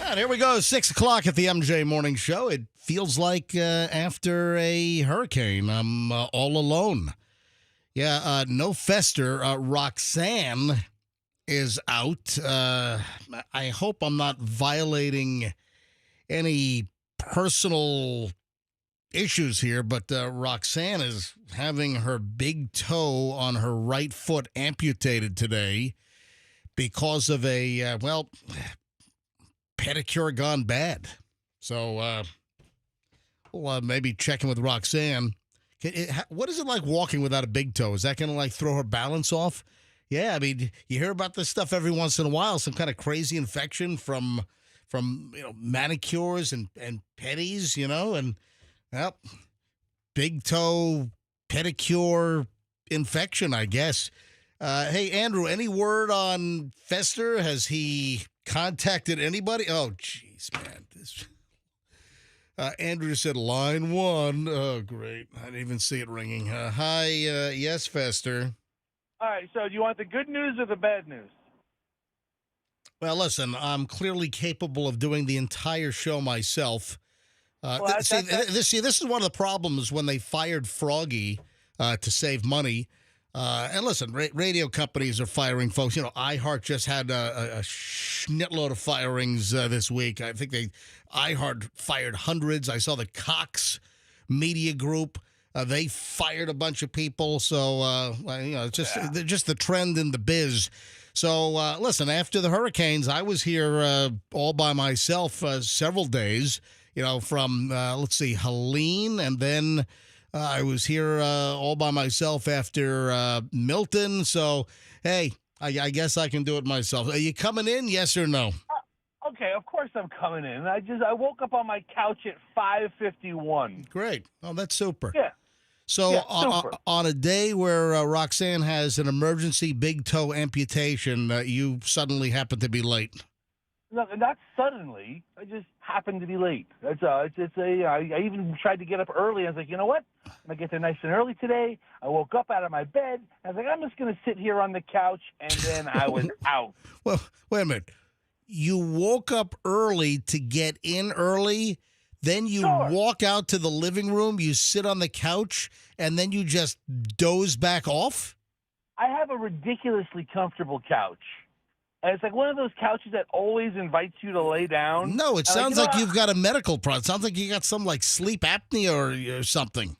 And here we go, 6 o'clock at the MJ Morning Show. It feels like after a hurricane, I'm all alone. Yeah, no Fester. Roxanne is out. I hope I'm not violating any personal issues here, but Roxanne is having her big toe on her right foot amputated today because of a, pedicure gone bad. So we'll maybe check in with Roxanne. What is it like walking without a big toe? Is that going to like throw her balance off? Yeah, I mean, you hear about this stuff every once in a while, some kind of crazy infection from manicures and pedis, and big toe pedicure infection, I guess. Hey, Andrew, any word on Fester? Has he contacted anybody? Oh, jeez, man. Andrew said line 1. Oh, great. I didn't even see it ringing. Hi, yes, Fester. All right, so do you want the good news or the bad news? Well, listen, I'm clearly capable of doing the entire show myself. This is one of the problems when they fired Froggy to save money. And listen, radio companies are firing folks. iHeart just had a schnittload of firings this week. I think iHeart fired hundreds. I saw the Cox Media Group. They fired a bunch of people. So, it's just the trend in the biz. So, listen, after the hurricanes, I was here all by myself several days, from, Helene, and then I was here all by myself after Milton. So, hey, I guess I can do it myself. Are you coming in, yes or no? Okay, of course I'm coming in. I woke up on my couch at 5:51. Great. Oh, that's super. Yeah. So super. On a day where Roxanne has an emergency big toe amputation, you suddenly happen to be late. No, not suddenly. I just happened to be late. That's I even tried to get up early. I was like, you know what? I'm going to get there nice and early today. I woke up out of my bed. I was like, I'm just going to sit here on the couch, and then I was out. Well, wait a minute. You woke up early to get in early, then you walk out to the living room, you sit on the couch, and then you just doze back off? I have a ridiculously comfortable couch. And it's like one of those couches that always invites you to lay down. No, it sounds like you've got a medical problem. It sounds like you got some like sleep apnea or something.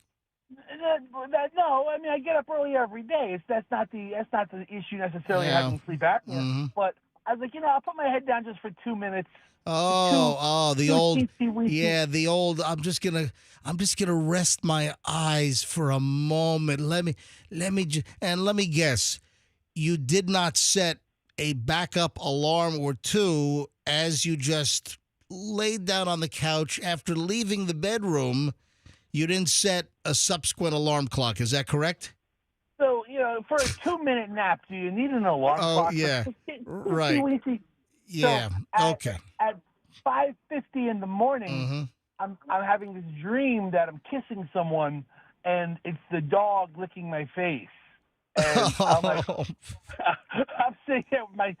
No, I mean I get up early every day. That's not the issue necessarily having sleep apnea. Mm-hmm. But I was like, I'll put my head down just for 2 minutes. The old. I'm just gonna rest my eyes for a moment. Let me guess. You did not set a backup alarm or two as you just laid down on the couch after leaving the bedroom. You didn't set a subsequent alarm clock. Is that correct? So, for a 2-minute nap, do you need an alarm clock? Oh, yeah. Right. Yeah. So okay. At 5:50 in the morning, I'm having this dream that I'm kissing someone, and it's the dog licking my face. And I'm like, I'm sitting there with my.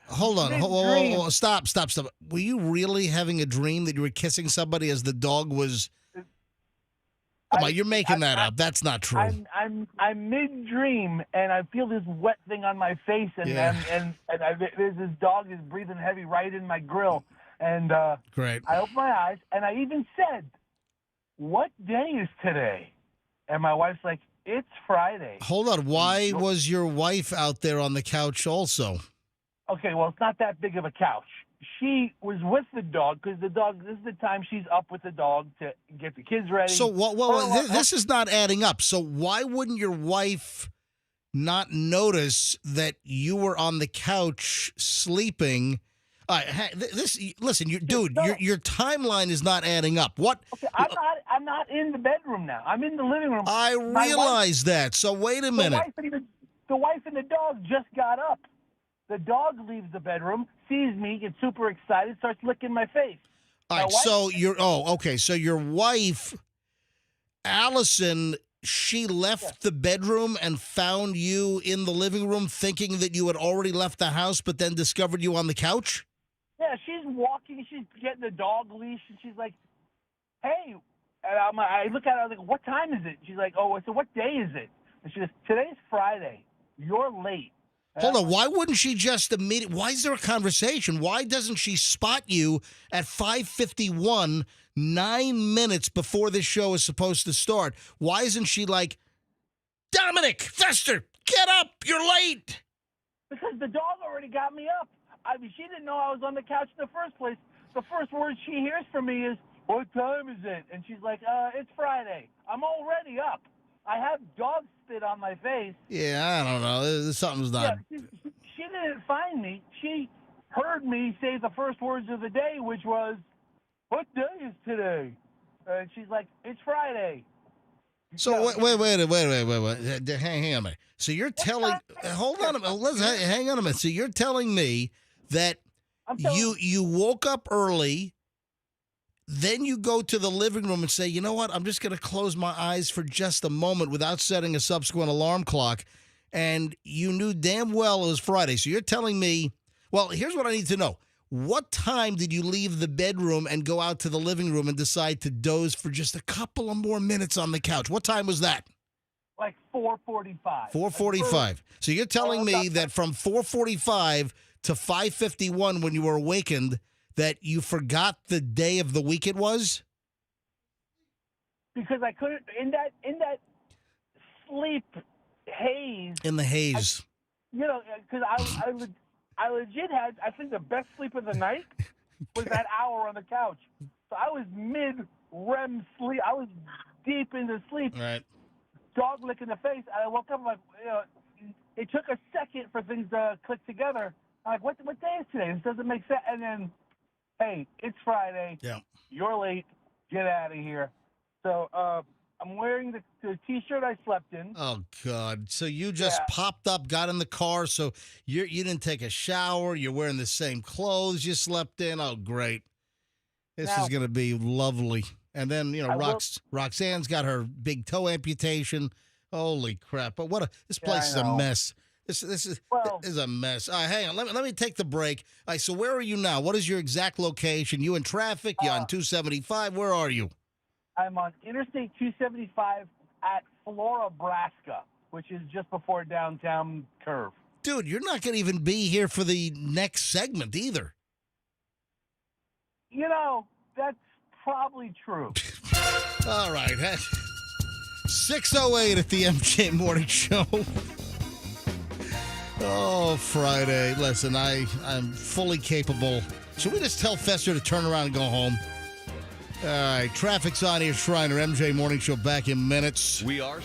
Hold on. Hold, stop. Were you really having a dream that you were kissing somebody as the dog was? Come on, you're making that up. That's not true. I'm mid dream and I feel this wet thing on my face and there's this dog is breathing heavy right in my grill and Great. I open my eyes and I even said, "What day is today?" And my wife's like, "It's Friday." Hold on. Why was your wife out there on the couch also? Okay, well, it's not that big of a couch. She was with the dog because the dog, this is the time she's up with the dog to get the kids ready. So, this is not adding up. So why wouldn't your wife not notice that you were on the couch sleeping? Listen, your timeline is not adding up. What? Okay, I'm not in the bedroom now. I'm in the living room. I realize that. So wait a minute. The wife and the dog just got up. The dog leaves the bedroom, sees me, gets super excited, starts licking my face. All right, so so your wife, Allison, she left the bedroom and found you in the living room thinking that you had already left the house, but then discovered you on the couch? Yeah, she's walking, she's getting the dog leash, and she's like, "Hey," and I look at her, I was like, "What time is it?" She's like, "Oh," I said, "What day is it?" And she goes, "Today's Friday. You're late." Hold on. Why wouldn't she just immediately? Why is there a conversation? Why doesn't she spot you at 5:51, 9 minutes before this show is supposed to start? Why isn't she like, Dominic, Fester, get up, you're late? Because the dog already got me up. I mean, she didn't know I was on the couch in the first place. The first word she hears from me is, "What time is it?" And she's like, "It's Friday." I'm already up. I have dog spit on my face. Yeah, I don't know. Something's not. Yeah, she didn't find me. She heard me say the first words of the day, which was, "What day is today?" And she's like, "It's Friday." So wait. Hang on a minute. So you're telling? Hold on a minute. Hang on a minute. So you're telling me that you woke up early. Then you go to the living room and say, "You know what? I'm just going to close my eyes for just a moment without setting a subsequent alarm clock." And you knew damn well it was Friday. So you're telling me, well, here's what I need to know. What time did you leave the bedroom and go out to the living room and decide to doze for just a couple of more minutes on the couch? What time was that? Like 4:45. 4:45. So you're telling me that from 4:45 to 5:51 when you were awakened, that you forgot the day of the week it was? Because I couldn't in that sleep haze. In the haze. Because I legit had, I think, the best sleep of the night was that hour on the couch. So I was mid REM sleep. I was deep into sleep. Right. Dog lick in the face. And I woke up like, it took a second for things to click together. I'm like, what day is today? This doesn't make sense. And then, hey, it's Friday. Yeah. You're late. Get out of here. So I'm wearing the T-shirt I slept in. Oh, God. So you just popped up, got in the car, so you didn't take a shower. You're wearing the same clothes you slept in. Oh, great. This is going to be lovely. And then, Roxanne's got her big toe amputation. Holy crap. But this place is a mess. This is a mess. Hang on. Let me take the break. All right, so where are you now? What is your exact location? You in traffic? You on 275? Where are you? I'm on Interstate 275 at Florabraska, which is just before downtown curve. Dude, you're not going to even be here for the next segment either. That's probably true. All right. 6:08 at the MJ Morning Show. Oh, Friday. Listen, I'm fully capable. Should we just tell Fester to turn around and go home? All right, traffic's on here, Shriner. MJ Morning Show back in minutes. We are.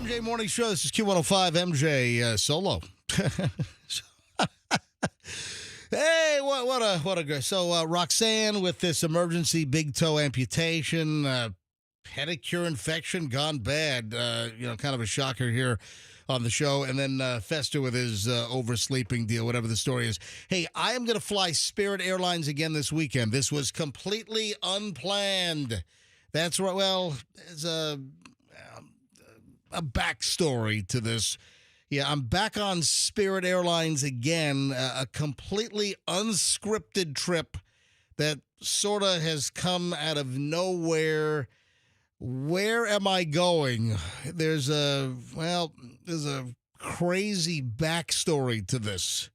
MJ Morning Show. This is Q105 MJ Solo. Hey, what a great. So Roxanne with this emergency big toe amputation, pedicure infection gone bad. Kind of a shocker here on the show. And then Fester with his oversleeping deal, whatever the story is. Hey, I am going to fly Spirit Airlines again this weekend. This was completely unplanned. That's right. Well, there's a backstory to this. Yeah, I'm back on Spirit Airlines again, a completely unscripted trip that sort of has come out of nowhere. Where am I going? There's a crazy backstory to this.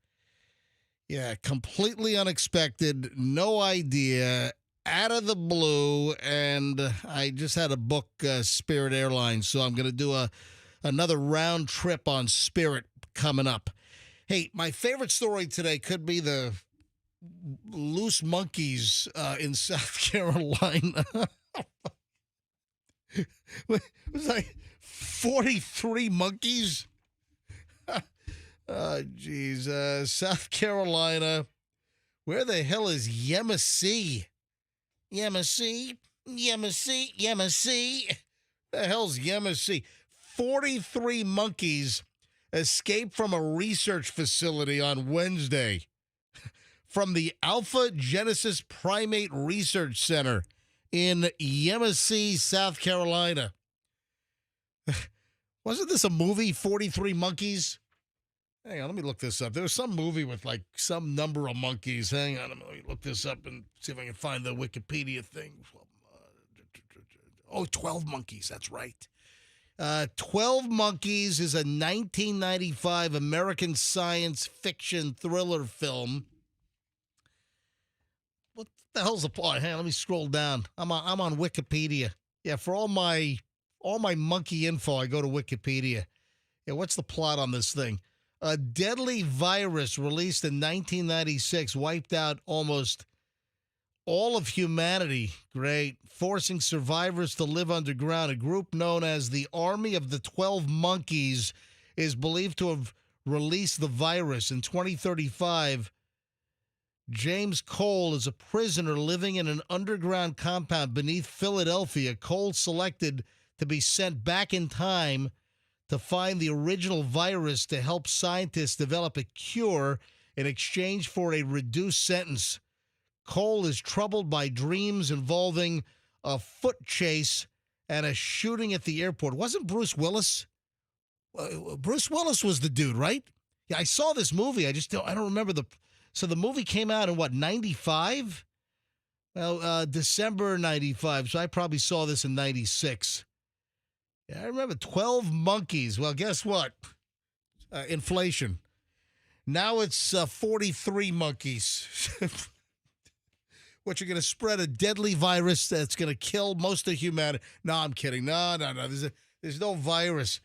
Yeah, completely unexpected, no idea, out of the blue, and I just had to book Spirit Airlines, so I'm going to do another round trip on Spirit coming up. Hey, my favorite story today could be the loose monkeys in South Carolina. It was like 43 monkeys. Oh, geez. South Carolina. Where the hell is Yemassee? Yemassee? The hell's Yemassee? 43 monkeys escaped from a research facility on Wednesday from the Alpha Genesis Primate Research Center in Yemassee, South Carolina. Wasn't this a movie, 43 Monkeys? Hang on, let me look this up. There was some movie with like some number of monkeys. Hang on, let me look this up and see if I can find the Wikipedia thing. 12 monkeys, that's right. 12 Monkeys is a 1995 American science fiction thriller film. What the hell's the plot? Hang on, let me scroll down. I'm on Wikipedia. Yeah, for all my monkey info, I go to Wikipedia. Yeah, what's the plot on this thing? A deadly virus released in 1996 wiped out almost all of humanity. Great. Forcing survivors to live underground. A group known as the Army of the 12 Monkeys is believed to have released the virus. In 2035, James Cole is a prisoner living in an underground compound beneath Philadelphia. Cole selected to be sent back in time to find the original virus to help scientists develop a cure in exchange for a reduced sentence. Cole is troubled by dreams involving a foot chase and a shooting at the airport. Wasn't Bruce Willis? Bruce Willis was the dude, right? Yeah, I saw this movie. I don't remember the. So the movie came out in what, 95? Well, December 95. So I probably saw this in 96. Yeah, I remember 12 Monkeys. Well, guess what? Inflation. Now it's 43 monkeys. What, you're going to spread a deadly virus that's going to kill most of humanity? No, I'm kidding. No. There's no virus.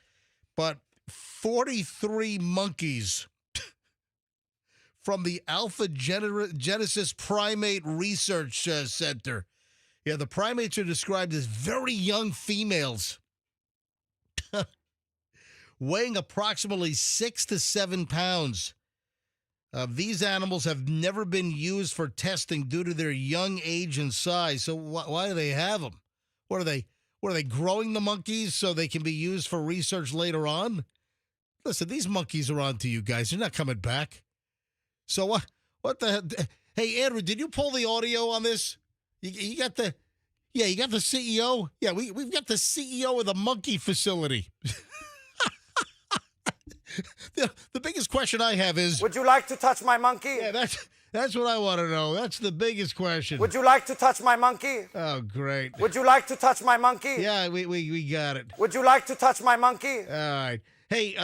But 43 monkeys from the Alpha Genesis Primate Research Center. Yeah, the primates are described as very young females, weighing approximately 6 to 7 pounds. These animals have never been used for testing due to their young age and size. So why do they have them? What are they growing the monkeys so they can be used for research later on? Listen, these monkeys are on to you guys. They're not coming back. So what the? Hey, Andrew, did you pull the audio on this? You got the CEO. Yeah, we've got the CEO of the monkey facility. The biggest question I have is, would you like to touch my monkey? Yeah, that's what I want to know. That's the biggest question. Would you like to touch my monkey? Oh, great. Would you like to touch my monkey? Yeah, we got it. Would you like to touch my monkey? All right. Hey,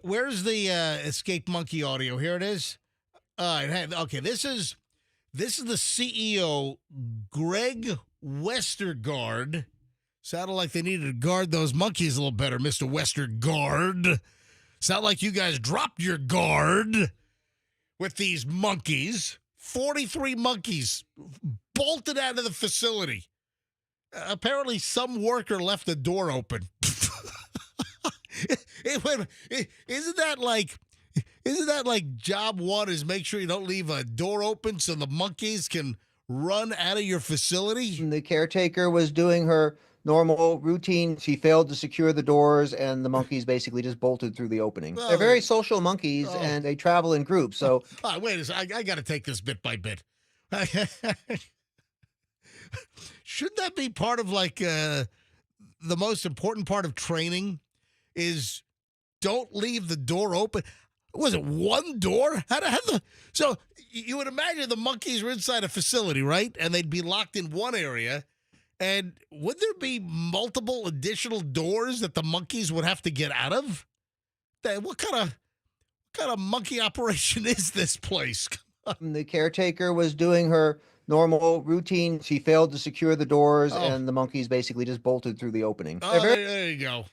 where's the escape monkey audio? Here it is. All right. Okay, this is the CEO, Greg Westergaard. Sounded like they needed to guard those monkeys a little better, Mr. Westergaard. Sound like you guys dropped your guard with these monkeys. 43 monkeys bolted out of the facility. Apparently, some worker left the door open. Isn't that like job one is make sure you don't leave a door open so the monkeys can run out of your facility? The caretaker was doing her normal routine. She failed to secure the doors, and the monkeys basically just bolted through the opening. Oh, They're very social monkeys, oh. and they travel in groups. So, wait a second. I got to take this bit by bit. Shouldn't that be part of like the most important part of training? Is don't leave the door open. Was it one door? So you would imagine the monkeys were inside a facility, right? And they'd be locked in one area. And would there be multiple additional doors that the monkeys would have to get out of? What kind of monkey operation is this place? the caretaker was doing her normal routine. She failed to secure the doors, and the monkeys basically just bolted through the opening. There you go.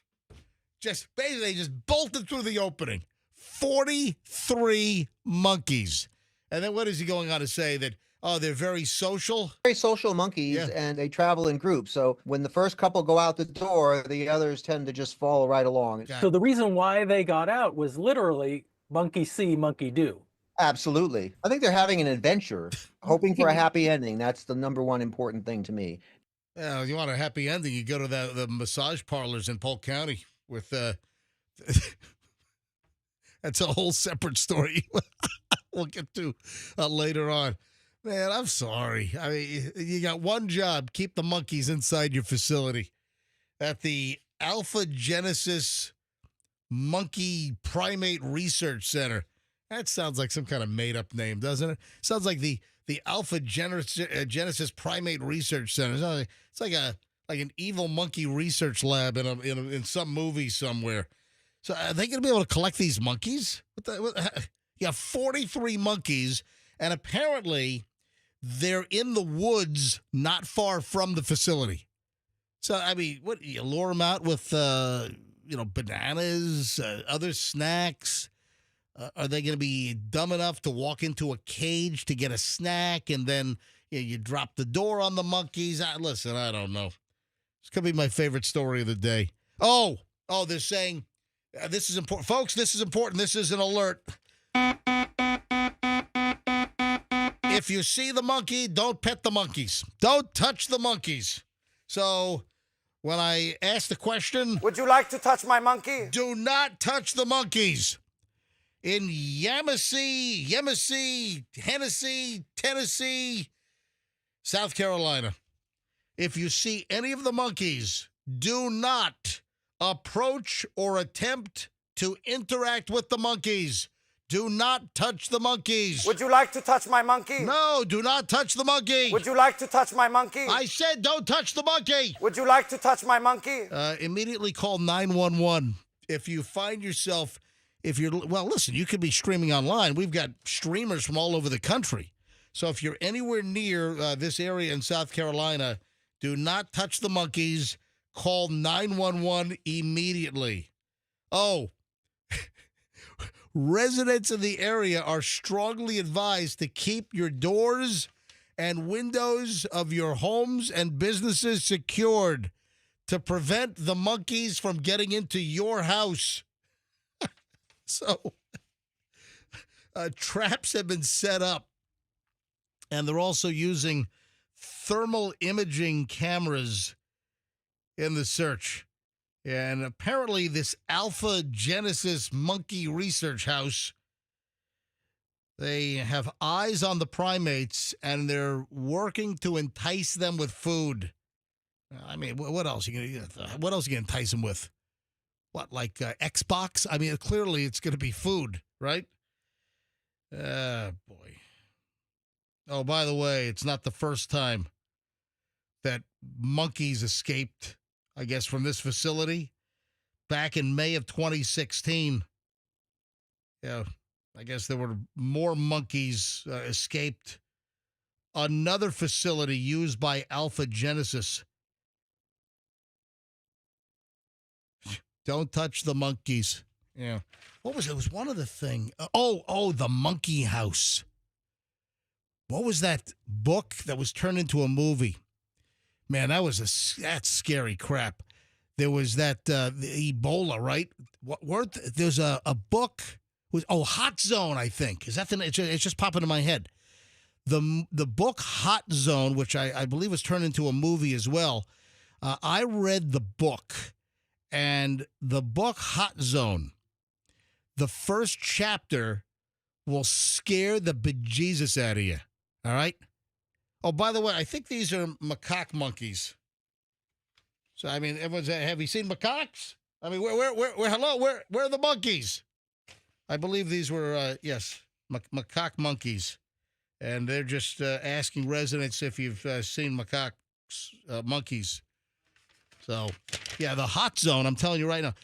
They just bolted through the opening. 43 monkeys. And then what is he going on to say? That, they're very social? Very social monkeys, and they travel in groups. So when the first couple go out the door, the others tend to just follow right along. So the reason why they got out was literally monkey see, monkey do. Absolutely. I think they're having an adventure, hoping for a happy ending. That's the number one important thing to me. Yeah, you want a happy ending, you go to the massage parlors in Polk County with that's a whole separate story we'll get to later on. Man, I'm sorry. I mean, you got one job, keep the monkeys inside your facility. At the Alpha Genesis Monkey Primate Research Center. That sounds like some kind of made-up name, doesn't it? Sounds like the Alpha Genesis Primate Research Center. It's like an evil monkey research lab in some movie somewhere. So are they going to be able to collect these monkeys? You have 43 monkeys, and apparently they're in the woods not far from the facility. So, I mean, what, you lure them out with, bananas, other snacks? Are they going to be dumb enough to walk into a cage to get a snack, and then you drop the door on the monkeys? Listen, I don't know. This could be my favorite story of the day. Oh, they're saying, this is important. Folks, this is important. This is an alert. If you see the monkey, don't pet the monkeys. Don't touch the monkeys. So when I asked the question, would you like to touch my monkey? Do not touch the monkeys. In Hennessy, Tennessee, South Carolina, if you see any of the monkeys, do not approach or attempt to interact with the monkeys. Do not touch the monkeys. Would you like to touch my monkey? No, do not touch the monkey. Would you like to touch my monkey? I said don't touch the monkey. Would you like to touch my monkey? Immediately call 911 if you find yourself, listen, you could be streaming online. We've got streamers from all over the country. So if you're anywhere near this area in South Carolina, do not touch the monkeys. Call 911 immediately. Oh, residents in the area are strongly advised to keep your doors and windows of your homes and businesses secured to prevent the monkeys from getting into your house. So, traps have been set up, and they're also using thermal imaging cameras in the search. And apparently this Alpha Genesis Monkey Research House, they have eyes on the primates, and they're working to entice them with food. I mean, what else are you going to entice them with? What, like Xbox? I mean, clearly it's going to be food, right? Boy. Oh, by the way, it's not the first time that monkeys escaped, I guess, from this facility. Back in May of 2016, I guess there were more monkeys escaped another facility used by Alpha Genesis. Don't touch the monkeys. Yeah. What was it? It was one of the thing. The Monkey House. What was that book that was turned into a movie? Man, that's scary crap. there was that the Ebola, right? There's a book was Hot Zone, I think. Is that the? It's just popping in my head. The book Hot Zone, which I believe was turned into a movie as well. I read the book, and the book Hot Zone, the first chapter will scare the bejesus out of you. All right? Oh, by the way, I think these are macaque monkeys. So, I mean, have you seen macaques? I mean, where are the monkeys? I believe these were, yes, macaque monkeys. And they're just asking residents if you've seen monkeys. So, yeah, the Hot Zone, I'm telling you right now,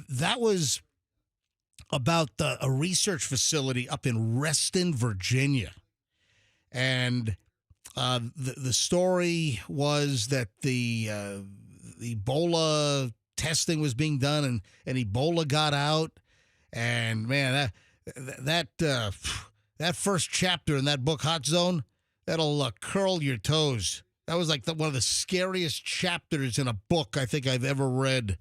that was about a research facility up in Reston, Virginia. And the story was that the Ebola testing was being done, and Ebola got out. And, man, that first chapter in that book, Hot Zone, that'll curl your toes. That was like one of the scariest chapters in a book I think I've ever read.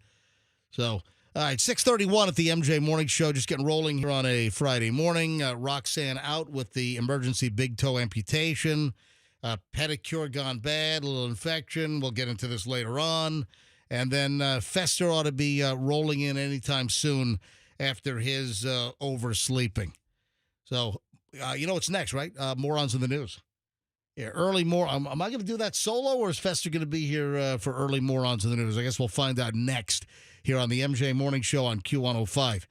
So, all right, 6:31 at the MJ Morning Show, just getting rolling here on a Friday morning. Roxanne out with the emergency big toe amputation. Pedicure gone bad, a little infection. We'll get into this later on. And then Fester ought to be rolling in anytime soon after his oversleeping. So, you know what's next, right? Morons in the news. Yeah, early am I going to do that solo, or is Fester going to be here for early Morons in the news? I guess we'll find out next here on the MJ Morning Show on Q105.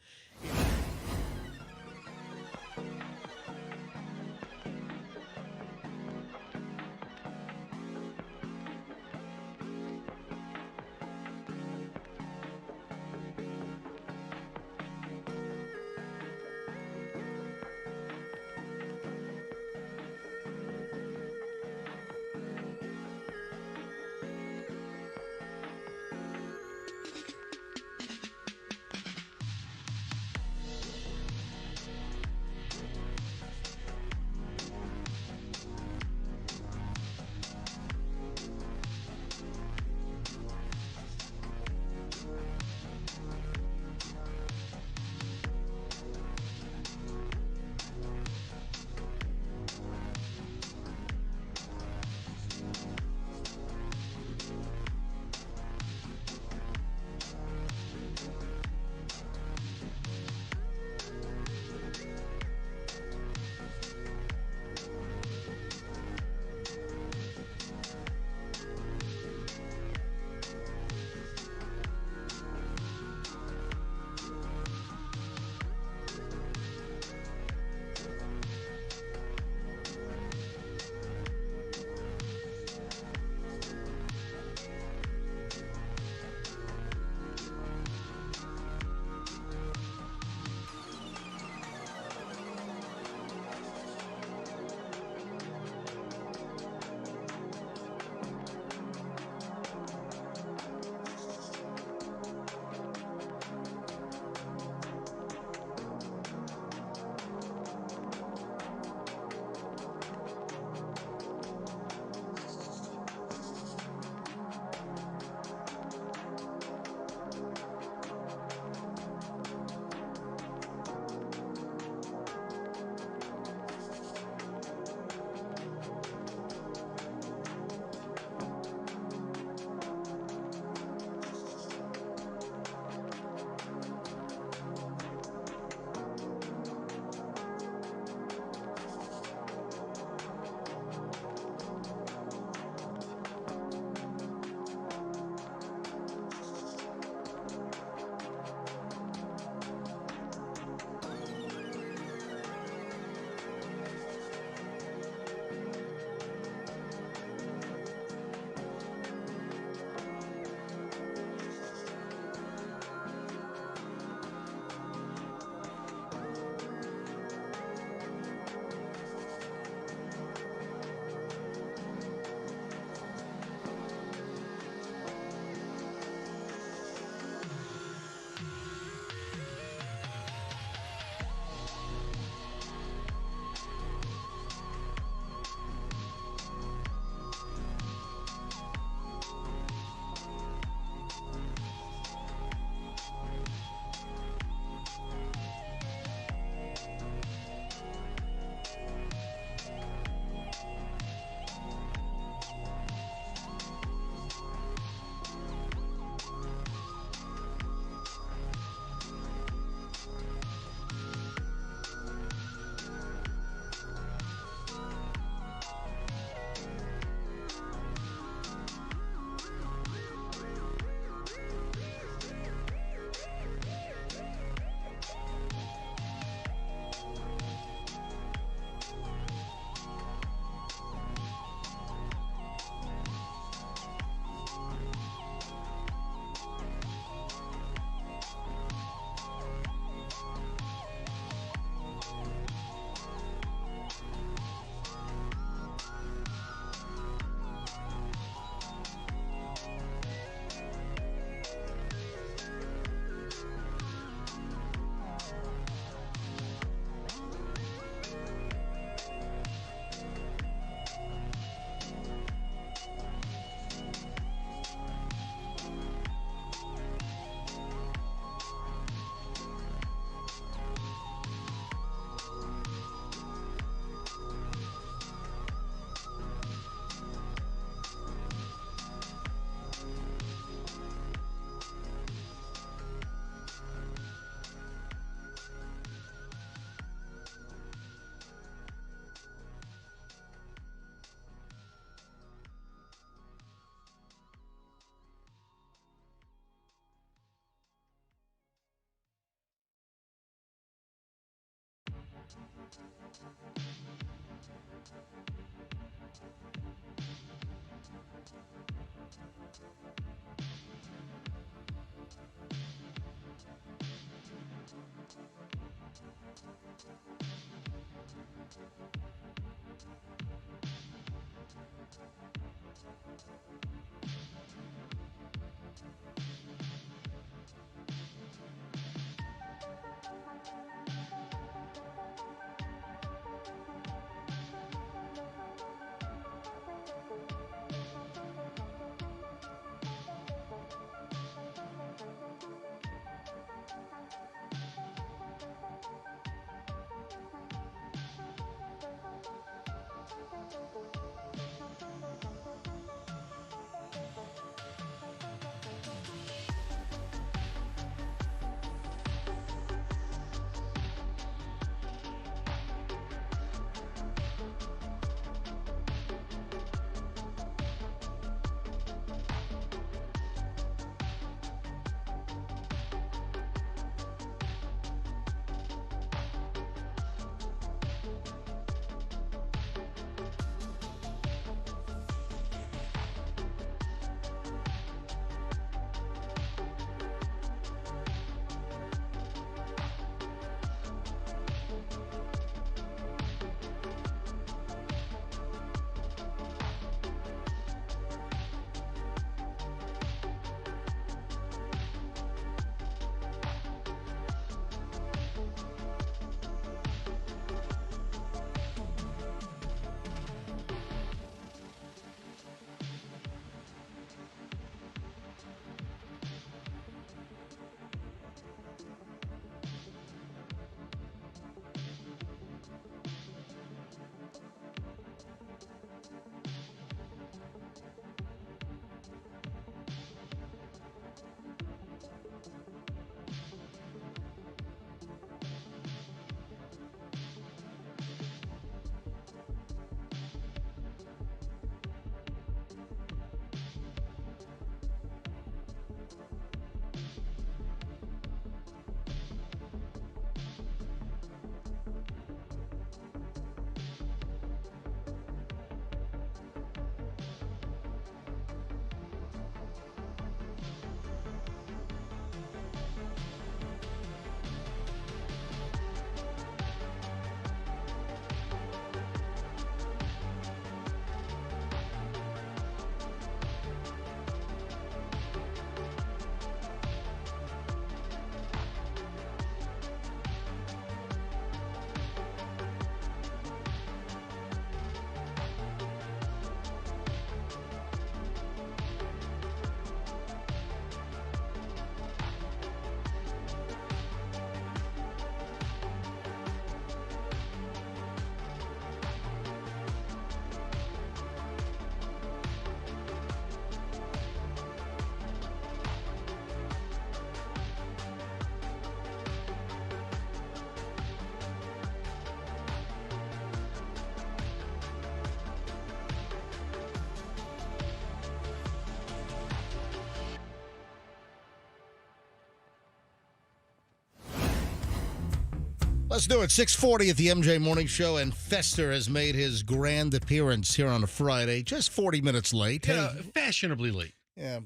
Let's do it. 6:40 at the MJ Morning Show, and Fester has made his grand appearance here on a Friday, just 40 minutes late. Yeah, fashionably late. Yeah.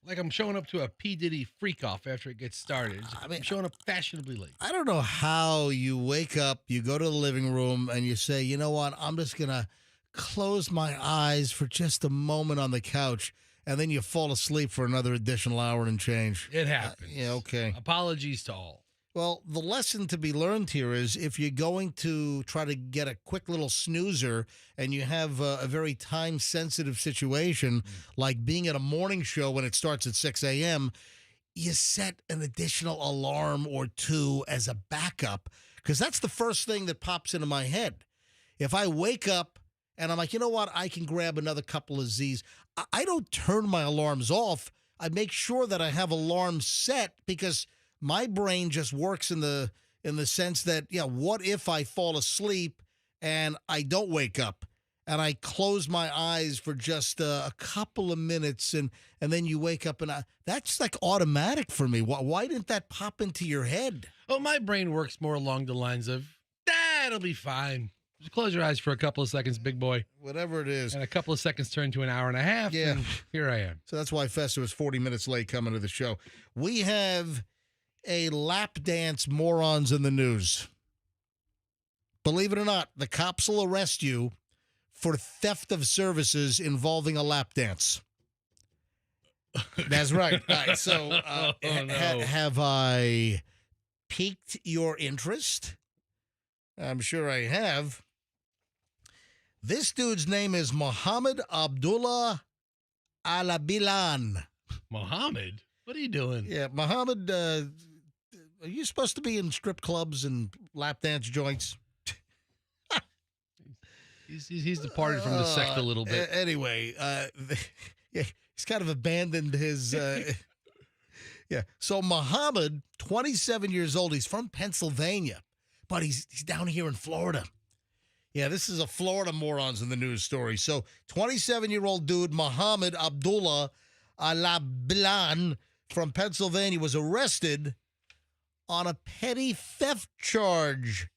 Like I'm showing up to a P. Diddy freak-off after it gets started. I'm showing up fashionably late. I don't know how you wake up, you go to the living room, and you say, you know what, I'm just going to close my eyes for just a moment on the couch, and then you fall asleep for another additional hour and change. It happens. Yeah, okay. Apologies to all. Well, the lesson to be learned here is if you're going to try to get a quick little snoozer and you have a very time-sensitive situation like being at a morning show when it starts at 6 a.m., you set an additional alarm or two as a backup, because that's the first thing that pops into my head. If I wake up and I'm like, you know what, I can grab another couple of Z's, I don't turn my alarms off. I make sure that I have alarms set, because my brain just works in the sense that, yeah, what if I fall asleep and I don't wake up and I close my eyes for just a couple of minutes and then you wake up, and that's like automatic for me. Why didn't that pop into your head? Oh, my brain works more along the lines of, that'll be fine. Just close your eyes for a couple of seconds, big boy. Whatever it is. And a couple of seconds turn to an hour and a half, yeah. And here I am. So that's why Fester was 40 minutes late coming to the show. We have a lap dance morons in the news. Believe it or not, the cops will arrest you for theft of services involving a lap dance. That's right. All right, so have I piqued your interest? I'm sure I have. This dude's name is Muhammad Abdullah Alabilan. Muhammad? What are you doing? Yeah, Muhammad, are you supposed to be in strip clubs and lap dance joints? He's departed from the sect a little bit. Anyway, yeah, he's kind of abandoned his. Yeah. So Muhammad, 27 years old, he's from Pennsylvania, but he's down here in Florida. Yeah, this is a Florida morons in the news story. So 27-year-old dude, Muhammad Abdullah Alabilan from Pennsylvania, was arrested on a petty theft charge.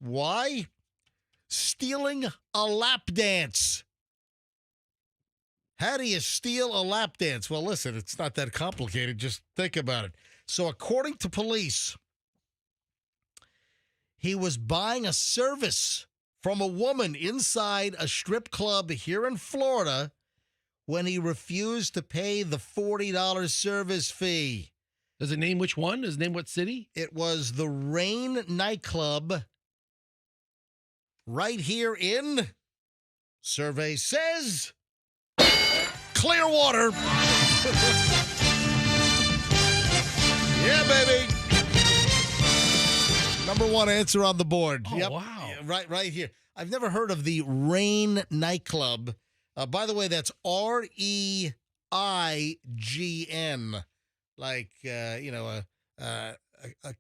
Why? Stealing a lap dance. How do you steal a lap dance? Well, listen, it's not that complicated. Just think about it. So according to police, he was buying a service from a woman inside a strip club here in Florida when he refused to pay the $40 service fee. Does it name which one? Does it name what city? It was the Rain nightclub right here in, survey says, Clearwater. Yeah, baby. Number one answer on the board. Oh, yep. wow. Right here. I've never heard of the Rain nightclub. By the way, that's Reign, like a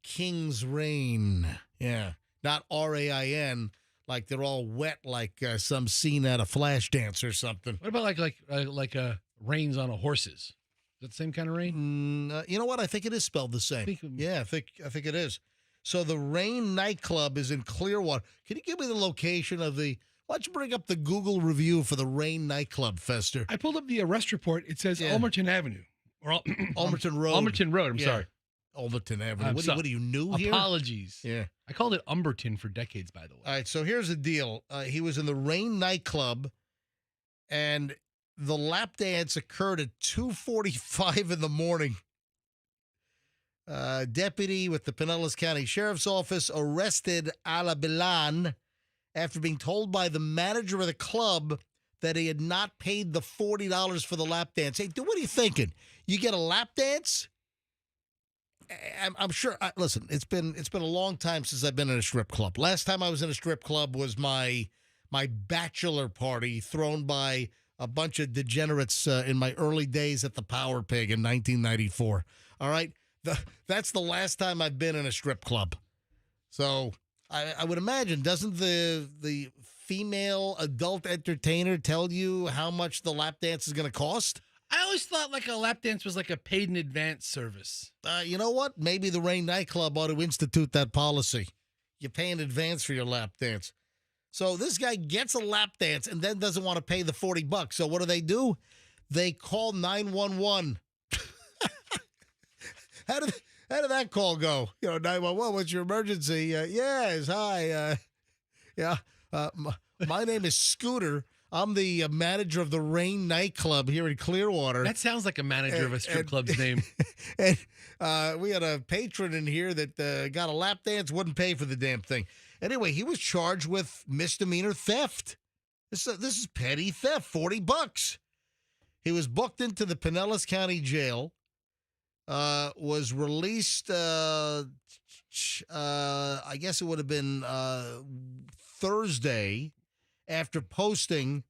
king's reign. Yeah, not Rain, like they're all wet, like some scene at a flash dance or something. What about like reins on a horse's? Is that the same kind of rein? You know what? I think it is spelled the same. Yeah, I think it is. So the Rain nightclub is in Clearwater. Can you give me the location of the? Why don't you bring up the Google review for the Rain nightclub, Fester? I pulled up the arrest report. It says Ulmerton Avenue. Or Ulmerton Road. Ulmerton Road. I'm sorry. Ulmerton Avenue. What are you new here? Apologies. Yeah. I called it Umberton for decades, by the way. All right, so here's the deal. He was in the Rain nightclub, and the lap dance occurred at 2:45 in the morning. Deputy with the Pinellas County Sheriff's Office arrested Alabilan after being told by the manager of the club that he had not paid the $40 for the lap dance. Hey, dude, what are you thinking? You get a lap dance? I'm sure. Listen, it's been a long time since I've been in a strip club. Last time I was in a strip club was my bachelor party thrown by a bunch of degenerates in my early days at the Power Pig in 1994. All right, that's the last time I've been in a strip club. So I would imagine, doesn't the female adult entertainer tell you how much the lap dance is going to cost? I always thought like a lap dance was like a paid in advance service. You know what? Maybe the Rain nightclub ought to institute that policy. You pay in advance for your lap dance. So this guy gets a lap dance and then doesn't want to pay the $40. So what do? They call 911. How did that call go? 911, what's your emergency? Yes, hi. My name is Scooter. I'm the manager of the Rain nightclub here in Clearwater. That sounds like a manager of a strip club's name. And we had a patron in here that got a lap dance, wouldn't pay for the damn thing. Anyway, he was charged with misdemeanor theft. This is petty theft, $40. He was booked into the Pinellas County Jail, was released, I guess it would have been Thursday, after posting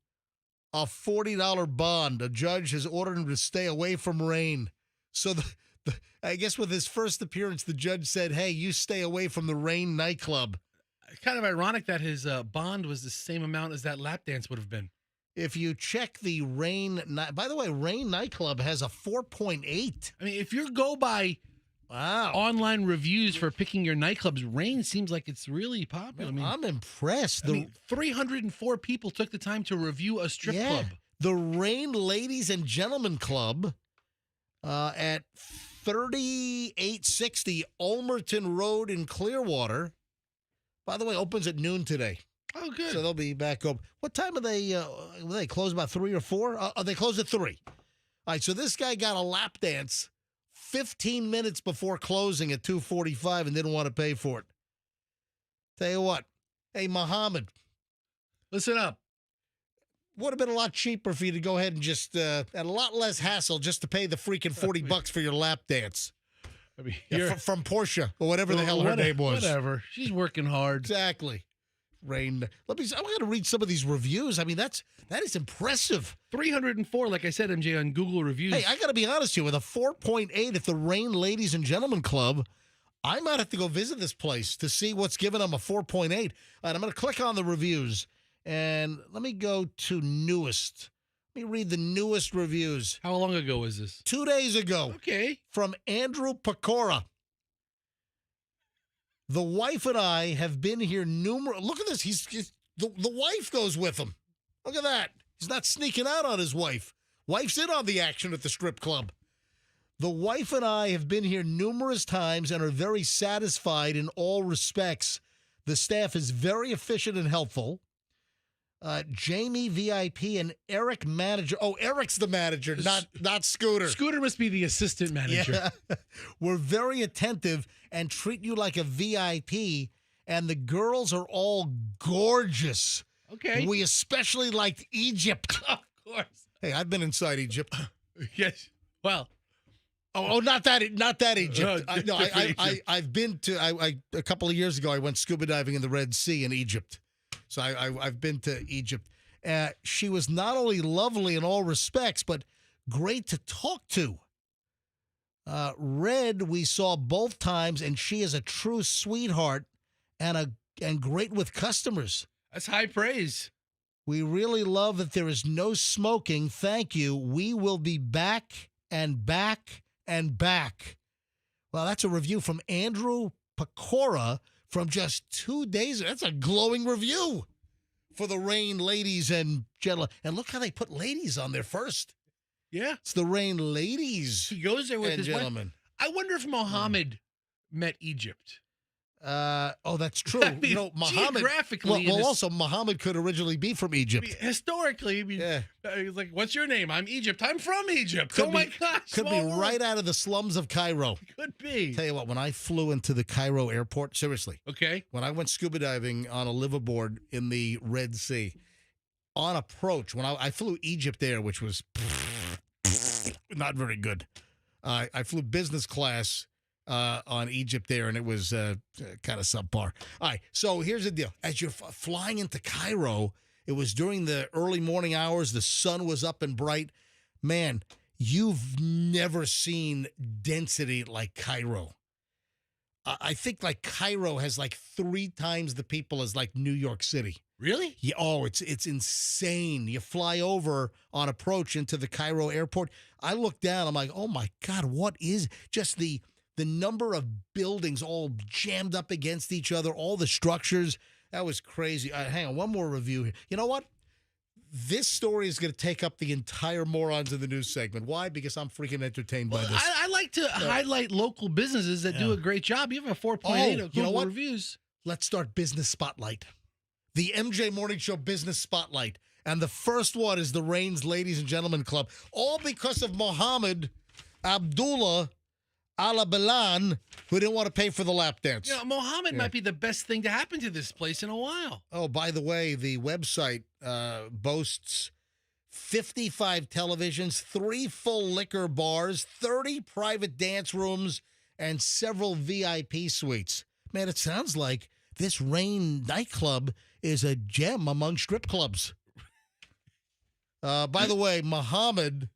a $40 bond. A judge has ordered him to stay away from Rain. So I guess with his first appearance, the judge said, hey, you stay away from the Rain nightclub. Kind of ironic that his bond was the same amount as that lap dance would have been. If you check the Rain, by the way, Rain nightclub has a 4.8. I mean, if you go by online reviews for picking your nightclubs, Rain seems like it's really popular. I'm impressed. 304 people took the time to review a strip club. The Rain Ladies and Gentlemen Club at 3860 Ulmerton Road in Clearwater. By the way, opens at noon today. Oh, good. So they'll be back open. What time are they? Will they close about 3 or 4? They close at 3. All right, so this guy got a lap dance 15 minutes before closing at 2:45 and didn't want to pay for it. Tell you what, hey, Muhammad. Listen up. Would have been a lot cheaper for you to go ahead and just, and a lot less hassle just to pay the freaking $40 for your lap dance. I mean, from Portia or whatever the hell her name was. Whatever. She's working hard. Exactly. Rain. I'm going to read some of these reviews. I mean, that is impressive. 304, like I said, MJ, on Google reviews. Hey, I got to be honest here. With a 4.8 at the Rain Ladies and Gentlemen Club, I might have to go visit this place to see what's giving them a 4.8. All right, I'm going to click on the reviews. And let me go to newest. Let me read the newest reviews. How long ago was this? 2 days ago. Okay. From Andrew Pecora. The wife and I have been here numerous. Look at this. The wife goes with him. Look at that. He's not sneaking out on his wife. Wife's in on the action at the strip club. The wife and I have been here numerous times and are very satisfied in all respects. The staff is very efficient and helpful. Jamie VIP and Eric manager. Oh, Eric's the manager, not Scooter. Scooter must be the assistant manager. Yeah. We're very attentive and treat you like a VIP, and the girls are all gorgeous. Okay. We especially liked Egypt. Of course. Hey, I've been inside Egypt. Yes. Well. Oh, not that Egypt. No, Egypt. I've been to. A couple of years ago, I went scuba diving in the Red Sea in Egypt. So I've been to Egypt. She was not only lovely in all respects, but great to talk to. Red, we saw both times, and she is a true sweetheart and great with customers. That's high praise. We really love that there is no smoking. Thank you. We will be back and back and back. Well, that's a review from Andrew Pecora from just 2 days. That's a glowing review for the Rain Ladies and Gentlemen. And look how they put ladies on there first. Yeah. It's the Rain Ladies. He goes there with and his gentlemen. wife. I wonder if Mohammed met Egypt. That's true. I mean, Muhammad. geographically. Well, also, Muhammad could originally be from Egypt. Historically, he's like, what's your name? I'm Egypt. I'm from Egypt. Could my gosh. Could be right out of the slums of Cairo. Could be. Tell you what, when I flew into the Cairo airport, seriously. Okay. When I went scuba diving on a liveaboard in the Red Sea, on approach, when I flew Egypt Air, which was not very good. I flew business class on Egypt Air, and it was kind of subpar. All right, so here's the deal. As you're flying into Cairo, it was during the early morning hours. The sun was up and bright. Man, you've never seen density like Cairo. I think like Cairo has like 3 times the people as like New York City. Really? Yeah. Oh, it's insane. You fly over on approach into the Cairo airport. I look down. I'm like, oh my God, what is just the number of buildings all jammed up against each other, all the structures. That was crazy. Hang on, one more review here. You know what? This story is going to take up the entire morons in the news segment. Why? Because I'm freaking entertained by this. I like to highlight local businesses that do a great job. You have a 4.8 of Google reviews. Let's start Business Spotlight. The MJ Morning Show Business Spotlight. And the first one is the Rain's Ladies and Gentlemen Club. All because of Mohammed Abdullah Alabalan, who didn't want to pay for the lap dance. You know, Mohammed might be the best thing to happen to this place in a while. Oh, by the way, the website boasts 55 televisions, 3 full liquor bars, 30 private dance rooms, and several VIP suites. Man, it sounds like this Rain nightclub is a gem among strip clubs. By the way, Mohammed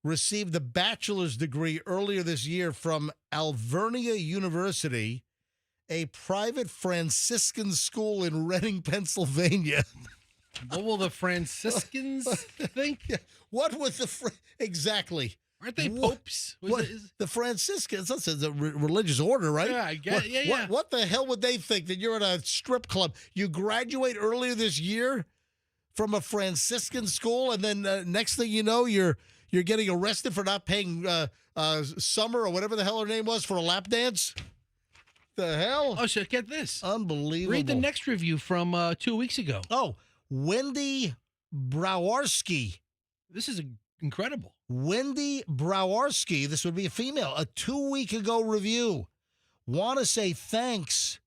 received a bachelor's degree earlier this year from Alvernia University, a private Franciscan school in Reading, Pennsylvania. What will the Franciscans think? What was exactly? Aren't they popes? The Franciscans, that's a religious order, right? Yeah, I guess. What the hell would they think that you're at a strip club? You graduate earlier this year from a Franciscan school, and then next thing you know, you're getting arrested for not paying Summer or whatever the hell her name was for a lap dance? the hell? Oh, so get this. Unbelievable. Read the next review from 2 weeks ago. Oh, Wendy Browarski. This is incredible. Wendy Browarski, this would be a female, a 2-week ago review. Want to say thanks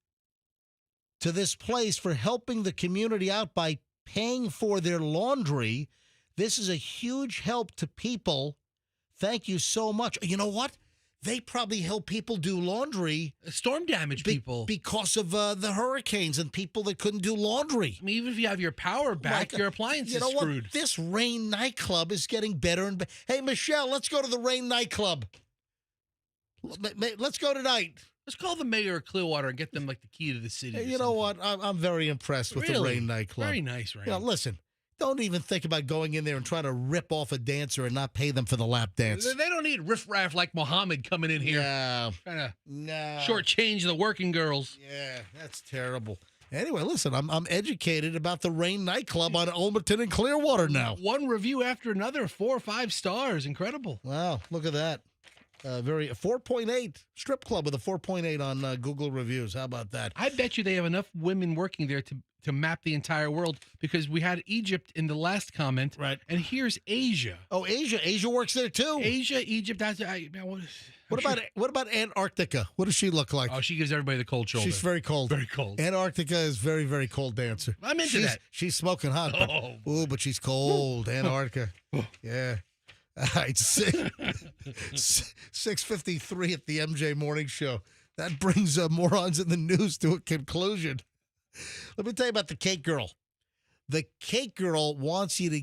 to this place for helping the community out by paying for their laundry. This is a huge help to people. Thank you so much. You know what? They probably help people do laundry. Storm damage people. Because of the hurricanes and people that couldn't do laundry. I mean, even if you have your power back, your appliance is screwed. What? This Rain nightclub is getting better and better. Hey, Michelle, let's go to the Rain nightclub. Let's go tonight. Let's call the mayor of Clearwater and get them like the key to the city. Hey, you know what? I'm very impressed with the Rain nightclub. Very nice, Rain. You know, listen. Don't even think about going in there and trying to rip off a dancer and not pay them for the lap dance. They don't need riffraff like Muhammad coming in here. Yeah. Trying to shortchange the working girls. Yeah, that's terrible. Anyway, listen, I'm educated about the Rain nightclub on Olmerton and Clearwater now. One review after another, 4 or 5 stars. Incredible. Wow, look at that. 4.8 strip club with a 4.8 on Google reviews. How about that? I bet you they have enough women working there to map the entire world, because we had Egypt in the last comment, right? And here's Asia. Oh, Asia works there too. Asia, Egypt. What about Antarctica? What does she look like? Oh, she gives everybody the cold shoulder. She's very cold. Very cold. Antarctica is very, very cold dancer. I'm into that. She's smoking hot. But she's cold. Antarctica. Yeah. All right, 6:53 at the MJ Morning Show. That brings morons in the news to a conclusion. Let me tell you about the cake girl. The cake girl wants you to...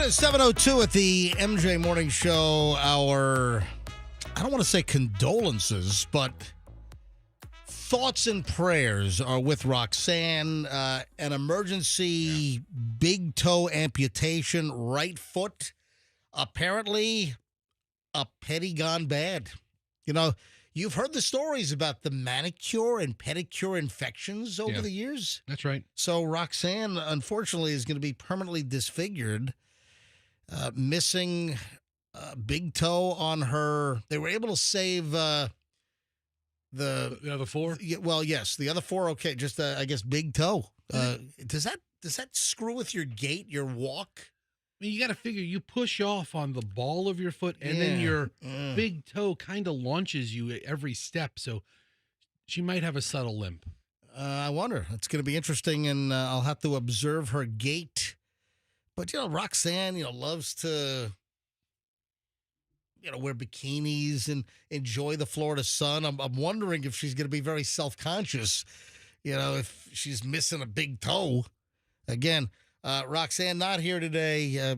7:02 at the MJ Morning Show. Our, I don't want to say condolences, but thoughts and prayers are with Roxanne. An emergency big toe amputation, right foot. Apparently, a petty gone bad. You know, you've heard the stories about the manicure and pedicure infections over the years. That's right. So Roxanne, unfortunately, is going to be permanently disfigured. Missing a big toe on her. They were able to save the other four. Well, yes, the other four. Okay, just I guess big toe. Does that screw with your gait, your walk? I mean, you got to figure you push off on the ball of your foot, and then your big toe kind of launches you at every step. So she might have a subtle limp. I wonder. It's going to be interesting, and I'll have to observe her gait. But, Roxanne, loves to, wear bikinis and enjoy the Florida sun. I'm wondering if she's going to be very self-conscious, if she's missing a big toe. Again, Roxanne not here today.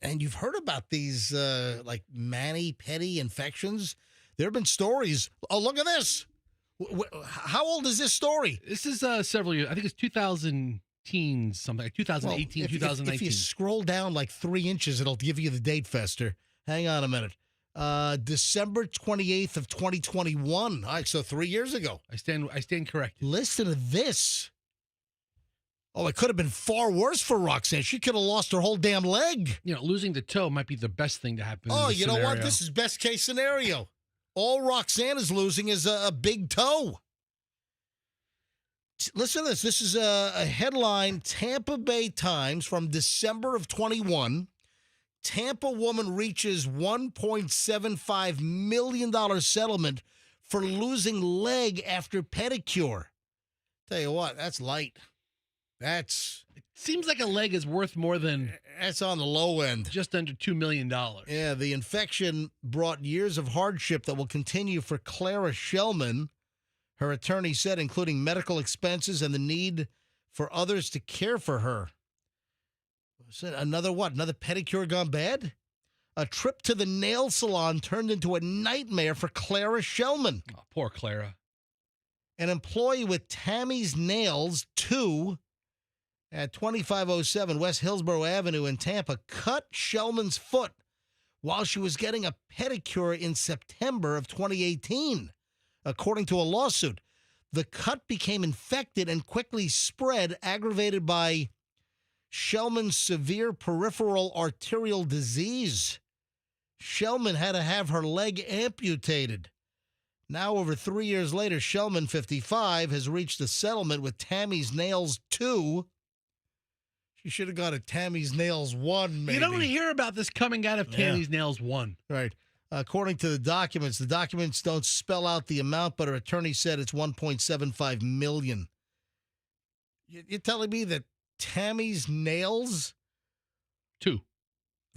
And you've heard about these, like, mani-pedi infections. There have been stories. Oh, look at this. How old is this story? This is several years. I think it's 2000. Something like 2018, 2019. If you scroll down like 3 inches, it'll give you the date, Fester. Hang on a minute. December 28th of 2021. All right, so 3 years ago. I stand corrected. Listen to this. Oh, it could have been far worse for Roxanne. She could have lost her whole damn leg. Losing the toe might be the best thing to happen. Oh, in this you know scenario. what? This is best case scenario. All Roxanne is losing is a big toe. Listen to this. This is a headline, Tampa Bay Times from December of 21. Tampa woman reaches $1.75 million settlement for losing leg after pedicure. Tell you what, that's light. It seems like a leg is worth more than... That's on the low end. Just under $2 million. Yeah, the infection brought years of hardship that will continue for Clara Shellman, her attorney said, including medical expenses and the need for others to care for her. Another pedicure gone bad? A trip to the nail salon turned into a nightmare for Clara Shellman. Oh, poor Clara. An employee with Tammy's Nails 2 at 2507 West Hillsborough Avenue in Tampa cut Shellman's foot while she was getting a pedicure in September of 2018. According to a lawsuit, the cut became infected and quickly spread, aggravated by Shellman's severe peripheral arterial disease. Shellman had to have her leg amputated. Now, over 3 years later, Shellman, 55, has reached a settlement with Tammy's Nails 2. She should have got a Tammy's Nails 1, maybe. You don't hear about this coming out of Tammy's Nails 1. Right. According to the documents don't spell out the amount, but her attorney said it's $1.75 million. You're telling me that Tammy's Nails 2.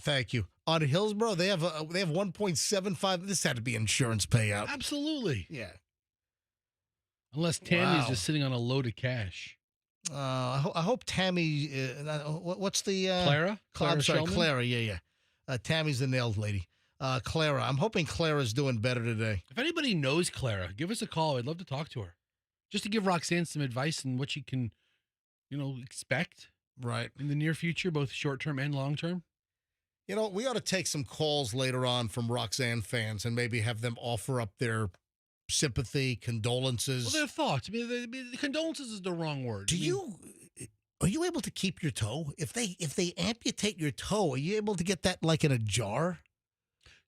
Thank you. On Hillsborough, they have 1.75. This had to be insurance payout. Absolutely. Yeah. Unless Tammy's just sitting on a load of cash. I hope Tammy. What's the Clara? I'm sorry, Shellman? Clara. Yeah. Tammy's the nails lady. Clara. I'm hoping Clara's doing better today. If anybody knows Clara, give us a call. I'd love to talk to her, just to give Roxanne some advice on what she can, expect right in the near future, both short term and long term. We ought to take some calls later on from Roxanne fans and maybe have them offer up their sympathy, condolences. Well, their thoughts. The condolences is the wrong word. Are you able to keep your toe? If they amputate your toe, are you able to get that like in a jar?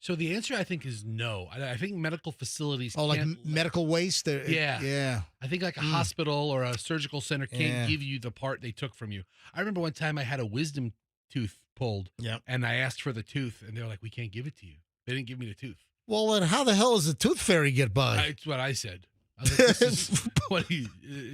So the answer, I think, is no. I think medical facilities like medical waste? Yeah. I think like a hospital or a surgical center can't give you the part they took from you. I remember one time I had a wisdom tooth pulled, and I asked for the tooth, and they were like, we can't give it to you. They didn't give me the tooth. Well, then how the hell does the tooth fairy get by? That's what I said. I was like, this is what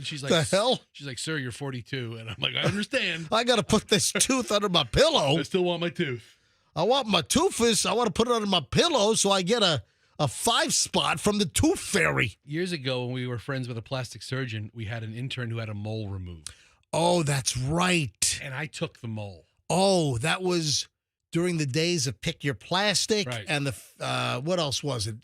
she's like, the hell? She's like, sir, you're 42. And I'm like, I understand. I got to put this tooth under my pillow. I still want my tooth. I want my toothus. I want to put it under my pillow so I get a 5 spot from the tooth fairy. Years ago, when we were friends with a plastic surgeon, we had an intern who had a mole removed. Oh, that's right. And I took the mole. Oh, that was during the days of Pick Your Plastic and the, what else was it?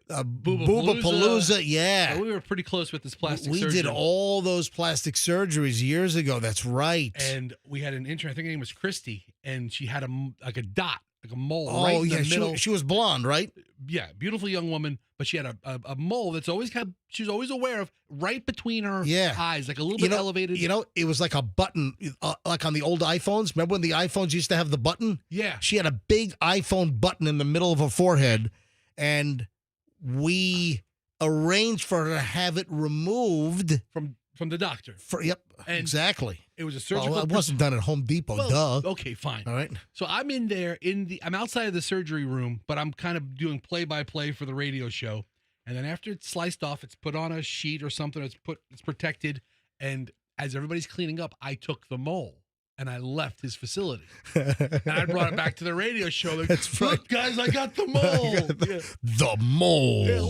Boobapalooza. Yeah. We were pretty close with this plastic surgeon. We did all those plastic surgeries years ago. That's right. And we had an intern, I think her name was Christy, and she had a dot, like a mole right in the middle. She was blonde, right? Yeah, beautiful young woman, but she had a mole that's always she's always aware of right between her eyes, like a little bit elevated. It was like a button, like on the old iPhones. Remember when the iPhones used to have the button? Yeah. She had a big iPhone button in the middle of her forehead, and we arranged for her to have it removed from the doctor. Exactly. It was a surgical. Well, it wasn't done at Home Depot. Duh. Okay, fine. All right. So I'm in there I'm outside of the surgery room, but I'm kind of doing play-by-play for the radio show. And then after it's sliced off, it's put on a sheet or something. It's protected. And as everybody's cleaning up, I took the mole. And I left his facility. And I brought it back to the radio show. Like, that's right. Look, guys, I got the mole. The mole. Yeah,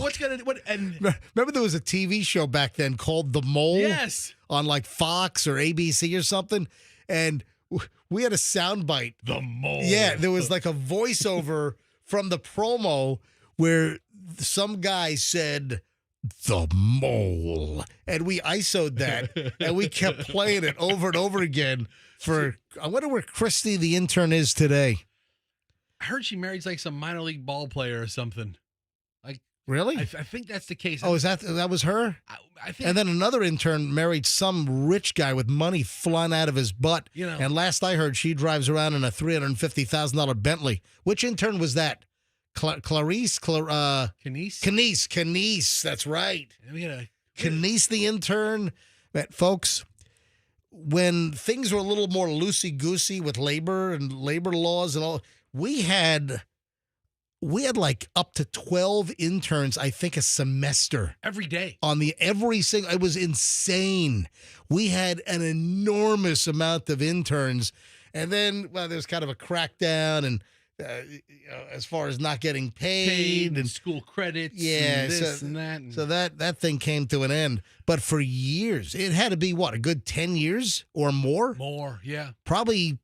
and remember there was a TV show back then called The Mole? Yes. On like Fox or ABC or something. And we had a soundbite. The mole. Yeah, there was like a voiceover from the promo where some guy said, the mole. And we ISO'd that. And we kept playing it over and over again. I wonder where Christy the intern is today. I heard she married like some minor league ball player or something. Like really? I think that's the case. Oh, that was her? I think. And then another intern married some rich guy with money flying out of his butt. And last I heard, she drives around in a $350,000 Bentley. Which intern was that? Clarice, Kenise. That's right. Kenise, the intern. But folks, when things were a little more loosey-goosey with labor and labor laws and all, we had like up to 12 interns, I think, a semester. Every day. It was insane. We had an enormous amount of interns. And then, well, there's kind of a crackdown and as far as not getting paid and school credits, yeah, and this and that. So that thing came to an end. But for years, it had to be what, a good 10 years or more? More, yeah. Probably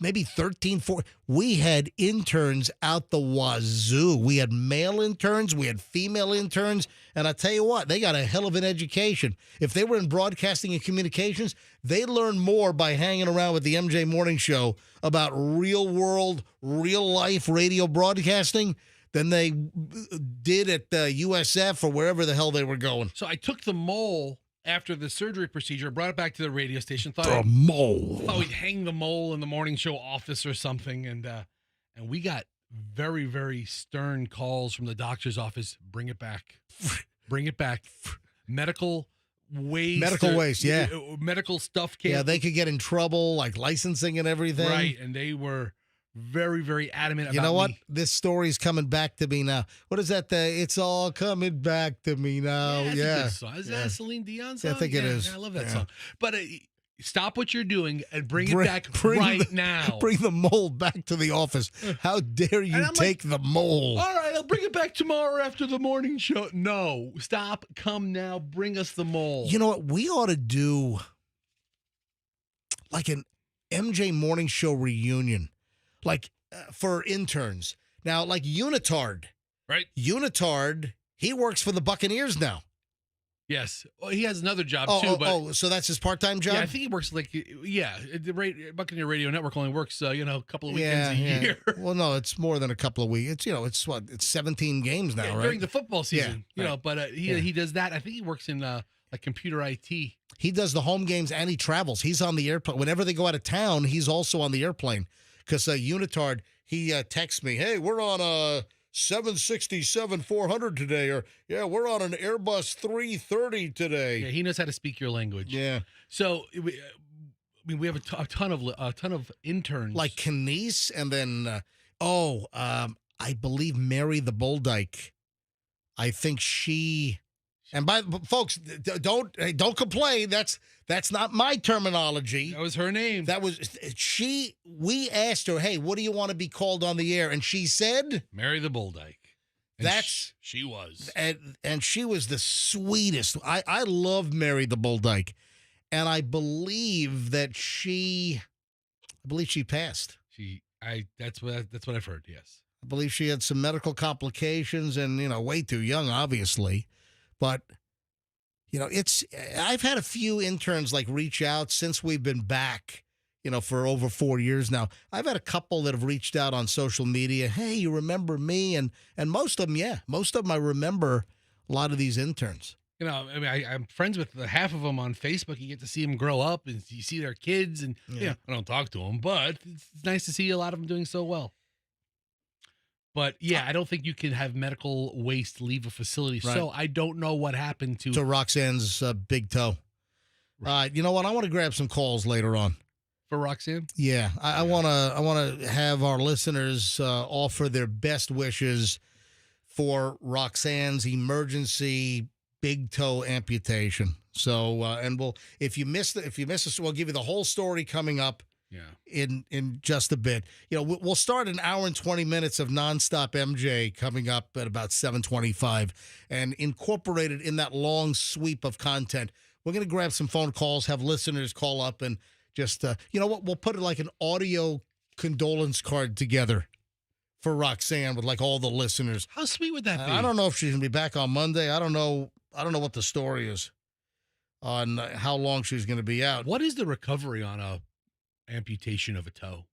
maybe 13, 14. We had interns out the wazoo. We had male interns, we had female interns, and I tell you what, they got a hell of an education. If they were in broadcasting and communications, they learned more by hanging around with the MJ Morning Show about real world, real life radio broadcasting than they did at USF or wherever the hell they were going. So I took the mole after the surgery procedure, brought it back to the radio station. The mole. Thought we'd hang the mole in the morning show office or something, and we got very, very stern calls from the doctor's office. Bring it back. Bring it back. Medical waste, yeah. Medical stuff came. Yeah, they could get in trouble, like licensing and everything. Right, and they were very, very adamant about You know what? me. This story's coming back to me now. What is that? It's all coming back to me now. That's Yeah. a good song. Is that a Celine Dion song? Yeah, I think it is. I love that Yeah. song. But stop what you're doing and bring it back right now. Bring the mole back to the office. How dare you take the mole? All right, I'll bring it back tomorrow after the morning show. No, stop. Come now. Bring us the mole. You know what? We ought to do like an MJ Morning Show reunion, like for interns. Now, like Unitard. Right. Unitard, he works for the Buccaneers now. Yes. Well, he has another job, too. So that's his part-time job? Yeah, I think he works the Buccaneer Radio Network only works, a couple of weekends a year. Well, no, it's more than a couple of weeks. It's 17 games now, right? During the football season, Yeah, but he does that. I think he works in like computer IT. He does the home games and he travels. He's on the airplane. Whenever they go out of town, he's also on the airplane. Because Unitard, he texts me, hey, we're on a 767-400 today, or we're on an Airbus 330 today. Yeah, he knows how to speak your language. Yeah. So we have a ton of interns like Kenise, and then I believe Mary the Bull Dyke. I think she. And folks, don't complain. That's not my terminology. That was her name. That was she. We asked her, "Hey, what do you want to be called on the air?" And she said, "Mary the Bull Dyke." And she was, and she was the sweetest. I love Mary the Bull Dyke, and I believe that she passed. That's what I've heard. Yes, I believe she had some medical complications, and way too young, obviously. But, I've had a few interns reach out since we've been back, for over 4 years now. I've had a couple that have reached out on social media. Hey, you remember me? And most of them, I remember a lot of these interns. I'm friends with half of them on Facebook. You get to see them grow up and you see their kids and I don't talk to them, but it's nice to see a lot of them doing so well. But, I don't think you can have medical waste leave a facility. Right. So I don't know what happened to Roxanne's big toe. Right. You know what? I want to grab some calls later on. For Roxanne? Yeah. I want to have our listeners offer their best wishes for Roxanne's emergency big toe amputation. So, and if you miss this, we'll give you the whole story coming up. Yeah. In just a bit. We'll start an hour and 20 minutes of nonstop MJ coming up at about 7:25, and incorporated in that long sweep of content. We're going to grab some phone calls, have listeners call up, and just we'll put it like an audio condolence card together for Roxanne with all the listeners. How sweet would that be? I don't know if she's going to be back on Monday. I don't know what the story is on how long she's going to be out. What is the recovery on a amputation of a toe?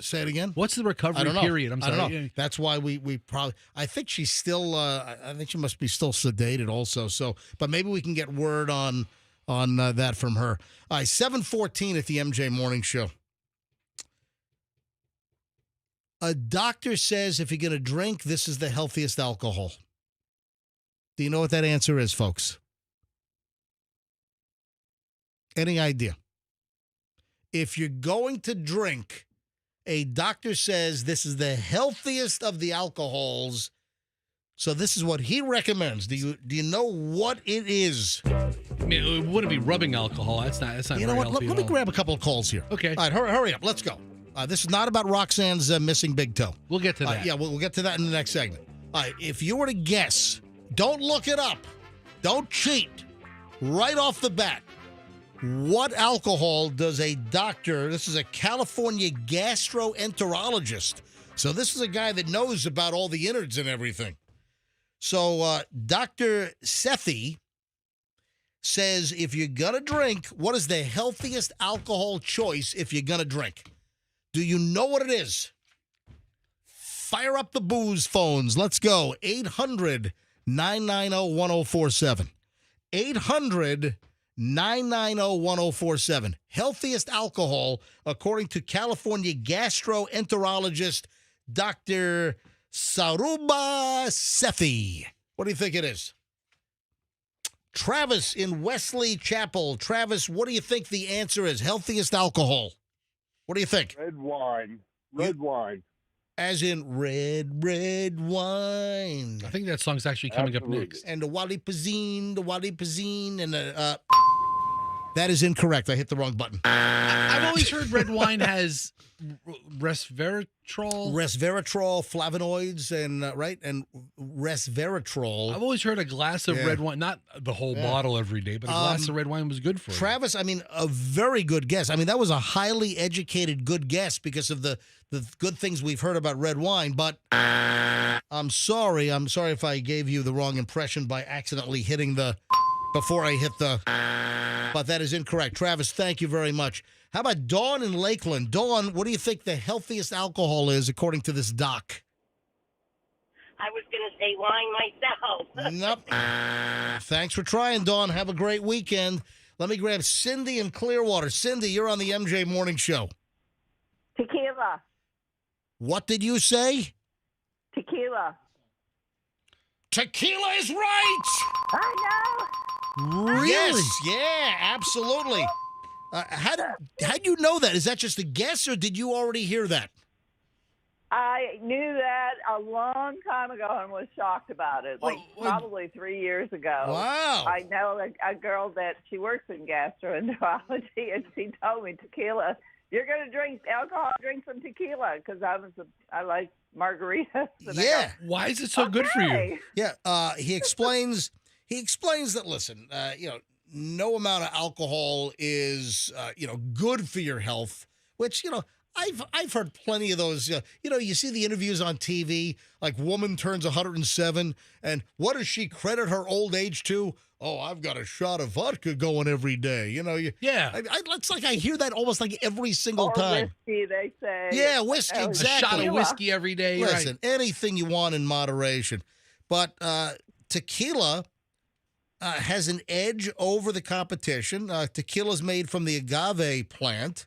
Say it again. What's the recovery period? I'm sorry. I don't know. That's why we probably. I think she's still. I think she must be still sedated also. So, but maybe we can get word on that from her. All right, 7:14 at the MJ Morning Show. A doctor says if you're going to drink, this is the healthiest alcohol. Do you know what that answer is, folks? Any idea? If you're going to drink, a doctor says this is the healthiest of the alcohols. So this is what he recommends. Do you know what it is? I mean, it wouldn't be rubbing alcohol. That's not. You know very what? healthy Let at me all. grab a couple of calls here. Okay. All right, hurry up. Let's go. This is not about Roxanne's missing big toe. We'll get to that. Yeah, we'll get to that in the next segment. All right, if you were to guess, don't look it up. Don't cheat. Right off the bat, what alcohol does a doctor, this is a California gastroenterologist, so this is a guy that knows about all the innards and everything. So Dr. Sethi says if you're going to drink, what is the healthiest alcohol choice if you're going to drink? Do you know what it is? Fire up the booze phones. Let's go. 800-990-1047. 800-990-1047. Healthiest alcohol, according to California gastroenterologist Dr. Saruba Sethi. What do you think it is? Travis in Wesley Chapel. Travis, what do you think the answer is? Healthiest alcohol. What do you think? Red wine. Red wine. As in red wine. I think that song's actually coming Absolutely. up next. And the Wadi Pazine, and that is incorrect. I hit the wrong button. I've always heard red wine has resveratrol. Resveratrol, flavonoids, and right, and resveratrol. I've always heard a glass of Yeah. red wine, not the whole bottle every day, but a glass of red wine was good for you. Travis, I mean, a very good guess. I mean, that was a highly educated good guess because of the good things we've heard about red wine. But I'm sorry if I gave you the wrong impression by accidentally hitting before I hit the. But that is incorrect. Travis, thank you very much. How about Dawn in Lakeland? Dawn, what do you think the healthiest alcohol is according to this doc? I was going to say wine myself. Nope. Thanks for trying, Dawn. Have a great weekend. Let me grab Cindy in Clearwater. Cindy, you're on the MJ Morning Show. Tequila. What did you say? Tequila. Tequila is right! I know. Really? Yes, yeah, absolutely. How'd you know that? Is that just a guess, or did you already hear that? I knew that a long time ago and was shocked about it, probably 3 years ago. Wow. I know a girl that she works in gastroenterology, and she told me tequila. If you're going to drink alcohol, drink some tequila, because I like margaritas. And Yeah. Why is it so good for you? Yeah, he explains that, listen, no amount of alcohol is, good for your health, which, I've heard plenty of those. You see the interviews on TV, like woman turns 107, and what does she credit her old age to? Oh, I've got a shot of vodka going every day. Yeah. It's like I hear that almost like every single or time. whiskey, they say. Yeah, whiskey, Oh, exactly. A shot of whiskey every day. Listen, Right. anything you want in moderation. But tequila has an edge over the competition. Tequila is made from the agave plant,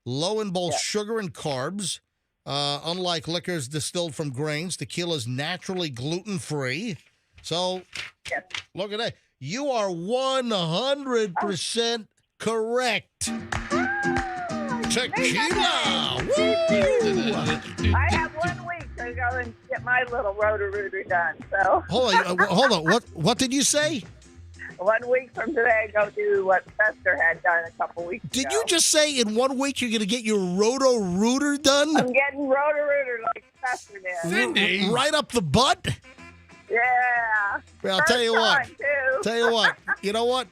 low in both sugar and carbs. Unlike liquors distilled from grains, tequila is naturally gluten-free. So, look at that. You are 100% correct. Tequila! Woo! I have 1 week to go and get my little roto-rooter done. So Hold on. What did you say? 1 week from today, go do what Fester had done a couple weeks ago. Did you just say in 1 week you're going to get your roto-rooter done? I'm getting roto-rooter like Fester did. Cindy. Right up the butt? Yeah. Well, I'll tell you what. First time, too. You know what?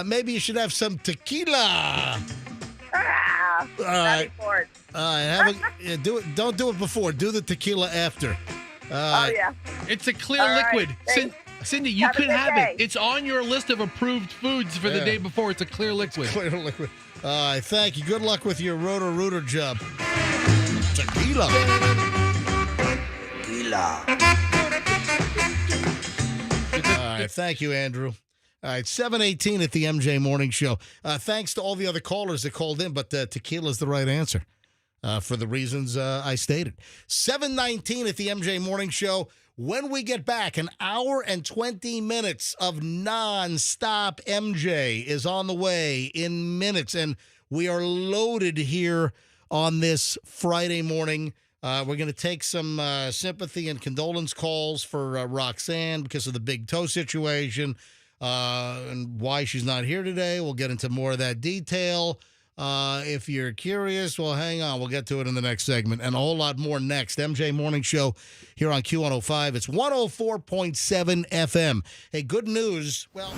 Maybe you should have some tequila. Ah, All right. for it. Do it. Don't do it before. Do the tequila after. Oh, yeah. It's a clear All right, liquid. thanks. Cindy, you Have a could good have day. it. It's on your list of approved foods for the Yeah. day before. It's a clear liquid. Clear liquid. Thank you. Good luck with your roto-rooter job. Tequila. All right. Thank you, Andrew. All right, 7:18 at the MJ Morning Show. Thanks to all the other callers that called in, but tequila is the right answer. for the reasons I stated. 7:19 at the MJ Morning Show. When we get back, an hour and 20 minutes of nonstop MJ is on the way in minutes, and we are loaded here on this Friday morning. We're going to take some sympathy and condolence calls for Roxanne because of the big toe situation and why she's not here today. We'll get into more of that detail. If you're curious, well, hang on. We'll get to it in the next segment and a whole lot more next. MJ Morning Show here on Q105. It's 104.7 FM. Hey, good news. Well...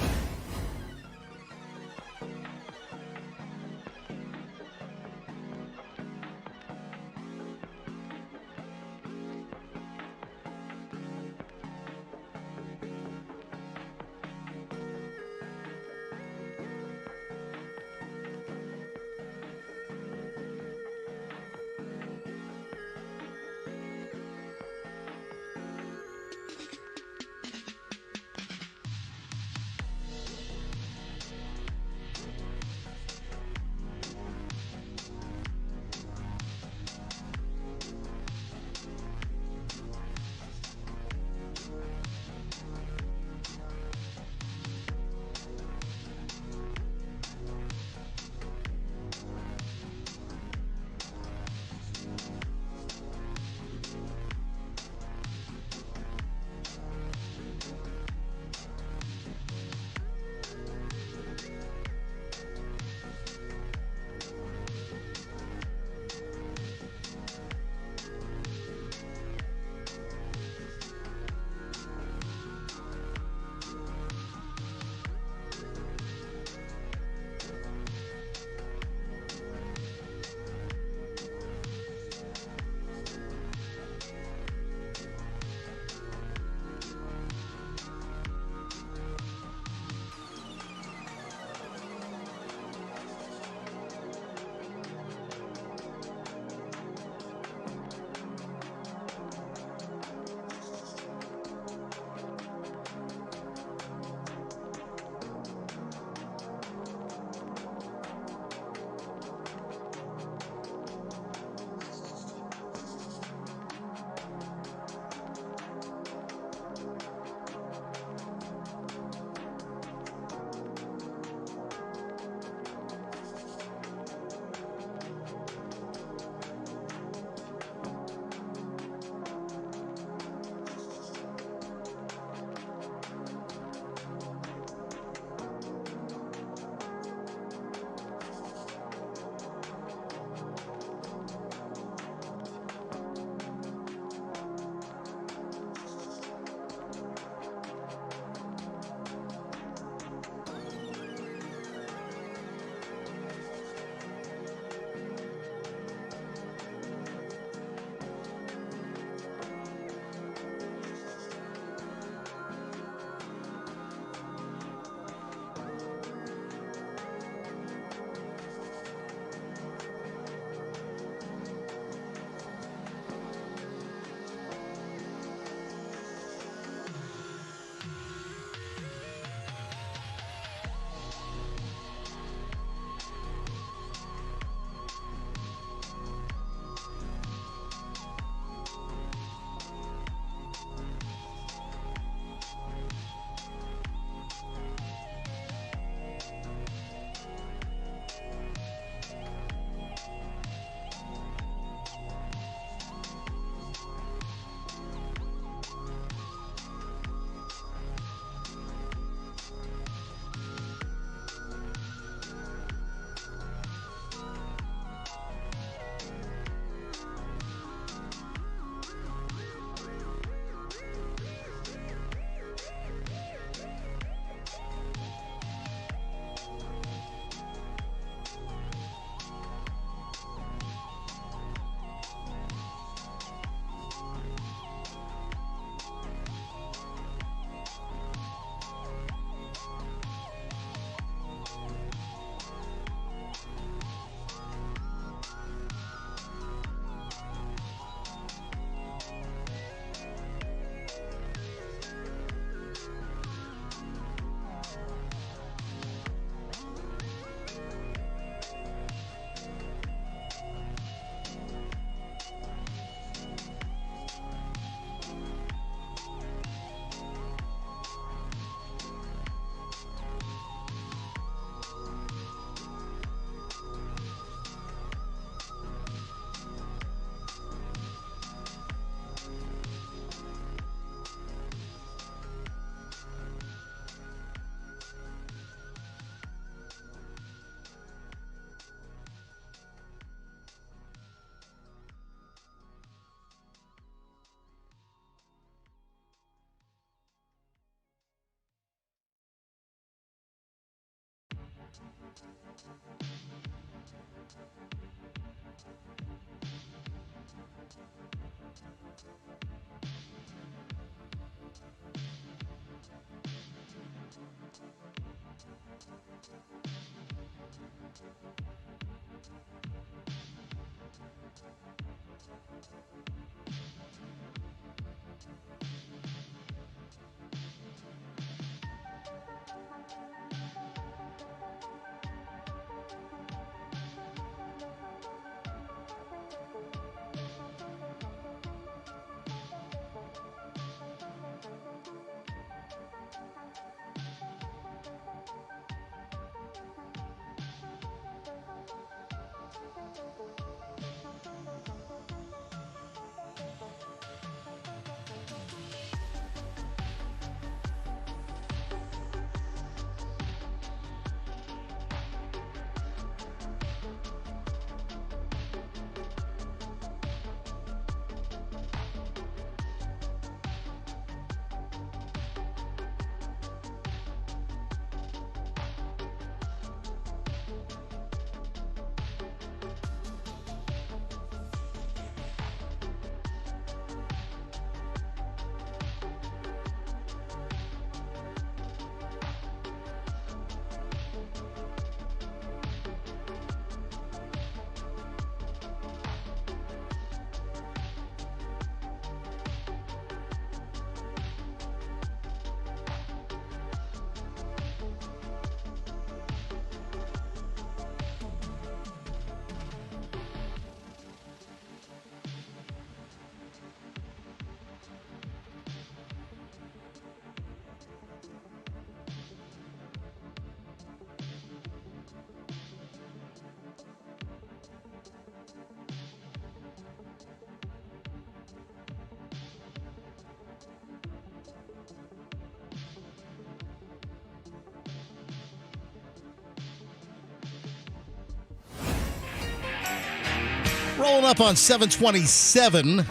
Rolling up on 727. It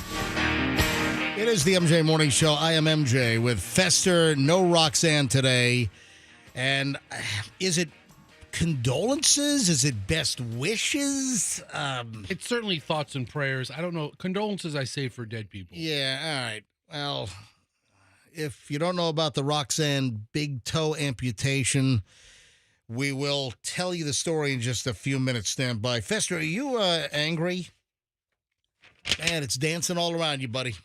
is the MJ Morning Show. I am MJ with Fester, no Roxanne today. And is it condolences? Is it best wishes? It's certainly thoughts and prayers. I don't know. Condolences I save for dead people. Yeah, all right. Well, if you don't know about the Roxanne big toe amputation, we will tell you the story in just a few minutes. Stand by. Fester, are you angry? Man, it's dancing all around you, buddy.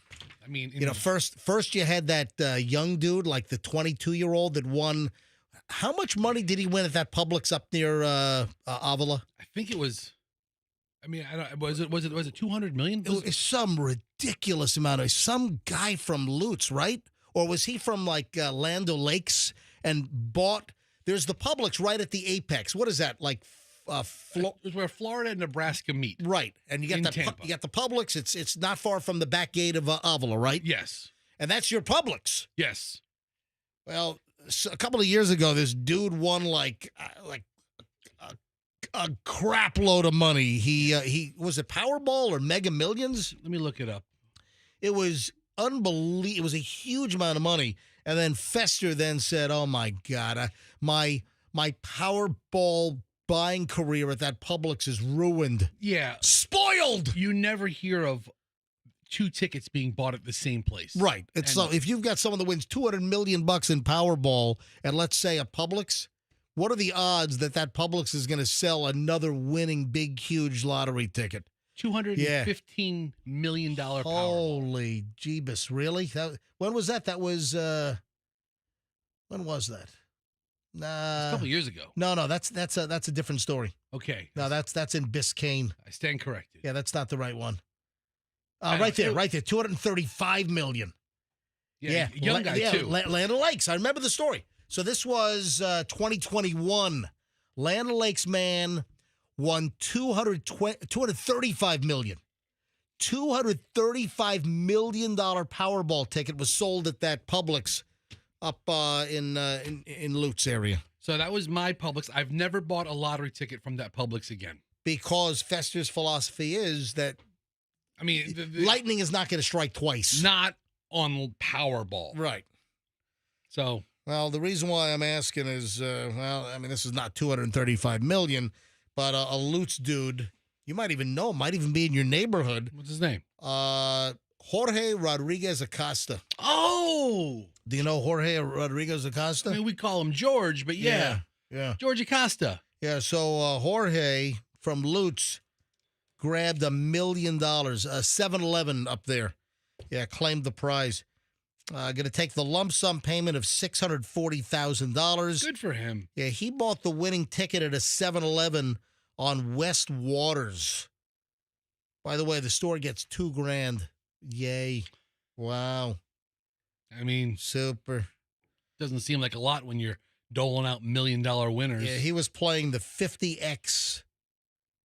I mean, you know, first you had that young dude, like the 22-year-old that won. How much money did he win at that Publix up near Avila? I think it was. I mean, I don't, was it 200 million? It was some ridiculous amount of some guy from Lutz, right? Or was he from like Land O'Lakes and bought? There's the Publix right at the apex. What is that like? It's where Florida and Nebraska meet. Right, and you got you got the Publix. It's not far from the back gate of Avila, right? Yes, and that's your Publix. Yes. Well, a couple of years ago, this dude won like a crap load of money. He was it Powerball or Mega Millions? Let me look it up. It was unbelievable. It was a huge amount of money. And then Fester then said, "Oh my God, my Powerball buying career at that Publix is ruined. Yeah, spoiled." You never hear of two tickets being bought at the same place, right? It's so if you've got someone that wins $200 million in Powerball, and let's say a Publix, what are the odds that Publix is going to sell another winning big huge lottery ticket? $215 million Powerball. Holy Jeebus, really? When was that? That was when was that? A couple of years ago. No, that's a different story. Okay. No, that's in Biscayne. I stand corrected. Yeah, that's not the right one. Right there, 235 million. Yeah, young guy too. Land O'Lakes. I remember the story. So this was 2021. Land O'Lakes man won $235 million. $235 million Powerball ticket was sold at that Publix up in Lutz area. So that was my Publix. I've never bought a lottery ticket from that Publix again. Because Fester's philosophy is that, I mean, lightning is not going to strike twice. Not on Powerball. Right. So. Well, the reason why I'm asking is, this is not $235 million, but a Lutz dude, you might even know, might even be in your neighborhood. What's his name? Jorge Rodriguez Acosta. Oh! Do you know Jorge Rodriguez Acosta? I mean, we call him George, but yeah. Yeah. George Acosta. Yeah, so Jorge from Lutz grabbed $1 million. 7-Eleven up there. Yeah, claimed the prize. Going to take the lump sum payment of $640,000. Good for him. Yeah, he bought the winning ticket at a 7-Eleven on West Waters. By the way, the store gets $2,000. Yay. Wow. I mean, super. Doesn't seem like a lot when you're doling out $1 million winners. Yeah, he was playing the 50X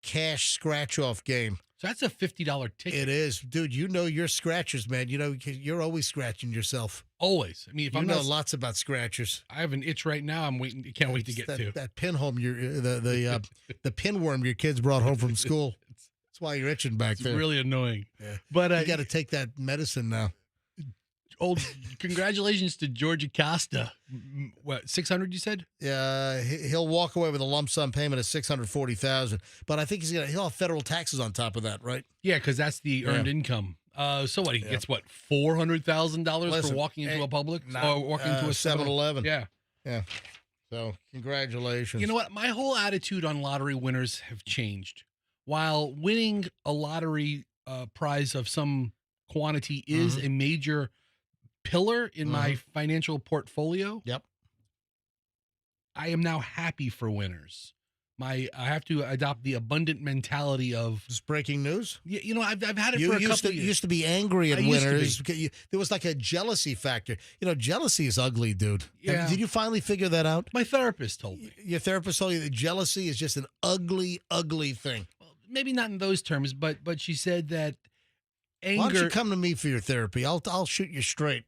cash scratch-off game. So that's a $50 ticket. It is. Dude, you know your scratchers, man. You know, you're always scratching yourself. Always. I mean, if you I'm know not, lots about scratchers. I have an itch right now. I'm waiting. Can't wait to get to that pinhole, the pinworm your kids brought home from school. That's why you're itching back there. It's really annoying. Yeah. But you got to take that medicine now. Congratulations to George Acosta. What, 600 you said? Yeah, he'll walk away with a lump sum payment of $640,000. But I think he'll have federal taxes on top of that, right? Yeah, because that's the earned income. So what? He gets what, $400,000 for walking into a Publix or walking into a 7-Eleven? Yeah. So congratulations. You know what? My whole attitude on lottery winners have changed. While winning a lottery prize of some quantity is a major pillar in my financial portfolio. Yep. I am now happy for winners. I have to adopt the abundant mentality of just breaking news. Yeah, you know, I've had it for a couple of years. You used to be angry at winners. There was like a jealousy factor. You know, jealousy is ugly, dude. Yeah. Did you finally figure that out? My therapist told me. Your therapist told you that jealousy is just an ugly, ugly thing. Well, maybe not in those terms, but she said that anger. Why don't you come to me for your therapy? I'll shoot you straight.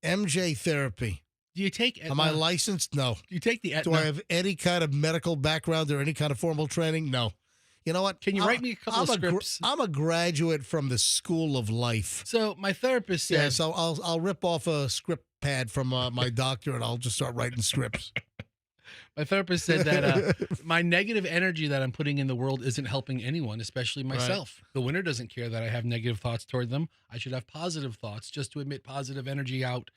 MJ therapy. Do you take Aetna? Am I licensed? No. Do you take the Aetna? Do I have any kind of medical background or any kind of formal training? No. You know what? Can you write me a couple of scripts? I'm a graduate from the School of Life. So my therapist said... Yeah, so I'll rip off a script pad from my doctor and I'll just start writing scripts. My therapist said that my negative energy that I'm putting in the world isn't helping anyone, especially myself. Right. The winner doesn't care that I have negative thoughts toward them. I should have positive thoughts just to emit positive energy out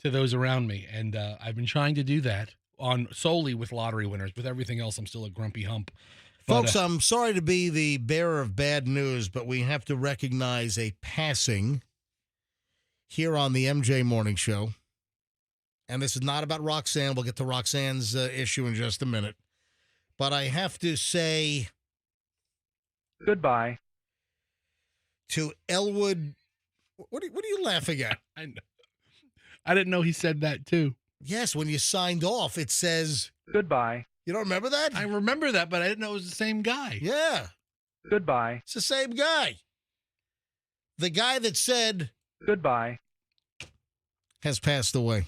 to those around me. And I've been trying to do that solely with lottery winners. With everything else, I'm still a grumpy hump. Folks, I'm sorry to be the bearer of bad news, but we have to recognize a passing here on the MJ Morning Show. And this is not about Roxanne. We'll get to Roxanne's issue in just a minute. But I have to say goodbye to Elwood. What are you laughing at? I know. I didn't know he said that too. Yes, when you signed off, it says goodbye. You don't remember that? I remember that, but I didn't know it was the same guy. Yeah. Goodbye. It's the same guy. The guy that said goodbye has passed away.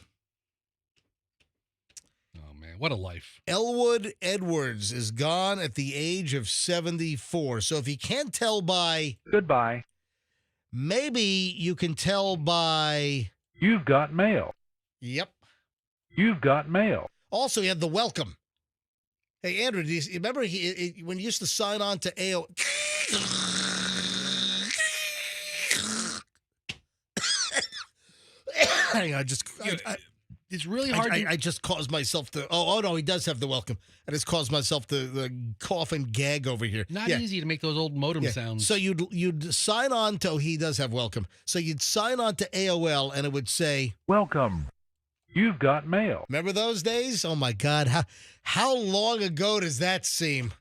Oh, man, what a life. Elwood Edwards is gone at the age of 74. So if you can't tell by goodbye, maybe you can tell by you've got mail. Yep. You've got mail. Also, he had the welcome. Hey, Andrew, do you remember when you used to sign on to AO? Hang on, it's really hard. I just caused myself to. Oh no, he does have the welcome. I just caused myself to cough and gag over here. Not easy to make those old modem sounds. So you'd sign on to. He does have welcome. So you'd sign on to AOL, and it would say, "Welcome. You've got mail." Remember those days? Oh my God, how long ago does that seem?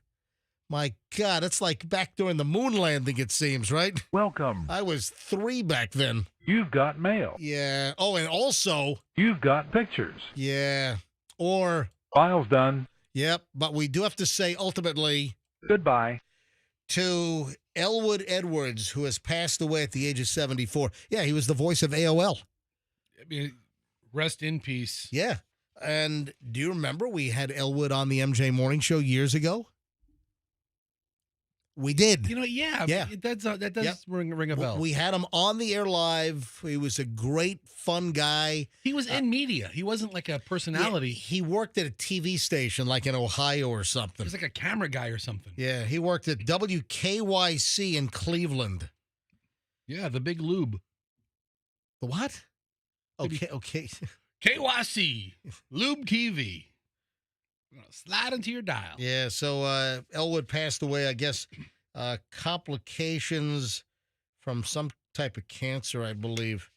My God, it's like back during the moon landing. It seems, right? Welcome. I was 3 back then. You've got mail. Yeah. Oh, and also you've got pictures. Yeah. Or files done. Yep. But we do have to say ultimately goodbye to Elwood Edwards, who has passed away at the age of 74. Yeah, he was the voice of AOL. I mean, rest in peace. Yeah. And do you remember we had Elwood on the MJ Morning Show years ago? We did. You know, yeah. That does ring a bell. We had him on the air live. He was a great, fun guy. He was in media. He wasn't like a personality. Yeah, he worked at a TV station like in Ohio or something. He was like a camera guy or something. Yeah, he worked at WKYC in Cleveland. Yeah, the Big Lube. The what? Okay. KYC, Lube TV. Slide into your dial. Yeah, so Elwood passed away, I guess, complications from some type of cancer, I believe.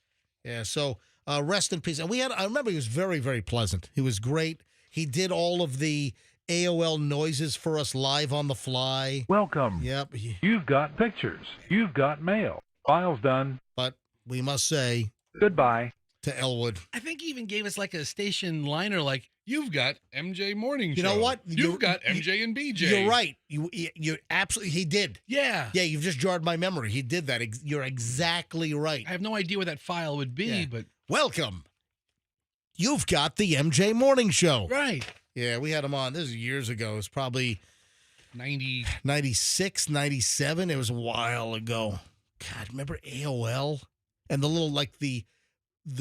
Yeah, so rest in peace. And I remember he was very, very pleasant. He was great. He did all of the AOL noises for us live on the fly. Welcome. Yep. You've got pictures. You've got mail. File's done. But we must say goodbye to Elwood. I think he even gave us like a station liner like, you've got MJ Morning Show. You know what? You've got MJ and BJ. You're right. You absolutely, he did. Yeah. Yeah, you've just jarred my memory. He did that. You're exactly right. I have no idea where that file would be, but. Welcome. You've got the MJ Morning Show. Right. Yeah, we had him on. This is years ago. It was probably 96, 97. It was a while ago. God, remember AOL? And the little, like, the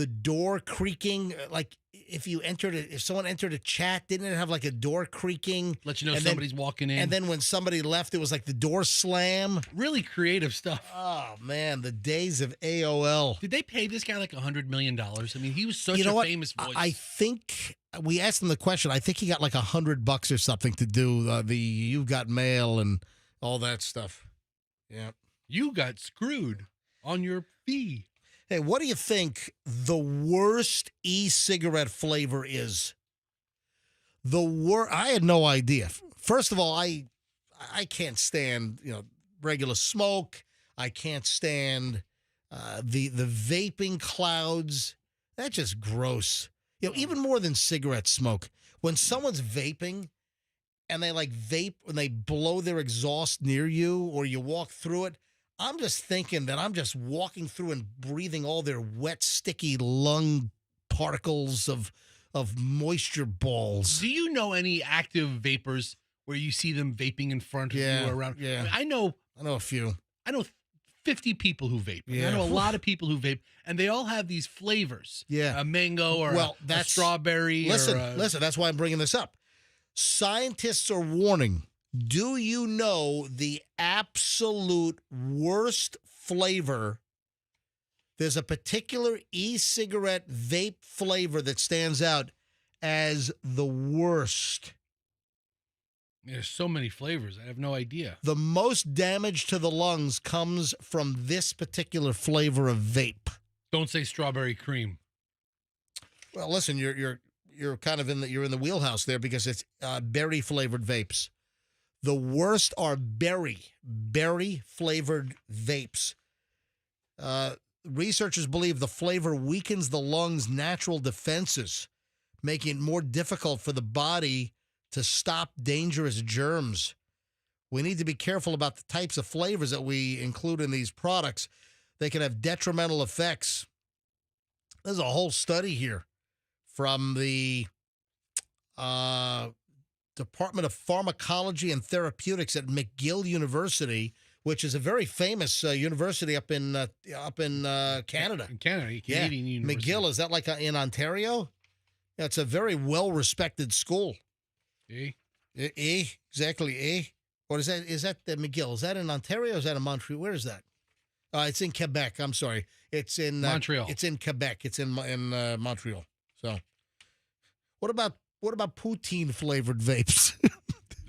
door creaking, like, if someone entered a chat, didn't it have like a door creaking? Let you know somebody's walking in. And then when somebody left, it was like the door slam. Really creative stuff. Oh, man, the days of AOL. Did they pay this guy like $100 million? I mean, he was such a famous voice. I think we asked him the question. I think he got like $100 or something to do the You've Got Mail and all that stuff. Yeah. You got screwed on your fee. Hey, what do you think the worst e-cigarette flavor is? I had no idea. First of all, I can't stand regular smoke. I can't stand the vaping clouds. That's just gross. Even more than cigarette smoke. When someone's vaping and they like vape when they blow their exhaust near you or you walk through it, I'm just thinking that I'm just walking through and breathing all their wet, sticky lung particles of moisture balls. Do you know any active vapors where you see them vaping in front of you or around? Yeah. I know a few. I know 50 people who vape. Yeah. I know a lot of people who vape, and they all have these flavors. Yeah. A mango or a strawberry. Listen, that's why I'm bringing this up. Scientists are warning. Do you know the absolute worst flavor? There's a particular e-cigarette vape flavor that stands out as the worst. There's so many flavors. I have no idea. The most damage to the lungs comes from this particular flavor of vape. Don't say strawberry cream. Well, listen, you're kind of in the wheelhouse there because it's berry flavored vapes. The worst are berry-flavored vapes. Researchers believe the flavor weakens the lungs' natural defenses, making it more difficult for the body to stop dangerous germs. We need to be careful about the types of flavors that we include in these products. They can have detrimental effects. There's a whole study here from the Department of Pharmacology and Therapeutics at McGill University, which is a very famous university up in Canada. In Canada, Canadian University. McGill, is that like in Ontario? Yeah, it's a very well-respected school. Exactly. What is that? Is that the McGill? Is that in Ontario or is that in Montreal? Where is that? It's in Quebec. I'm sorry. It's in Montreal. It's in Quebec. It's in Montreal. So, what about poutine flavored vapes?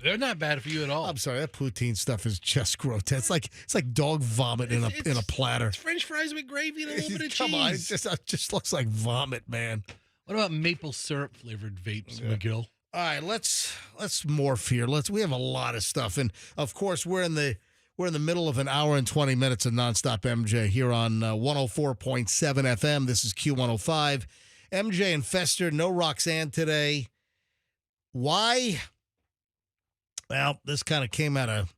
They're not bad for you at all. I'm sorry, that poutine stuff is just grotesque. It's like dog vomit in a platter. It's French fries with gravy and a little bit of cheese. Come on, it just looks like vomit, man. What about maple syrup flavored vapes, McGill? All right, let's morph here. We have a lot of stuff, and of course we're in the middle of an hour and 20 minutes of nonstop MJ here on 104.7 FM. This is Q105. MJ and Fester, no Roxanne today. Why? Well, this kind of came out of,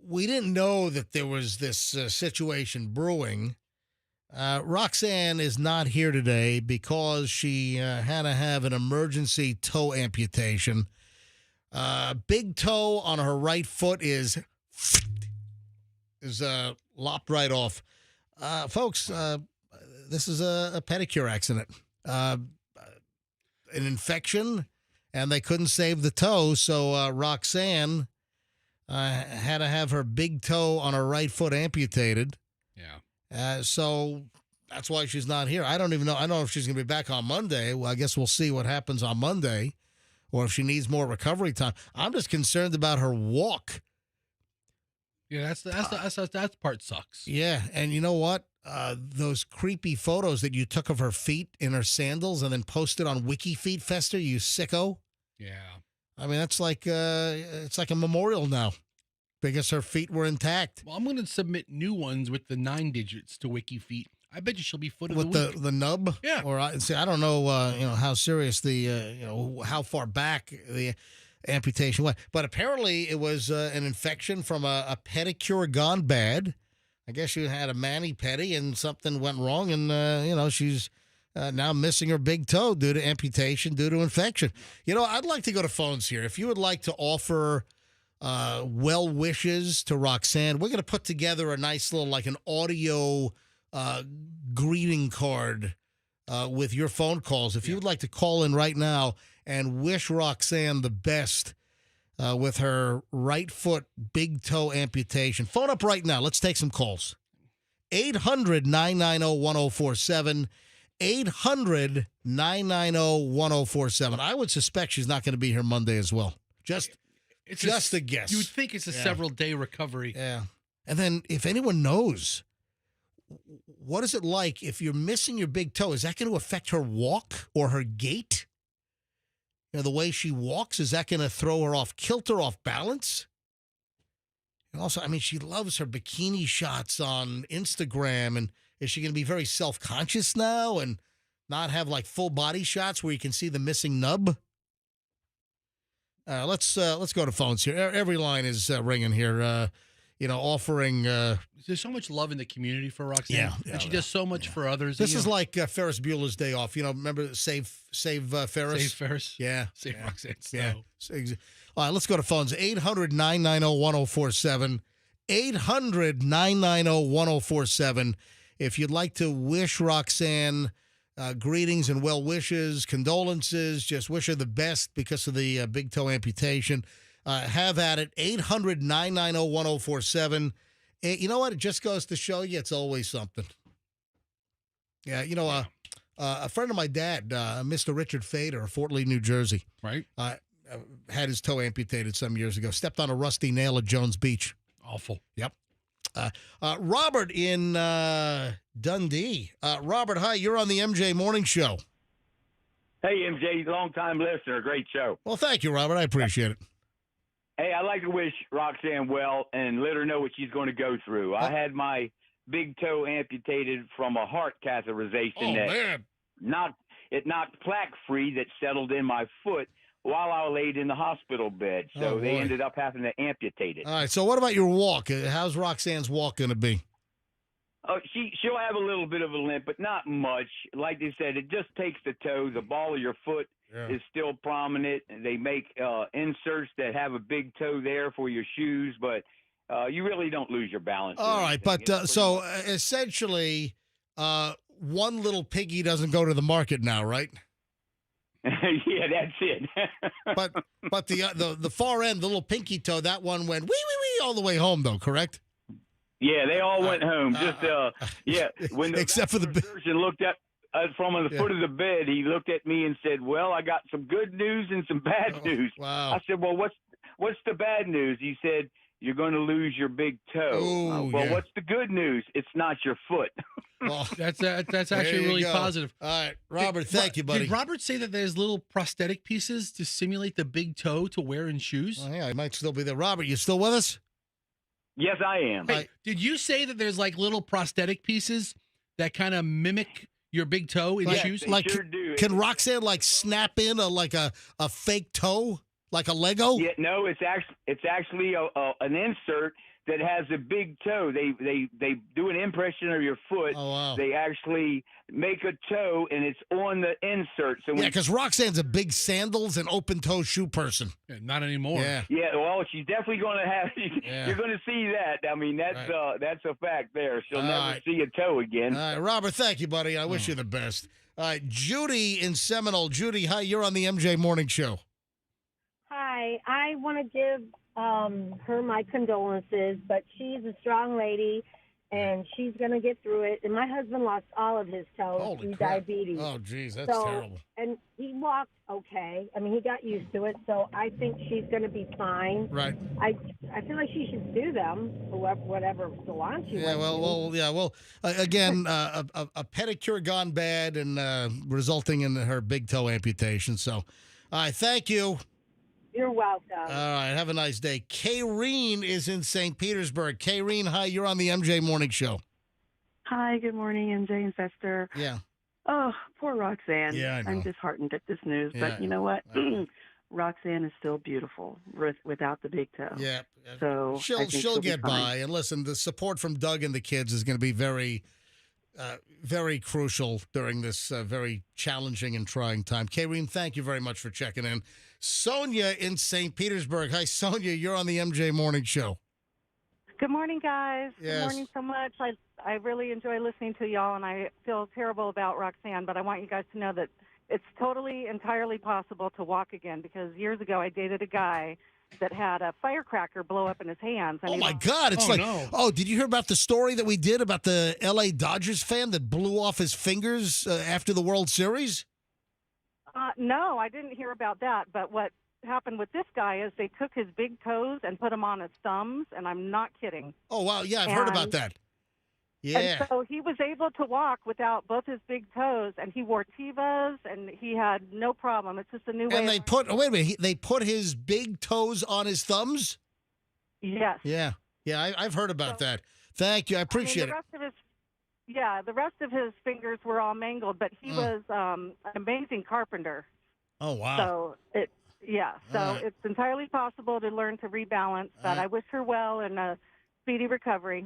we didn't know that there was this situation brewing. Roxanne is not here today because she had to have an emergency toe amputation. Big toe on her right foot is lopped right off. Folks, this is a pedicure accident. An infection, and they couldn't save the toe, so Roxanne had to have her big toe on her right foot amputated. Yeah. So that's why she's not here. I don't even know. I don't know if she's going to be back on Monday. Well, I guess we'll see what happens on Monday, or if she needs more recovery time. I'm just concerned about her walk. Yeah, that part sucks. Yeah, and you know what? Those creepy photos that you took of her feet in her sandals and then posted on Wiki Feet Fester, you sicko. Yeah. I mean, that's like it's like a memorial now because her feet were intact. Well, I'm going to submit new ones with the 9 digits to WikiFeet. I bet you she'll be foot of With the week. the nub. Yeah. Or I don't know, how serious the how far back the amputation was, but apparently it was an infection from a pedicure gone bad. I guess she had a mani-pedi and something went wrong, and she's now missing her big toe due to amputation, due to infection. I'd like to go to phones here. If you would like to offer well wishes to Roxanne, we're going to put together a nice little, like an audio greeting card with your phone calls. If you would like to call in right now and wish Roxanne the best with her right foot big toe amputation, phone up right now. Let's take some calls. 800-990-1047. 800-990-1047. I would suspect she's not going to be here Monday as well. Just a guess. You would think it's a several-day recovery. Yeah. And then if anyone knows, what is it like if you're missing your big toe? Is that going to affect her walk or her gait? The way she walks, is that going to throw her off kilter, off balance? And also, she loves her bikini shots on Instagram. And is she going to be very self-conscious now and not have like full body shots where you can see the missing nub? Let's go to phones here. Every line is ringing here. Offering. There's so much love in the community for Roxanne. And she does so much for others. This is like Ferris Bueller's Day Off. Remember Save Ferris? Save Ferris. Yeah. Save Roxanne. Yeah. All right, let's go to phones. 800-990-1047. 800-990-1047. If you'd like to wish Roxanne greetings and well wishes, condolences, just wish her the best because of the big toe amputation, have at it. 800-990-1047. You know what? It just goes to show you it's always something. Yeah, a friend of my dad, Mr. Richard Fader of Fort Lee, New Jersey, right, had his toe amputated some years ago. Stepped on a rusty nail at Jones Beach. Awful. Yep. Robert in Dundee. Robert, hi. You're on the MJ Morning Show. Hey, MJ, long-time listener. Great show. Well, thank you, Robert. I appreciate it. Hey, I'd like to wish Roxanne well and let her know what she's going to go through. I had my big toe amputated from a heart catheterization knocked plaque free that settled in my foot while I laid in the hospital bed. So they ended up having to amputate it. All right. So what about your walk? How's Roxanne's walk going to be? She'll have a little bit of a limp, but not much. Like they said, it just takes the toe. The ball of your foot is still prominent. They make inserts that have a big toe there for your shoes, but you really don't lose your balance. All right, but so essentially, one little piggy doesn't go to the market now, right? Yeah, that's it. but the far end, the little pinky toe, that one went wee wee wee all the way home, though, correct? Yeah, they all went home. When the except for the surgeon looked at from the foot of the bed, he looked at me and said, "Well, I got some good news and some bad news." Wow. I said, "Well, what's the bad news?" He said, "You're going to lose your big toe." What's the good news? It's not your foot. Well, that's actually really positive. All right, Robert, thank you, buddy. Did Robert say that there's little prosthetic pieces to simulate the big toe to wear in shoes? Oh, yeah, I might still be there. Robert, you still with us? Yes, I am. Hey, did you say that there's like little prosthetic pieces that kind of mimic your big toe in shoes? Like, sure do. Can Roxanne like snap in a fake toe, like a Lego? Yeah, no, it's actually an insert that has a big toe. They do an impression of your foot. Oh, wow. They actually make a toe, and it's on the insert. So because Roxanne's a big sandals and open toe shoe person. Yeah, not anymore. Yeah, well, she's definitely going to have. Yeah. You're going to see that. I mean, that's a fact there. She'll never see a toe again. All right, Robert, thank you, buddy. I wish you the best. All right, Judy in Seminole. Judy, hi. You're on the MJ Morning Show. Hi, I want to give her my condolences, but she's a strong lady, and she's going to get through it. And my husband lost all of his toes Holy through crap. diabetes. Oh, geez, that's terrible. And he walked okay. I mean, he got used to it, so I think she's going to be fine. Right. I feel like she should do them, whatever salon she went to. Again, a pedicure gone bad and resulting in her big toe amputation. So, all right, thank you. You're welcome. All right, have a nice day. Kayreen is in St. Petersburg. Kayreen, hi, you're on the MJ Morning Show. Hi, good morning, MJ and Fester. Yeah. Oh, poor Roxanne. Yeah, I know. I'm disheartened at this news, but you know what? Roxanne is still beautiful without the big toe. Yeah. So she'll get by. And listen, the support from Doug and the kids is going to be very, very crucial during this very challenging and trying time. Kayreen, thank you very much for checking in. Sonia in St. Petersburg. Hi, Sonia. You're on the MJ Morning Show. Good morning, guys. Yes. Good morning so much. I really enjoy listening to y'all, and I feel terrible about Roxanne, but I want you guys to know that it's totally, entirely possible to walk again, because years ago I dated a guy that had a firecracker blow up in his hands. And Oh, my God. It's did you hear about the story that we did about the L.A. Dodgers fan that blew off his fingers after the World Series? No, I didn't hear about that, but what happened with this guy is they took his big toes and put them on his thumbs, and I'm not kidding. Oh, wow. Yeah, I've heard about that. Yeah. And so he was able to walk without both his big toes, and he wore Tevas, and he had no problem. It's just a new way. And they put, wait a minute, they put his big toes on his thumbs? Yes. Yeah. Yeah, I've heard about that. Thank you. I appreciate the rest of his fingers were all mangled, but he was an amazing carpenter. Oh, wow. So it's entirely possible to learn to rebalance, but I wish her well and a speedy recovery.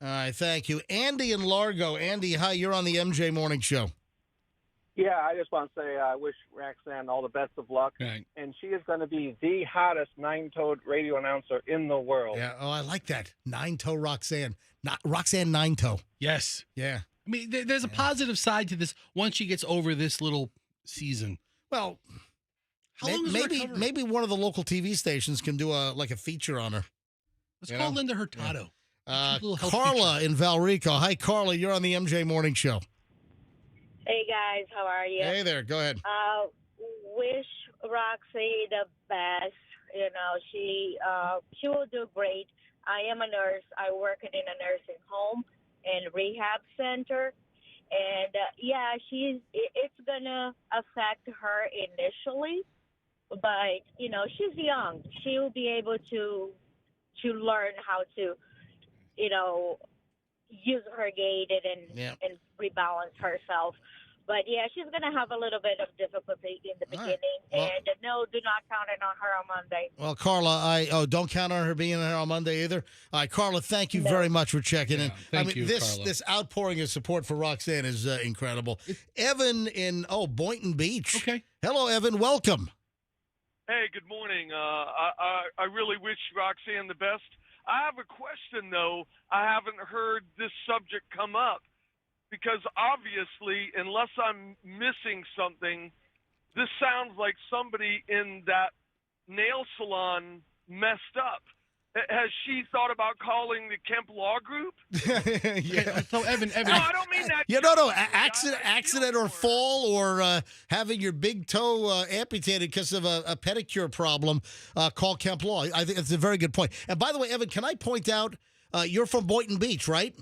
All right, thank you. Andy in Largo. Andy, hi, you're on the MJ Morning Show. Yeah, I just want to say I wish Roxanne all the best of luck. Right. And she is going to be the hottest nine-toed radio announcer in the world. Yeah, I like that. Nine-toe Roxanne. Not Roxanne Nine-Toe. Yes. Yeah. I mean, there's a positive side to this once she gets over this little season. Well, how long is her recovery? Maybe one of the local TV stations can do a feature on her. Let's call Linda Hurtado. Carla in Valrico. Hi, Carla. You're on the MJ Morning Show. Hey, guys. How are you? Hey there. Go ahead. Wish Roxy the best. You know, she will do great. I am a nurse. I work in a nursing home and rehab center. And, it's going to affect her initially. But, you know, she's young. She will be able to learn how to, you know, use her gait and rebalance herself. But, she's going to have a little bit of difficulty in the beginning. Well, and, no, do not count on her on Monday. Well, Carla, don't count on her being here on Monday either. All right, Carla, thank you very much for checking in. Thank you, Carla. This outpouring of support for Roxanne is incredible. Evan in, Boynton Beach. Okay. Hello, Evan. Welcome. Hey, good morning. I really wish Roxanne the best. I have a question, though. I haven't heard this subject come up because obviously, unless I'm missing something, this sounds like somebody in that nail salon messed up. Has she thought about calling the Kemp Law Group? Yeah. So, Evan. No, I don't mean that. Yeah, no. Accident or fall or having your big toe amputated because of a pedicure problem, call Kemp Law. I think that's a very good point. And by the way, Evan, can I point out, you're from Boynton Beach, right?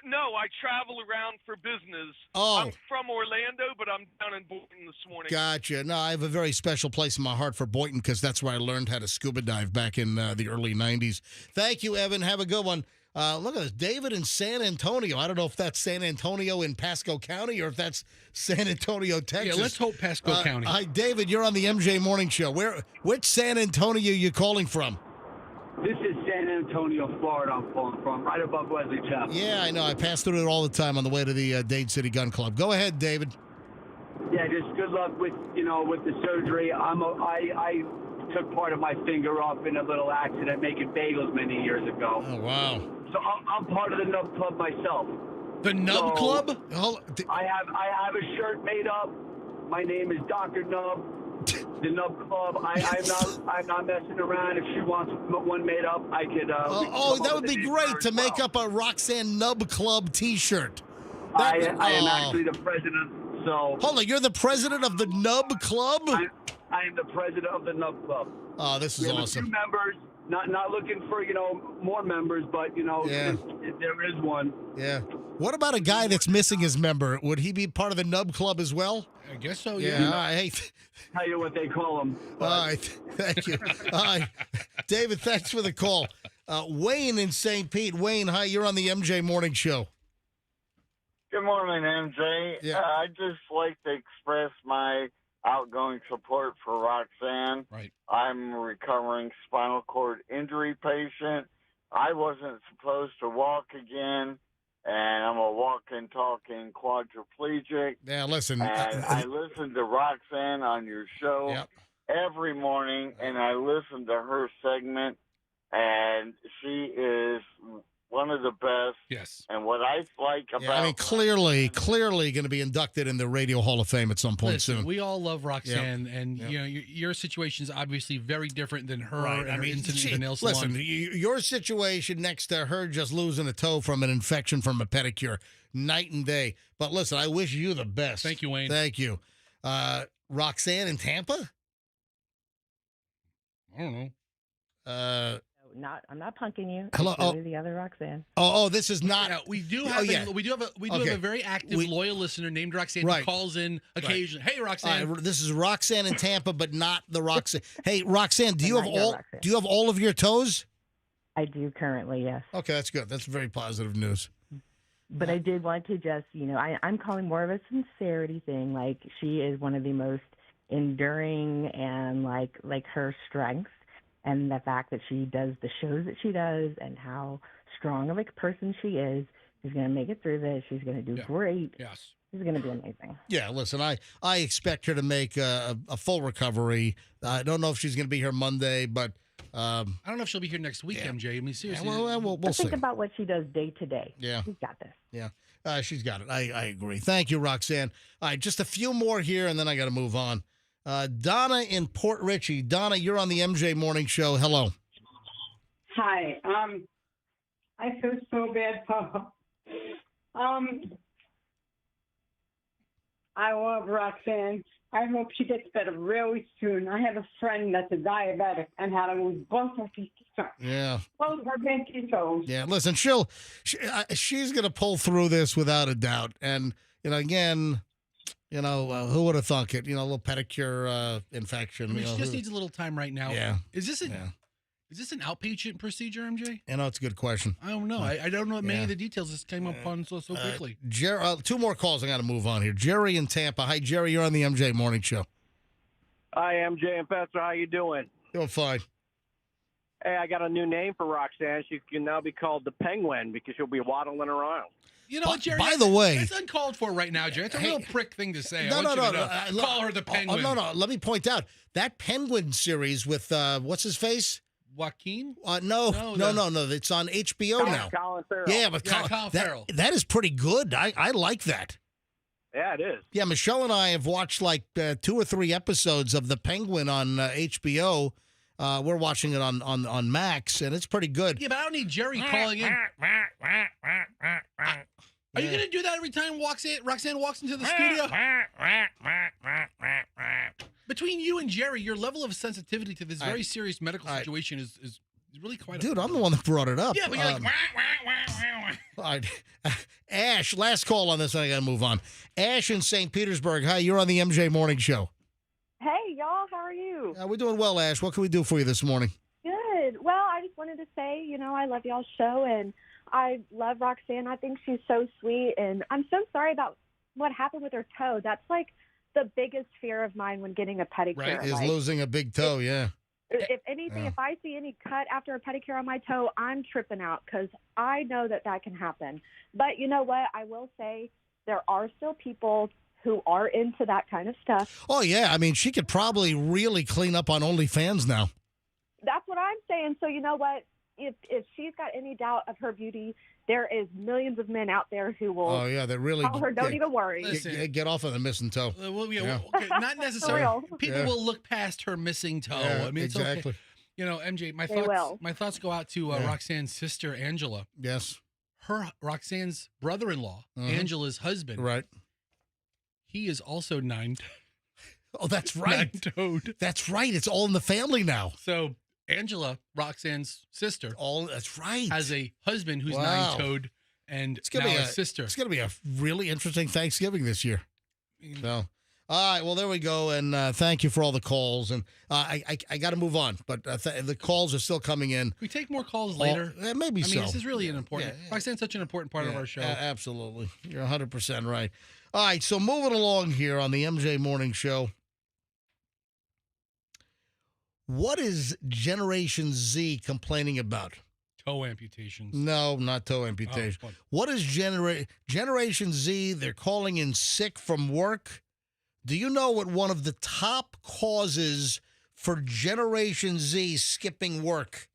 No, I travel around for business. Oh. I'm from Orlando, but I'm down in Boynton this morning. Gotcha. No, I have a very special place in my heart for Boynton because that's where I learned how to scuba dive back in the early 90s. Thank you, Evan. Have a good one. Look at this. David in San Antonio. I don't know if that's San Antonio in Pasco County or if that's San Antonio, Texas. Yeah, let's hope Pasco County. Hi, David. You're on the MJ Morning Show. Which San Antonio are you calling from? This is San Antonio, Florida. I'm calling from right above Wesley Chapel. Yeah, I know. I pass through it all the time on the way to the Dade City Gun Club. Go ahead, David. Yeah, just good luck with the surgery. I took part of my finger off in a little accident making bagels many years ago. Oh, wow. So I'm part of the Nub Club myself. The Nub Club? I have a shirt made up. My name is Dr. Nub. The Nub Club. I'm not messing around. If she wants one made up, I could. That would be great to make up a Roxanne Nub Club T-shirt. I am actually the president. So hold on, you're the president of the Nub Club? I am the president of the Nub Club. Oh, this is we have awesome. A few members. Not looking for more members, but if there is one. Yeah. What about a guy that's missing his member? Would he be part of the Nub Club as well? I guess so. Yeah. Tell you what they call them. All right. Thank you. David, thanks for the call. Wayne in St. Pete. Wayne, hi. You're on the MJ Morning Show. Good morning, MJ. Yeah. I'd just like to express my outgoing support for Roxanne. Right. I'm a recovering spinal cord injury patient. I wasn't supposed to walk again, and I'm a walking, talking quadriplegic. Yeah, listen. And I listen to Roxanne on your show every morning, and I listen to her segment, and she is one of the best. Yes. And what I like about clearly going to be inducted in the Radio Hall of Fame at some point soon. We all love Roxanne, and your situation is obviously very different than her. Right. And her incident in the nail salon. Listen, your situation next to her just losing a toe from an infection from a pedicure, night and day. But listen, I wish you the best. Thank you, Wayne. Thank you. Roxanne in Tampa? I don't know. I'm not punking you. Hello. It's really the other Roxanne. This is not. Yeah, we do have a very active, loyal listener named Roxanne who calls in occasionally. Hey, Roxanne. This is Roxanne in Tampa, but not the Roxanne. Hey, Roxanne, do you have all of your toes? I do currently, yes. Okay, that's good. That's very positive news. But I did want to just, I'm calling more of a sincerity thing. Like, she is one of the most enduring and like her strength. And the fact that she does the shows that she does and how strong of a person she is, she's going to make it through this. She's going to do great. Yes. She's going to be amazing. Yeah, listen, I expect her to make a full recovery. I don't know if she's going to be here Monday, but I don't know if she'll be here next week, MJ. I mean, seriously. We'll see. Think about what she does day to day. Yeah. She's got this. Yeah, she's got it. I agree. Thank you, Roxanne. All right, just a few more here, and then I got to move on. Donna in Port Richey. Donna, you're on the MJ Morning Show. Hello. Hi. I feel so bad, Papa. I love Roxanne. I hope she gets better really soon. I have a friend that's a diabetic and had to lose both her pinky toes. Yeah. Both her pinky toes. Yeah, listen, she's going to pull through this without a doubt. And, again... who would have thunk it? A little pedicure infection. I mean, she just needs a little time right now. Yeah. Is this an outpatient procedure, MJ? It's a good question. I don't know. I don't know many of the details. This came up on so quickly. Two more calls. I got to move on here. Jerry in Tampa. Hi, Jerry. You're on the MJ Morning Show. Hi, MJ and Pastor. How you doing? Doing fine. Hey, I got a new name for Roxanne. She can now be called the Penguin because she'll be waddling around. You know what, Jerry? By the way, it's uncalled for right now, Jerry. It's a real prick thing to say. No. Call her the Penguin. No. Let me point out that Penguin series with what's his face? Joaquin? No. It's on HBO now. Colin Farrell. Yeah, but Colin Farrell. That is pretty good. I like that. Yeah, it is. Yeah, Michelle and I have watched like 2 or 3 episodes of the Penguin on HBO. We're watching it on Max, and it's pretty good. Yeah, but I don't need Jerry calling in. Are you going to do that every time Roxanne walks into the studio? Between you and Jerry, your level of sensitivity to this very serious medical situation is really quite. Dude, I'm the one that brought it up. Yeah, but you're like. All right. Ash, last call on this, and I got to move on. Ash in St. Petersburg. Hi, you're on the MJ Morning Show. Hey, y'all, how are you? We're doing well, Ash. What can we do for you this morning? Good. Well, I just wanted to say, I love y'all's show, and I love Roxanne. I think she's so sweet, and I'm so sorry about what happened with her toe. That's like the biggest fear of mine when getting a pedicure. Right, is losing a big toe, yeah. If anything, if I see any cut after a pedicure on my toe, I'm tripping out because I know that can happen. But you know what? I will say there are still people who are into that kind of stuff. Oh, yeah. I mean, she could probably really clean up on OnlyFans now. That's what I'm saying. So you know what? If she's got any doubt of her beauty, there is millions of men out there who will Oh yeah, they really tell her, don't even worry. Get off of the missing toe. Okay, not necessarily. People will look past her missing toe. Yeah, I mean, it's exactly. okay. You know, MJ, They will. my thoughts go out to Roxanne's sister, Angela. Yes. Roxanne's brother-in-law, Angela's husband. Right. He is also nine. Oh, that's right. Nine-toed. That's right. It's all in the family now. So Angela, Roxanne's sister, that's right, has a husband who's Wow. nine-toed, and It's gonna now be a sister. It's going to be a really interesting Thanksgiving this year. So, all right. Well, there we go. And thank you for all the calls. And I got to move on, but the calls are still coming in. Can we take more calls later? Maybe I so. mean, this is really an important. Roxanne's such an important part of our show. Absolutely. You're 100% right. All right. So moving along here on the MJ Morning Show. What is Generation Z complaining about? Toe amputations. No, not toe amputation. what? What is Generation Z? They're calling in sick from work. Do you know what one of the top causes for Generation Z skipping work?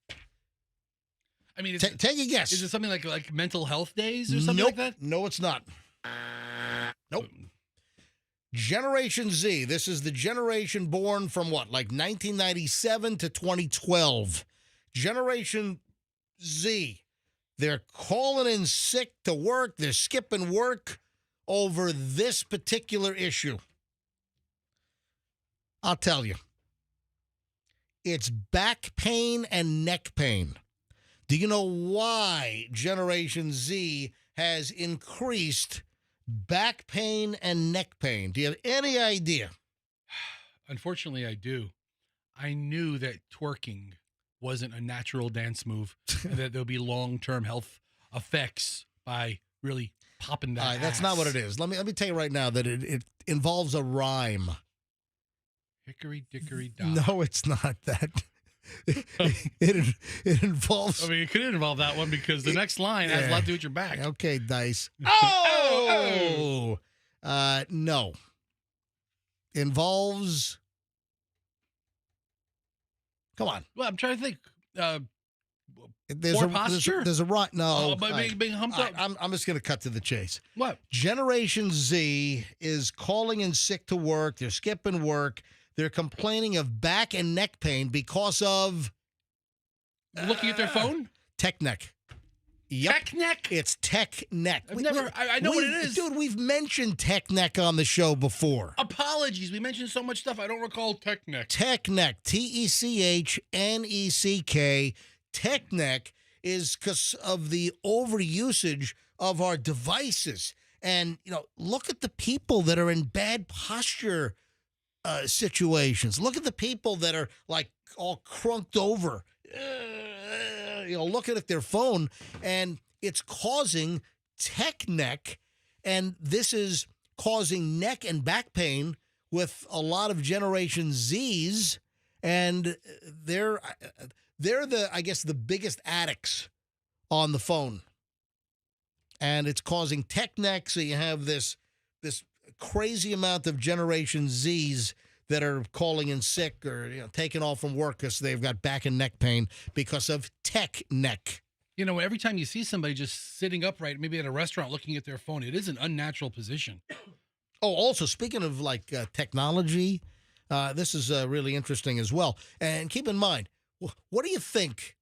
I mean, take a guess. Is it something like mental health days or something like that? No, it's not. Nope. Generation Z. This is the generation born from what, like 1997 to 2012. Generation Z. They're calling in sick to work. They're skipping work over this particular issue. I'll tell you. It's back pain and neck pain. Do you know why Generation Z has increased back pain and neck pain? Do you have any idea? Unfortunately, I do. I knew that twerking wasn't a natural dance move, and that there'll be long-term health effects by really popping that. All right, that's not what it is. Let me tell you right now that it involves a rhyme. Hickory dickory dock. No, it's not that. It involves. I mean, it could involve that one because the next line has a lot to do with your back. Okay, Dice. Oh! No. Involves. Come on. Well, I'm trying to think. There's poor a posture? There's a right. No. By being humped up. I'm just going to cut to the chase. What? Generation Z is calling in sick to work. They're skipping work. They're complaining of back and neck pain because of looking at their phone. Tech neck. Yep. Tech neck. It's tech neck. I know what it is, dude. We've mentioned tech neck on the show before. Apologies. We mentioned so much stuff. I don't recall tech neck. Tech neck. TECHNECK. Tech neck is because of the overusage of our devices. And, look at the people that are in bad posture situations. Look at the people that are like all crunked over, looking at their phone, and it's causing tech neck. And this is causing neck and back pain with a lot of Generation Zs. And they're the biggest addicts on the phone. And it's causing tech neck. So you have this crazy amount of Generation Zs that are calling in sick or taking off from work because they've got back and neck pain because of tech neck. Every time you see somebody just sitting upright, maybe at a restaurant looking at their phone, it is an unnatural position. Oh, also, speaking of technology, this is really interesting as well. And keep in mind, what do you think?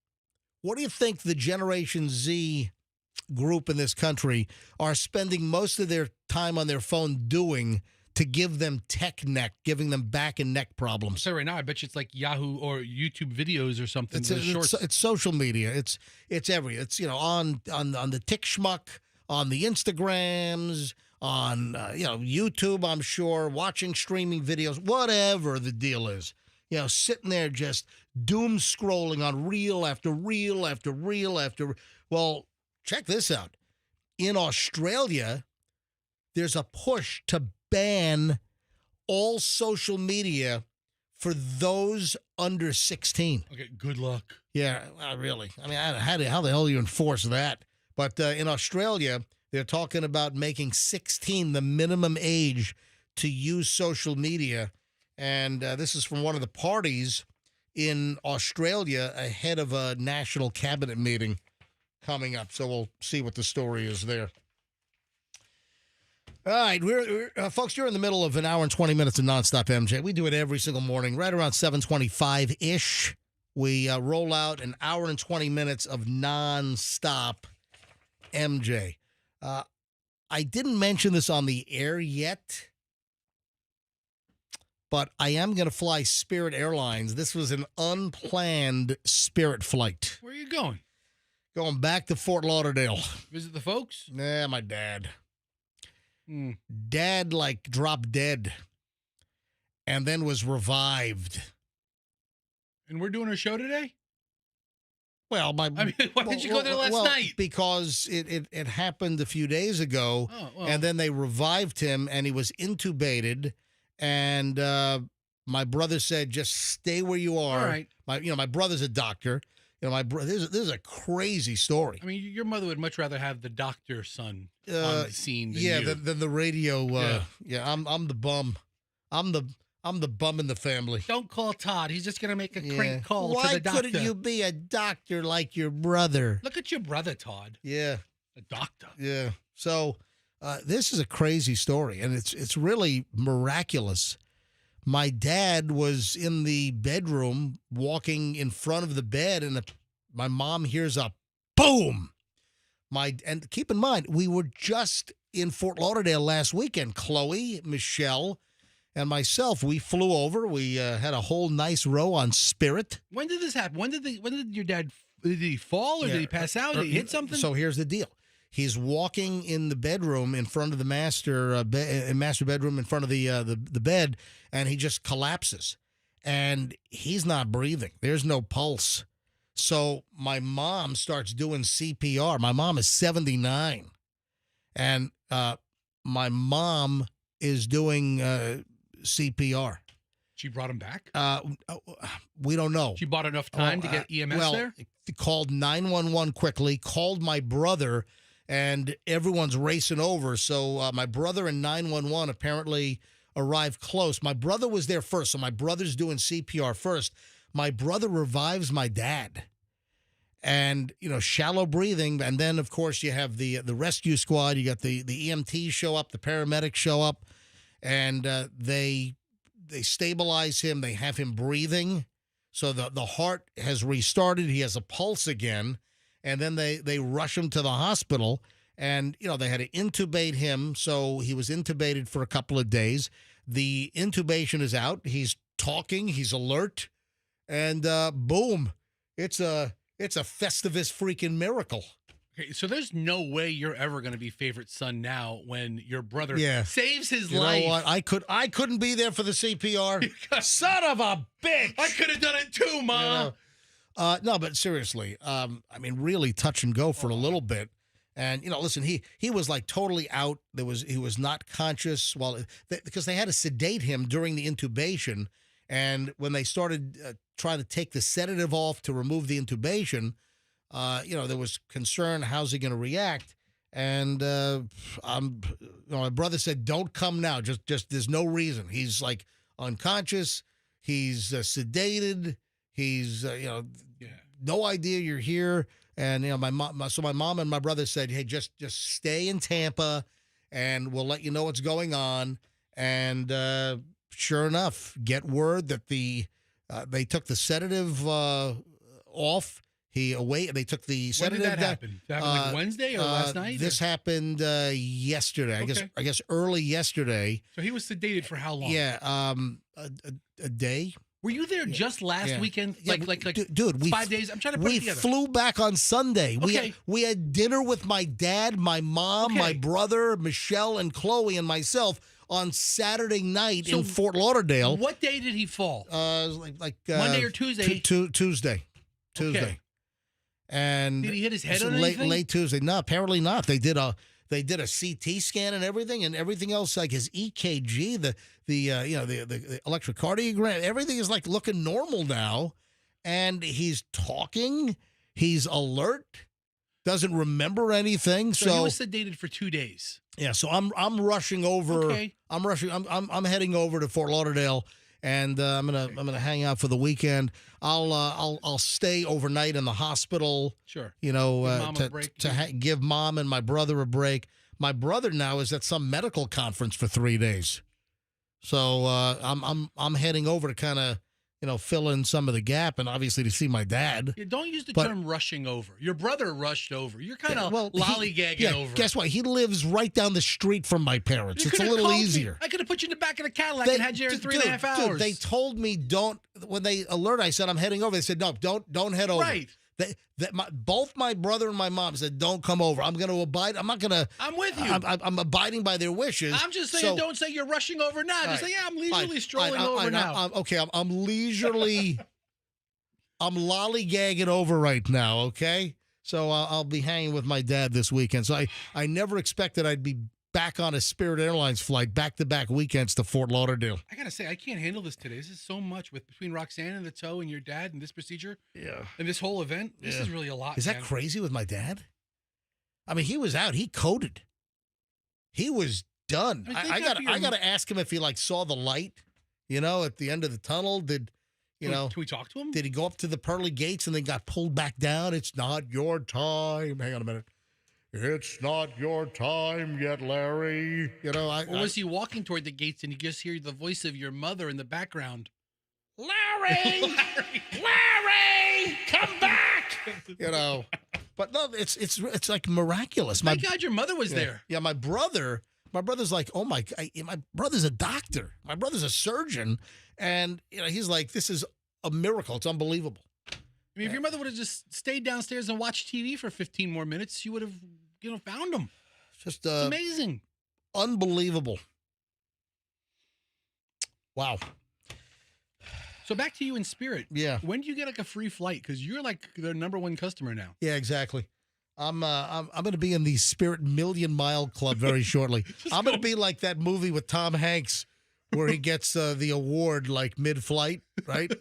What do you think the Generation Z group in this country are spending most of their time on their phone doing to give them tech neck, giving them back and neck problems? So right now, I bet you it's like Yahoo or YouTube videos or something. It's social media. It's on the Tick Schmuck, on the Instagrams, on YouTube. I'm sure watching streaming videos, whatever the deal is. Sitting there just doom scrolling on reel after reel after reel after. Well, check this out. In Australia, there's a push to ban all social media for those under 16. Okay, good luck. Yeah, really. I mean, how the hell do you enforce that? But in Australia, they're talking about making 16 the minimum age to use social media. And this is from one of the parties in Australia ahead of a national cabinet meeting. coming up, so we'll see what the story is there. All right, we're folks, you're in the middle of an hour and 20 minutes of nonstop MJ. We do it every single morning, right around 7:25-ish. We roll out an hour and 20 minutes of nonstop MJ. I didn't mention this on the air yet, but I am going to fly Spirit Airlines. This was an unplanned Spirit flight. Where are you going? Going back to Fort Lauderdale. Visit the folks? Nah, my dad. Dad, dropped dead and then was revived. And we're doing a show today? Well, why didn't you go there last night? Because it happened a few days ago, and then they revived him, and he was intubated, and my brother said, just stay where you are. All right. My brother's a doctor. My brother. This is a crazy story. I mean, your mother would much rather have the doctor's son on the scene than you. Than the radio. I'm the bum. I'm the bum in the family. Don't call Todd. He's just gonna make a crank call to the doctor. Why couldn't you be a doctor like your brother? Look at your brother, Todd. Yeah, a doctor. Yeah. So this is a crazy story, and it's really miraculous. My dad was in the bedroom walking in front of the bed, and my mom hears a boom. And keep in mind, we were just in Fort Lauderdale last weekend. Chloe, Michelle, and myself, we flew over. We had a whole nice row on Spirit. When did this happen? When did your dad, did he fall or did he pass out? Did he hit something? So here's the deal. He's walking in the bedroom in front of the master bedroom in front of the bed, and he just collapses. And he's not breathing. There's no pulse. So my mom starts doing CPR. My mom is 79. And my mom is doing CPR. She brought him back? We don't know. She bought enough time to get EMS there? Called 911 quickly, called my brother, and everyone's racing over. So my brother and 911 apparently arrived close. My brother was there first, so my brother's doing CPR first. My brother revives my dad. And, shallow breathing. And then, of course, you have the rescue squad. You got the EMTs show up, the paramedics show up, and they stabilize him. They have him breathing. So the heart has restarted. He has a pulse again. And then they rush him to the hospital. And, they had to intubate him. So he was intubated for a couple of days. The intubation is out. He's talking. He's alert. And boom, it's a Festivus freaking miracle. Okay, so there's no way you're ever going to be favorite son now when your brother saves his life. You know what? I couldn't be there for the CPR. Son of a bitch! I could have done it too, Ma. No, but seriously, really touch and go for a little bit. And listen, he was like totally out. He was not conscious because they had to sedate him during the intubation. And when they started trying to take the sedative off to remove the intubation, there was concern. How's he going to react? And my brother said, "Don't come now. Just there's no reason. He's like unconscious. He's sedated. He's no idea you're here." And my mom and my brother said, "Hey, just stay in Tampa, and we'll let you know what's going on." And sure enough, get word that they took the sedative off. They took the sedative. When did that happen? Did that happen like Wednesday or last night? This happened yesterday. Okay. I guess early yesterday. So he was sedated for how long? Yeah, a day. Were you there just last weekend? Dude, 5 days? I'm trying to put it together. We flew back on Sunday. Okay. We had dinner with my dad, my mom, my brother, Michelle, and Chloe, and myself on Saturday night in Fort Lauderdale. What day did he fall? Monday or Tuesday? Tuesday. Okay. And did he hit his head on anything? Late Tuesday. No, apparently not. They did a CT scan and everything else, like his EKG, the electrocardiogram, everything is like looking normal now. And he's talking, he's alert, doesn't remember anything. So he was sedated for 2 days. Yeah, so I'm rushing over. Okay. I'm heading over to Fort Lauderdale, and I'm gonna hang out for the weekend. I'll stay overnight in the hospital. Sure. You know, Give Mom a break. give Mom and my brother a break. My brother now is at some medical conference for 3 days, so I'm heading over to kind of fill in some of the gap, and obviously to see my dad. Yeah, don't use the term rushing over. Your brother rushed over. You're kind of lollygagging over. Guess what? He lives right down the street from my parents. It's a little easier. I could have put you in the back of the Cadillac and had you in 3.5 hours. Dude, they told me don't. When they alert, I said I'm heading over. They said no, don't head over. Right. Both my brother and my mom said don't come over. I'm going to abide. I'm not going to. I'm with you. I'm abiding by their wishes. I'm just saying, don't say you're rushing over now. Just say, I'm leisurely strolling over now. I'm leisurely. I'm lollygagging over right now. Okay, so I'll be hanging with my dad this weekend. So I never expected I'd be back on a Spirit Airlines flight, back-to-back weekends to Fort Lauderdale. I gotta say, I can't handle this today. This is so much between Roxanne and the toe and your dad and this procedure. Yeah. And this whole event. This is really a lot. Is that crazy with my dad? I mean, he was out. He coded. He was done. I got to ask him if he saw the light, at the end of the tunnel. Can we talk to him? Did he go up to the pearly gates and then got pulled back down? It's not your time. Hang on a minute. It's not your time yet, Larry. Or was he walking toward the gates and you just hear the voice of your mother in the background? Larry! Larry! Come back! But no, it's like miraculous. Thank God your mother was there. Yeah, my brother's like, oh my brother's a doctor. My brother's a surgeon. And he's like, this is a miracle. It's unbelievable. I mean, if your mother would have just stayed downstairs and watched TV for 15 more minutes, you would have, found him. Just it's amazing. Unbelievable. Wow. So back to you in Spirit. Yeah. When do you get a free flight? Because you're their number one customer now. Yeah, exactly. I'm going to be in the Spirit Million Mile Club very shortly. I'm going to be like that movie with Tom Hanks where he gets the award mid-flight, right?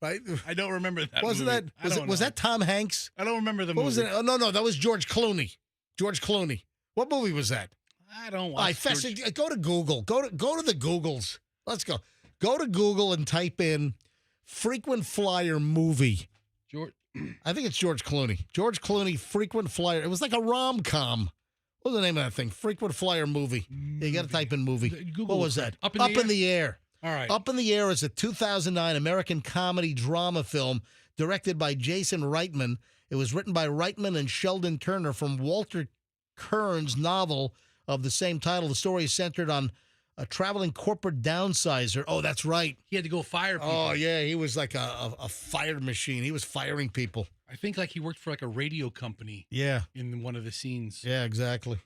Right? I don't remember that. Wasn't movie. Was that Tom Hanks? I don't remember the movie. What was it? Oh, no, that was George Clooney. George Clooney. What movie was that? I don't watch. Go to Google. Go to the Googles. Let's go. Go to Google and type in frequent flyer movie. I think it's George Clooney. George Clooney frequent flyer. It was like a rom-com. What was the name of that thing? Frequent flyer movie. Yeah, you got to type in movie. Google what was that? Up in the Air. All right. Up in the Air is a 2009 American comedy drama film directed by Jason Reitman. It was written by Reitman and Sheldon Turner from Walter Kern's novel of the same title. The story is centered on a traveling corporate downsizer. Oh, that's right. He had to go fire people. Oh, yeah. He was like a fire machine. He was firing people. I think he worked for a radio company. Yeah. In one of the scenes. Yeah, exactly.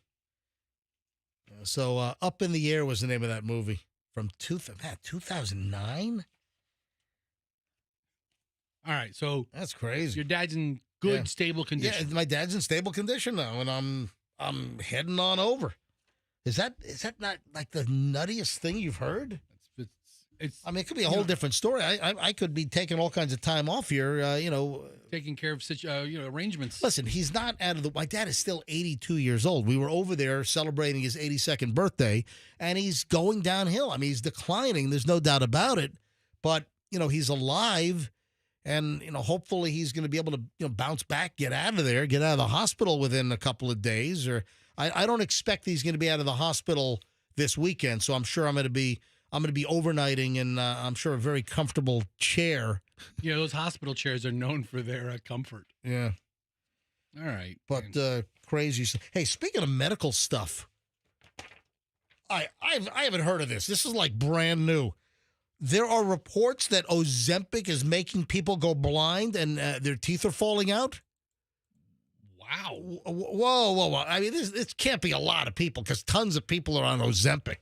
So Up in the Air was the name of that movie from 2009? All right. So that's crazy. Your dad's in good, stable condition. Yeah, my dad's in stable condition now, and I'm heading on over. Is that not like the nuttiest thing you've heard? I mean, it could be a whole different story. I could be taking all kinds of time off here, taking care of such arrangements. Listen, he's not out of the. My dad is still 82 years old. We were over there celebrating his 82nd birthday, and he's going downhill. I mean, he's declining. There's no doubt about it. But he's alive, and hopefully he's going to be able to bounce back, get out of there, get out of the hospital within a couple of days. Or I don't expect he's going to be out of the hospital this weekend. So I'm sure I'm going to be overnighting in, I'm sure, a very comfortable chair. Yeah, those hospital chairs are known for their comfort. Yeah. All right. But crazy stuff. Hey, speaking of medical stuff, I haven't heard of this. This is like brand new. There are reports that Ozempic is making people go blind and their teeth are falling out. Wow. Whoa. I mean, this can't be a lot of people because tons of people are on Ozempic.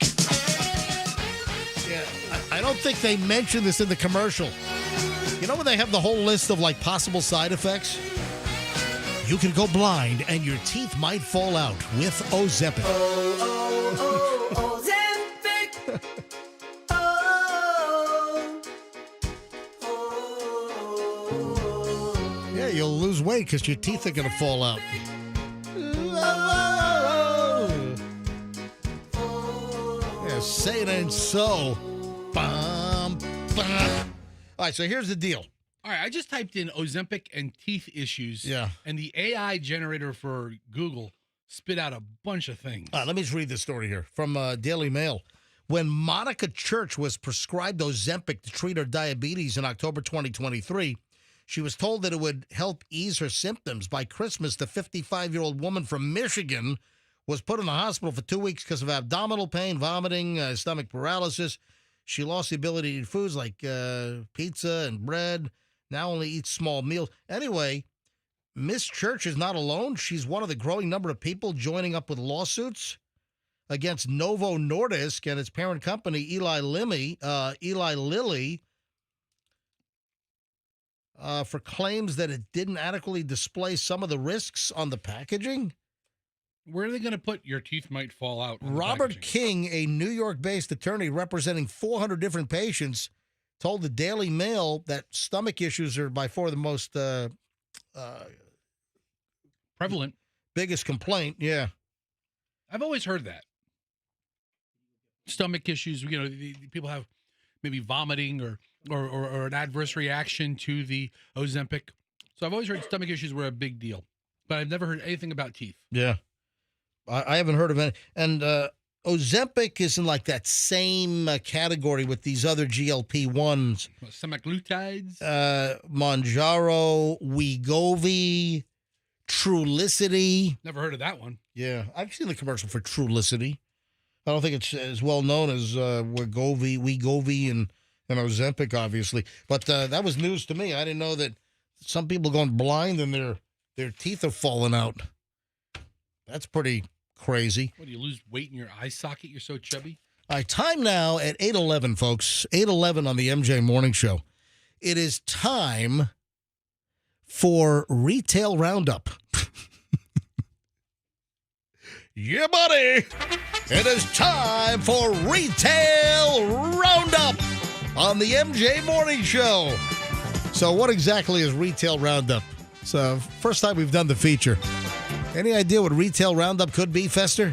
Yeah, I don't think they mentioned this in the commercial. When they have the whole list of possible side effects? You can go blind and your teeth might fall out with Ozempic. Ozempic. Yeah, you'll lose weight because your teeth are going to fall out. Yeah, say it ain't so. Bum, bum. All right, so here's the deal. All right, I just typed in Ozempic and teeth issues. Yeah. And the AI generator for Google spit out a bunch of things. Let me just read this story here from Daily Mail. When Monica Church was prescribed Ozempic to treat her diabetes in October 2023, she was told that it would help ease her symptoms. By Christmas, the 55-year-old woman from Michigan was put in the hospital for 2 weeks because of abdominal pain, vomiting, stomach paralysis. She lost the ability to eat foods like pizza and bread. Now only eats small meals. Anyway, Miss Church is not alone. She's one of the growing number of people joining up with lawsuits against Novo Nordisk and its parent company, Eli Lilly, for claims that it didn't adequately display some of the risks on the packaging. Where are they going to put your teeth might fall out? Robert King, a New York-based attorney representing 400 different patients, told the Daily Mail that stomach issues are by far the most prevalent, biggest complaint. Yeah, I've always heard that. Stomach issues, people have maybe vomiting or an adverse reaction to the Ozempic. So I've always heard stomach issues were a big deal, but I've never heard anything about teeth. Yeah, I haven't heard of any. And Ozempic is in like that same category with these other GLP-1s. Semaglutides? Mounjaro, Wegovy, Trulicity. Never heard of that one. Yeah, I've seen the commercial for Trulicity. I don't think it's as well known as Wegovy and Ozempic, obviously. But that was news to me. I didn't know that some people going blind and their teeth are falling out. That's pretty crazy. What, do you lose weight in your eye socket? You're so chubby? All right, time now at 8:11, folks. 8:11 on the MJ Morning Show. It is time for Retail Roundup. Yeah, buddy. It is time for Retail Roundup on the MJ Morning Show. So what exactly is Retail Roundup? So first time we've done the feature. Any idea what Retail Roundup could be, Fester?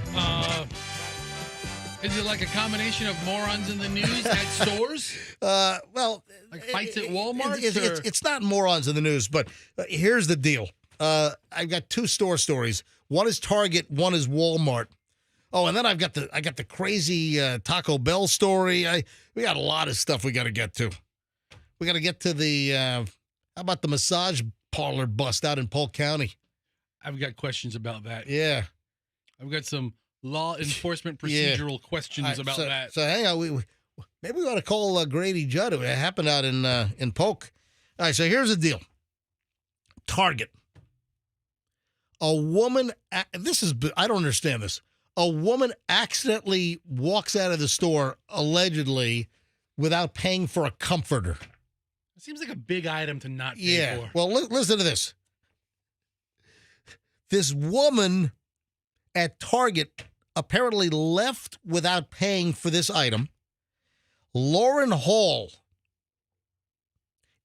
Is it like a combination of morons in the news at stores? Well, like fights at Walmart? It's not morons in the news, but here's the deal. I've got two store stories. One is Target, one is Walmart. Oh, and then I got the crazy Taco Bell story. We got a lot of stuff we got to get to. We got to get to the how about the massage parlor bust out in Polk County? I've got questions about that. Yeah, I've got some law enforcement procedural questions about that. So hang on, maybe we ought to call Grady Judd. It happened out in Polk. All right, so here's the deal. Target. A woman. I don't understand this. A woman accidentally walks out of the store, allegedly, without paying for a comforter. It seems like a big item to not pay for. Well, listen to this. This woman at Target apparently left without paying for this item. Lauren Hall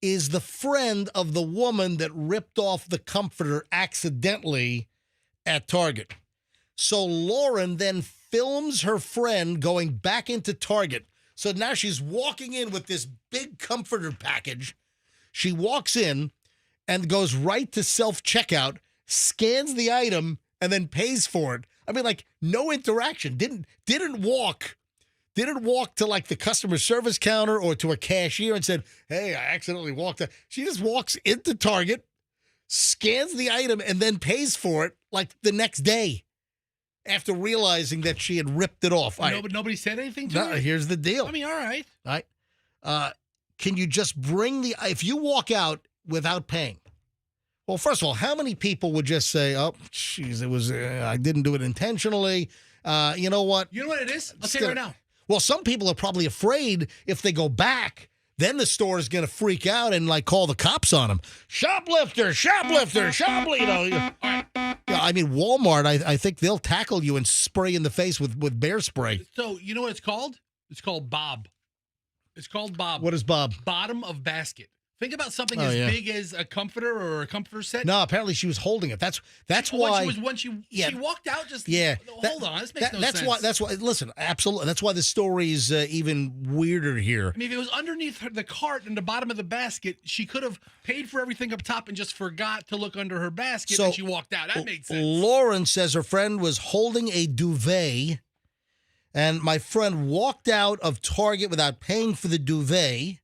is the friend of the woman that ripped off the comforter accidentally at Target. So Lauren then films her friend going back into Target. So now she's walking in with this big comforter package. She walks in and goes right to self-checkout, scans the item, and then pays for it. I mean, like, no interaction. Didn't walk to like the customer service counter or to a cashier and said, hey, I accidentally walked out. She just walks into Target, scans the item, and then pays for it like the next day after realizing that she had ripped it off. But nobody said anything to her? Here's the deal. I mean, all right. All right. Can you just if you walk out without paying? Well, first of all, how many people would just say, oh, geez, I didn't do it intentionally. You know what? You know what it is? I'll tell you right now. Well, some people are probably afraid if they go back, then the store is going to freak out and like call the cops on them. Shoplifter. You know. I mean, Walmart, I think they'll tackle you and spray in the face with bear spray. So you know what it's called? It's called Bob. It's called Bob. What is Bob? Bottom of basket. Think about something as big as a comforter or a comforter set. No, apparently she was holding it. That's why. When she walked out, hold on, this makes no sense. That's why. Listen, absolutely. That's why the story is even weirder here. I mean, if it was underneath the cart in the bottom of the basket, she could have paid for everything up top and just forgot to look under her basket, and she walked out. That made sense. Lauren says her friend was holding a duvet, and my friend walked out of Target without paying for the duvet.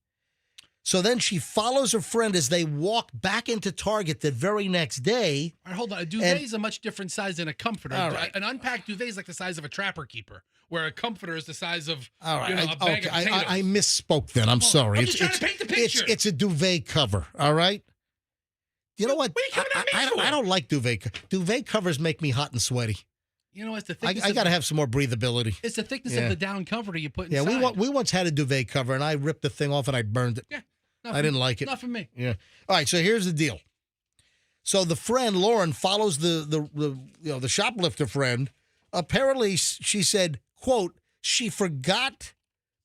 So then she follows her friend as they walk back into Target the very next day. All right, hold on. A duvet is a much different size than a comforter. Right. An unpacked duvet is like the size of a trapper keeper, where a comforter is the size of a bag of potatoes. I misspoke then. I'm sorry. I'm just trying to paint the picture. It's a duvet cover, all right? You know what? What are you coming at me for? I don't like duvet covers make me hot and sweaty. You know, it's the thickness. I got to have some more breathability. It's the thickness of the down comforter you put inside. Yeah, we once had a duvet cover, and I ripped the thing off and I burned it. Yeah. I didn't like it. Not for me. Yeah. All right. So here's the deal. So the friend Lauren follows the shoplifter friend. Apparently, she said, "quote she forgot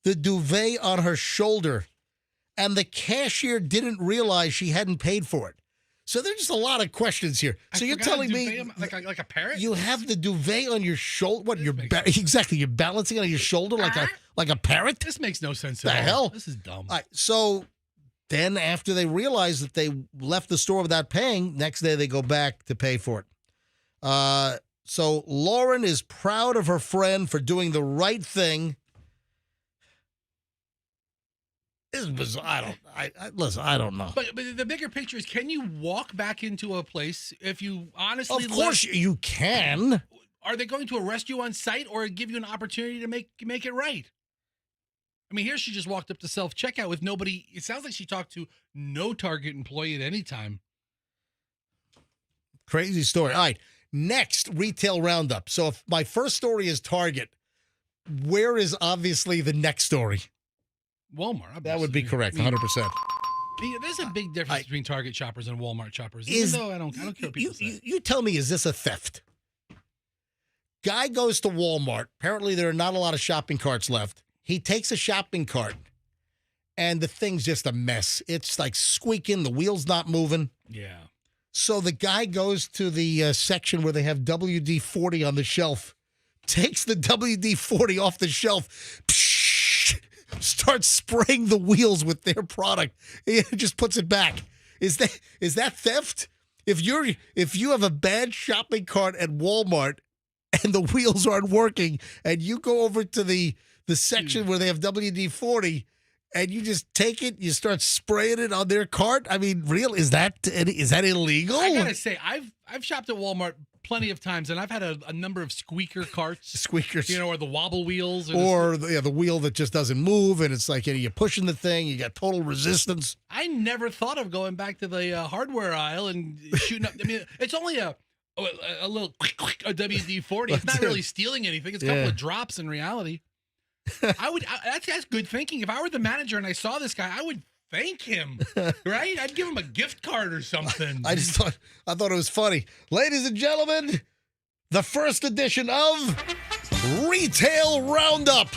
the duvet on her shoulder, and the cashier didn't realize she hadn't paid for it." So there's just a lot of questions here. So you're telling me, like a parrot, you have the duvet on your shoulder? What exactly? You're balancing it on your shoulder like a parrot? This makes no sense at all. The hell? This is dumb. All right. So. Then, after they realize that they left the store without paying, next day they go back to pay for it. So Lauren is proud of her friend for doing the right thing. This is bizarre. Listen, I don't know. But the bigger picture is, can you walk back into a place if you honestly? Of course you can. Are they going to arrest you on site or give you an opportunity to make it right? I mean, here she just walked up to self-checkout with nobody. It sounds like she talked to no Target employee at any time. Crazy story. All right, next, retail roundup. So if my first story is Target, where is obviously the next story? Walmart. Obviously. That would be correct, 100%. There's a big difference between Target shoppers and Walmart shoppers, even though I don't care what people say. You tell me, is this a theft? Guy goes to Walmart. Apparently, there are not a lot of shopping carts left. He takes a shopping cart, and the thing's just a mess. It's like squeaking. The wheel's not moving. Yeah. So the guy goes to the section where they have WD-40 on the shelf, takes the WD-40 off the shelf, starts spraying the wheels with their product. He just puts it back. Is that theft? If you have a bad shopping cart at Walmart and the wheels aren't working, and you go over to the section where they have WD-40, and you just take it, you start spraying it on their cart. I mean, is that illegal? I gotta say, I've shopped at Walmart plenty of times, and I've had a number of squeaker carts. Squeakers, or the wobble wheels, or the wheel that just doesn't move, and it's like you're pushing the thing, you got total resistance. I never thought of going back to the hardware aisle and shooting up. I mean, it's only a little a WD-40. It's not really stealing anything. It's a couple of drops in reality. That's good thinking. If I were the manager and I saw this guy, I would thank him, right? I'd give him a gift card or something. I thought it was funny. Ladies and gentlemen, the first edition of Retail Roundup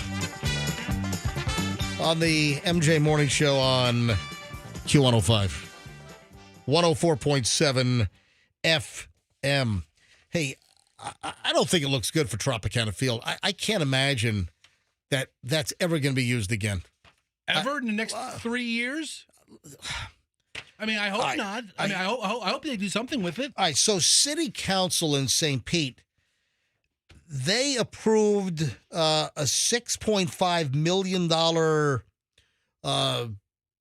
on the MJ Morning Show on Q105. 104.7 FM. Hey, I don't think it looks good for Tropicana Field. I can't imagine that's ever going to be used again. Ever in the next 3 years? I mean, I hope not. I hope they do something with it. All right, so City Council in St. Pete, they approved a $6.5 million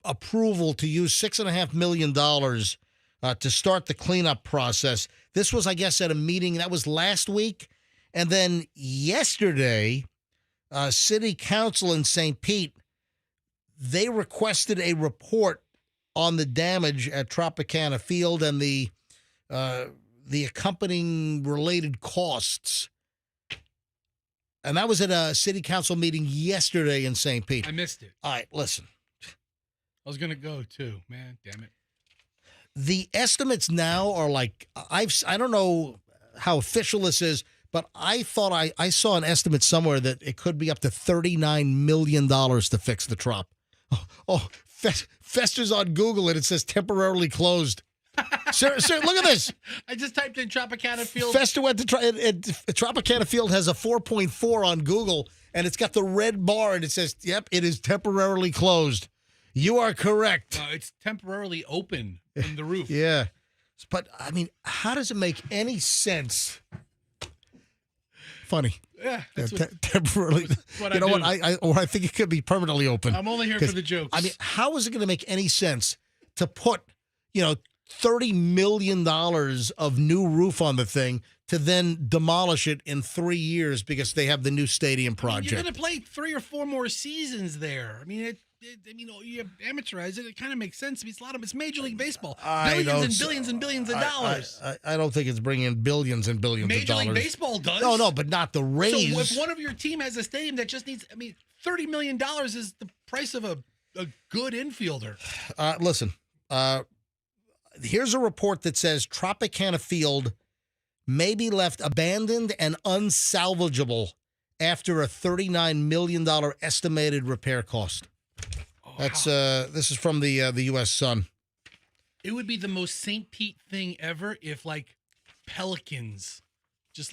approval to use $6.5 million to start the cleanup process. This was, I guess, at a meeting that was last week. And then yesterday, City Council in St. Pete, they requested a report on the damage at Tropicana Field and the accompanying related costs. And that was at a City Council meeting yesterday in St. Pete. I missed it. All right, listen. I was going to go too, man. Damn it. The estimates now are like, I don't know how official this is, but I thought I saw an estimate somewhere that it could be up to $39 million to fix the trop. Oh, festers on Google, and it says temporarily closed. Sir, look at this. I just typed in Tropicana Field. Fester went to Tropicana Field has a 4.4 on Google, and it's got the red bar, and it says, "Yep, it is temporarily closed." You are correct. It's temporarily open in the roof. Yeah, but I mean, how does it make any sense? Funny. Yeah, temporarily. what you know I what? I think it could be permanently open. I'm only here for the jokes. I mean, how is it going to make any sense to put, $30 million of new roof on the thing to then demolish it in 3 years because they have the new stadium project? You're going to play 3 or 4 more seasons there. I mean, you amateurize it. It kind of makes sense. It's Major League Baseball. Billions and billions of dollars. I don't think it's bringing in billions and billions of dollars. Major League Baseball does. No, but not the Rays. So if one of your team has a stadium that just needs, $30 million is the price of a good infielder. Listen, here's a report that says Tropicana Field may be left abandoned and unsalvageable after a $39 million estimated repair cost. That's this is from the U.S. Sun. It would be the most St. Pete thing ever if Pelicans just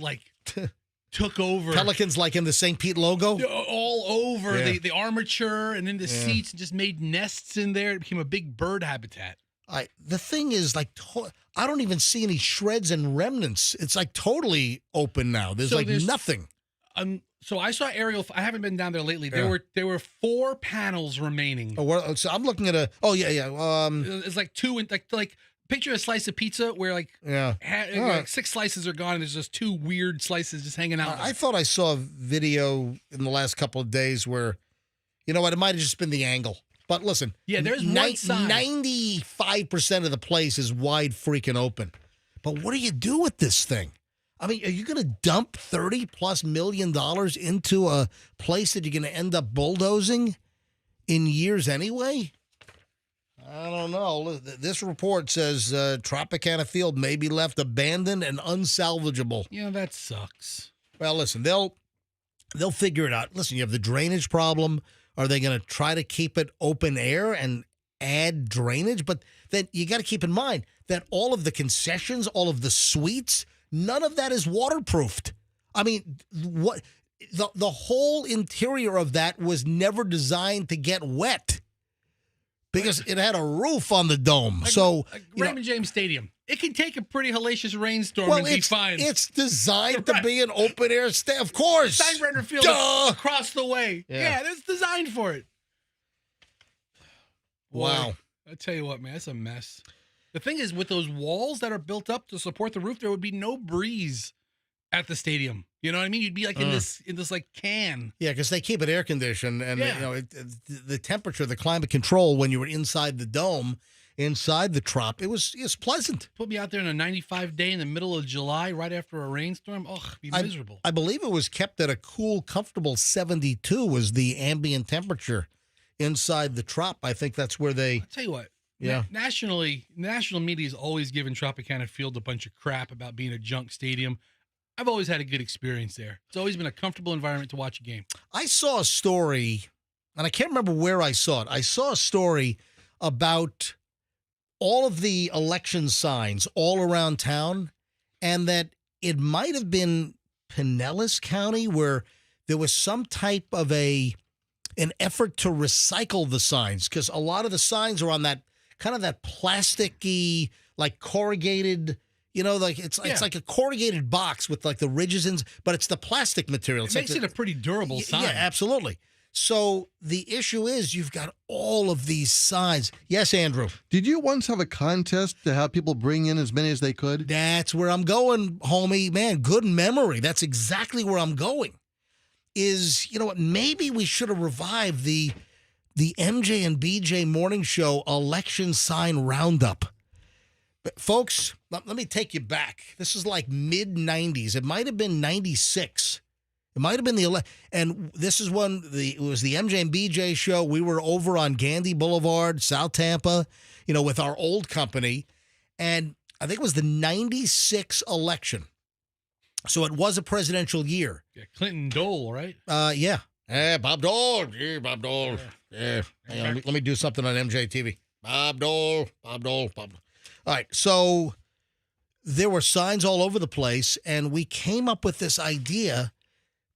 took over. Pelicans in the St. Pete logo? All over the armature and then the seats, and just made nests in there. It became a big bird habitat. The thing is, I don't even see any shreds and remnants. It's totally open now. There's nothing. So I saw aerial. I haven't been down there lately. There were 4 panels remaining. Oh, so I'm looking at it's like 2 and picture a slice of pizza where 6 slices are gone and there's just 2 weird slices just hanging out. I thought I saw a video in the last couple of days where, it might have just been the angle. But listen, there's one side. 95% of the place is wide freaking open. But what do you do with this thing? Are you going to dump $30+ million into a place that you're going to end up bulldozing in years anyway? I don't know. This report says Tropicana Field may be left abandoned and unsalvageable. Yeah, that sucks. Well, listen, they'll figure it out. Listen, you have the drainage problem. Are they going to try to keep it open air and add drainage? But then you got to keep in mind that all of the concessions, all of the suites, none of that is waterproofed. What the whole interior of that was never designed to get wet because it had a roof on the dome. Raymond James Stadium. It can take a pretty hellacious rainstorm and be fine. It's designed to be an open air stadium, of course. Steinbrenner Field across the way. Yeah, that's designed for it. Wow. Boy, I tell you what, man, it's a mess. The thing is, with those walls that are built up to support the roof, there would be no breeze at the stadium. You know what I mean? You'd be in this can. Yeah, because they keep it air conditioned, and the temperature, the climate control when you were inside the dome, inside the Trop, it's pleasant. Put me out there on a 95 day in the middle of July, right after a rainstorm. Oh, it'd be miserable. I believe it was kept at a cool, comfortable 72 was the ambient temperature inside the Trop. I think that's where they. I'll tell you what. Yeah. National media has always given Tropicana Field a bunch of crap about being a junk stadium. I've always had a good experience there. It's always been a comfortable environment to watch a game. I saw a story, and I can't remember where I saw it. I saw a story about all of the election signs all around town, and that it might have been Pinellas County where there was some type of an effort to recycle the signs, because a lot of the signs are on that kind of that plasticky, corrugated, it's like a corrugated box with the ridges in, but it's the plastic material. It makes it a pretty durable sign. Yeah, absolutely. So the issue is you've got all of these signs. Yes, Andrew. Did you once have a contest to have people bring in as many as they could? That's where I'm going, homie. Man, good memory. That's exactly where I'm going. Maybe we should have revived the MJ and BJ morning show election sign roundup. But folks, let me take you back. This is mid-90s. It might have been 96. It might have been and this is when it was the MJ and BJ show. We were over on Gandy Boulevard, South Tampa, with our old company. And I think it was the 96 election. So it was a presidential year. Yeah, Clinton Dole, right? Yeah. Yeah, Bob Dole. Yeah, Bob Dole. Yeah. Hang on, let me do something on MJTV. Bob Dole. Bob Dole. Bob Dole. All right, so there were signs all over the place, and we came up with this idea,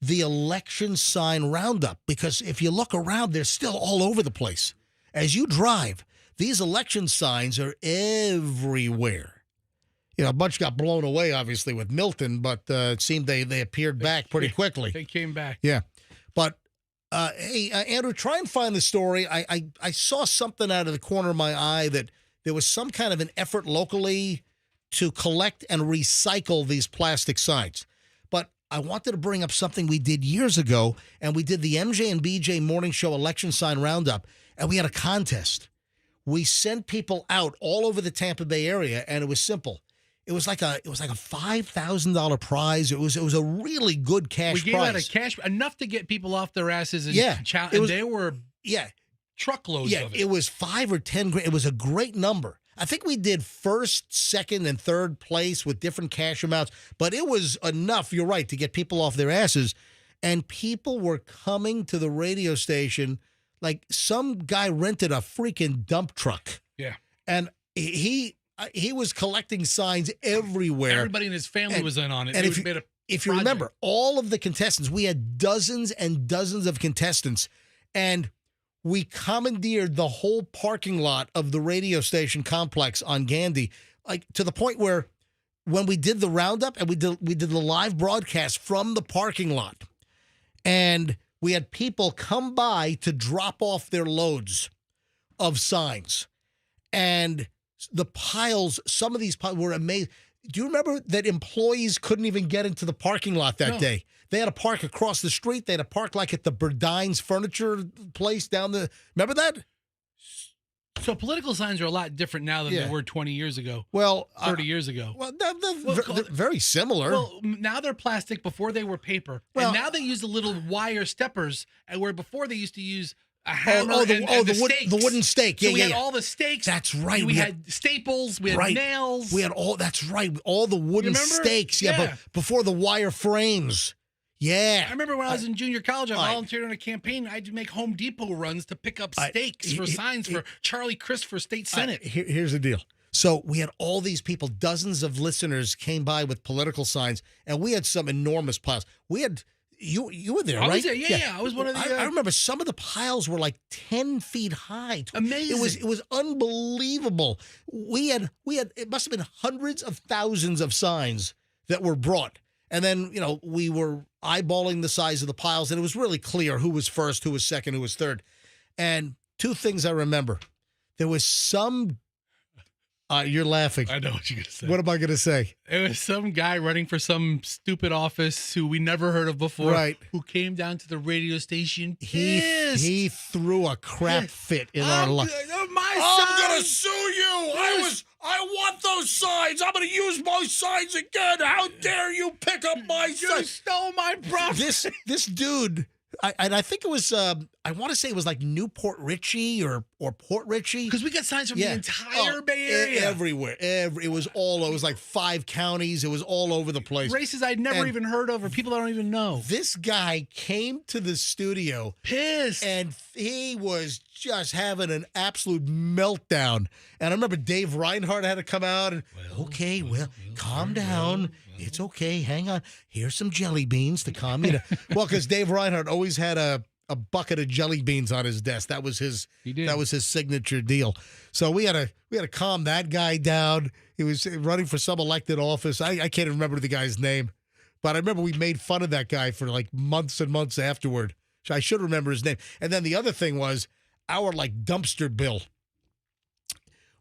the election sign roundup, because if you look around, they're still all over the place. As you drive, these election signs are everywhere. A bunch got blown away, obviously, with Milton, but it seemed they appeared back pretty quickly. They came back. Yeah. But, hey, Andrew, try and find the story. I saw something out of the corner of my eye that there was some kind of an effort locally to collect and recycle these plastic signs. But I wanted to bring up something we did years ago, and we did the MJ and BJ Morning Show election sign roundup, and we had a contest. We sent people out all over the Tampa Bay area, and it was simple. It was like a $5,000 prize. It was a really good cash prize. We gave out a cash enough to get people off their asses. And they were truckloads of it. It was 5 or 10 grand. It was a great number. I think we did first, second, and third place with different cash amounts, but it was enough, you're right, to get people off their asses. And people were coming to the radio station like some guy rented a freaking dump truck. Yeah. And he was collecting signs everywhere. Everybody in his family was in on it. And if you remember, all of the contestants, we had dozens and dozens of contestants, and we commandeered the whole parking lot of the radio station complex on Gandy, like to the point where when we did the roundup and we did the live broadcast from the parking lot, and we had people come by to drop off their loads of signs, and the piles, some of these piles were amazing. Do you remember that employees couldn't even get into the parking lot that day? They had to park across the street. They had to park like at the Burdine's furniture place down the... Remember that? So political signs are a lot different now than they were 20 years ago. Well, 30 years ago. Well, they're very similar. Well, now they're plastic. Before they were paper. Well, and now they use the little wire steppers, and where before they used to use a hammer the wooden stake. So we had all the stakes. That's right. We had staples. We had nails. We had that's right. All the wooden stakes. Yeah, but before the wire frames. Yeah. I remember when I was in junior college, I volunteered on a campaign. I had to make Home Depot runs to pick up stakes for signs for Charlie Crist for state senate. Here's the deal. So we had all these people, dozens of listeners came by with political signs, and we had some enormous piles. We had... You were there, right? I was there, yeah. I was one of the... I remember some of the piles were like 10 feet high. Amazing. It was unbelievable. We had it must have been hundreds of thousands of signs that were brought. And then, we were eyeballing the size of the piles, and it was really clear who was first, who was second, who was third. And two things I remember. There was some... you're laughing. I know what you're going to say. What am I going to say? It was some guy running for some stupid office who we never heard of before. Right. Who came down to the radio station pissed. He threw a crap fit in our life. I'm going to sue you. I want those signs. I'm going to use my signs again. How dare you pick up my signs? You stole my property. This dude... I think it was, I want to say it was like Newport Richie or Port Richie. Because we got signs from the entire Bay Area. Everywhere. It was like 5 counties. It was all over the place. Races I'd never even heard of or people I don't even know. This guy came to the studio. Pissed. And he was just having an absolute meltdown. And I remember Dave Reinhardt had to come out and, calm down. It's okay. Hang on. Here's some jelly beans to calm you down. Well, because Dave Reinhardt always had a bucket of jelly beans on his desk. That was his signature deal. So we had to calm that guy down. He was running for some elected office. I can't remember the guy's name, but I remember we made fun of that guy for like months and months afterward. So I should remember his name. And then the other thing was our dumpster bill.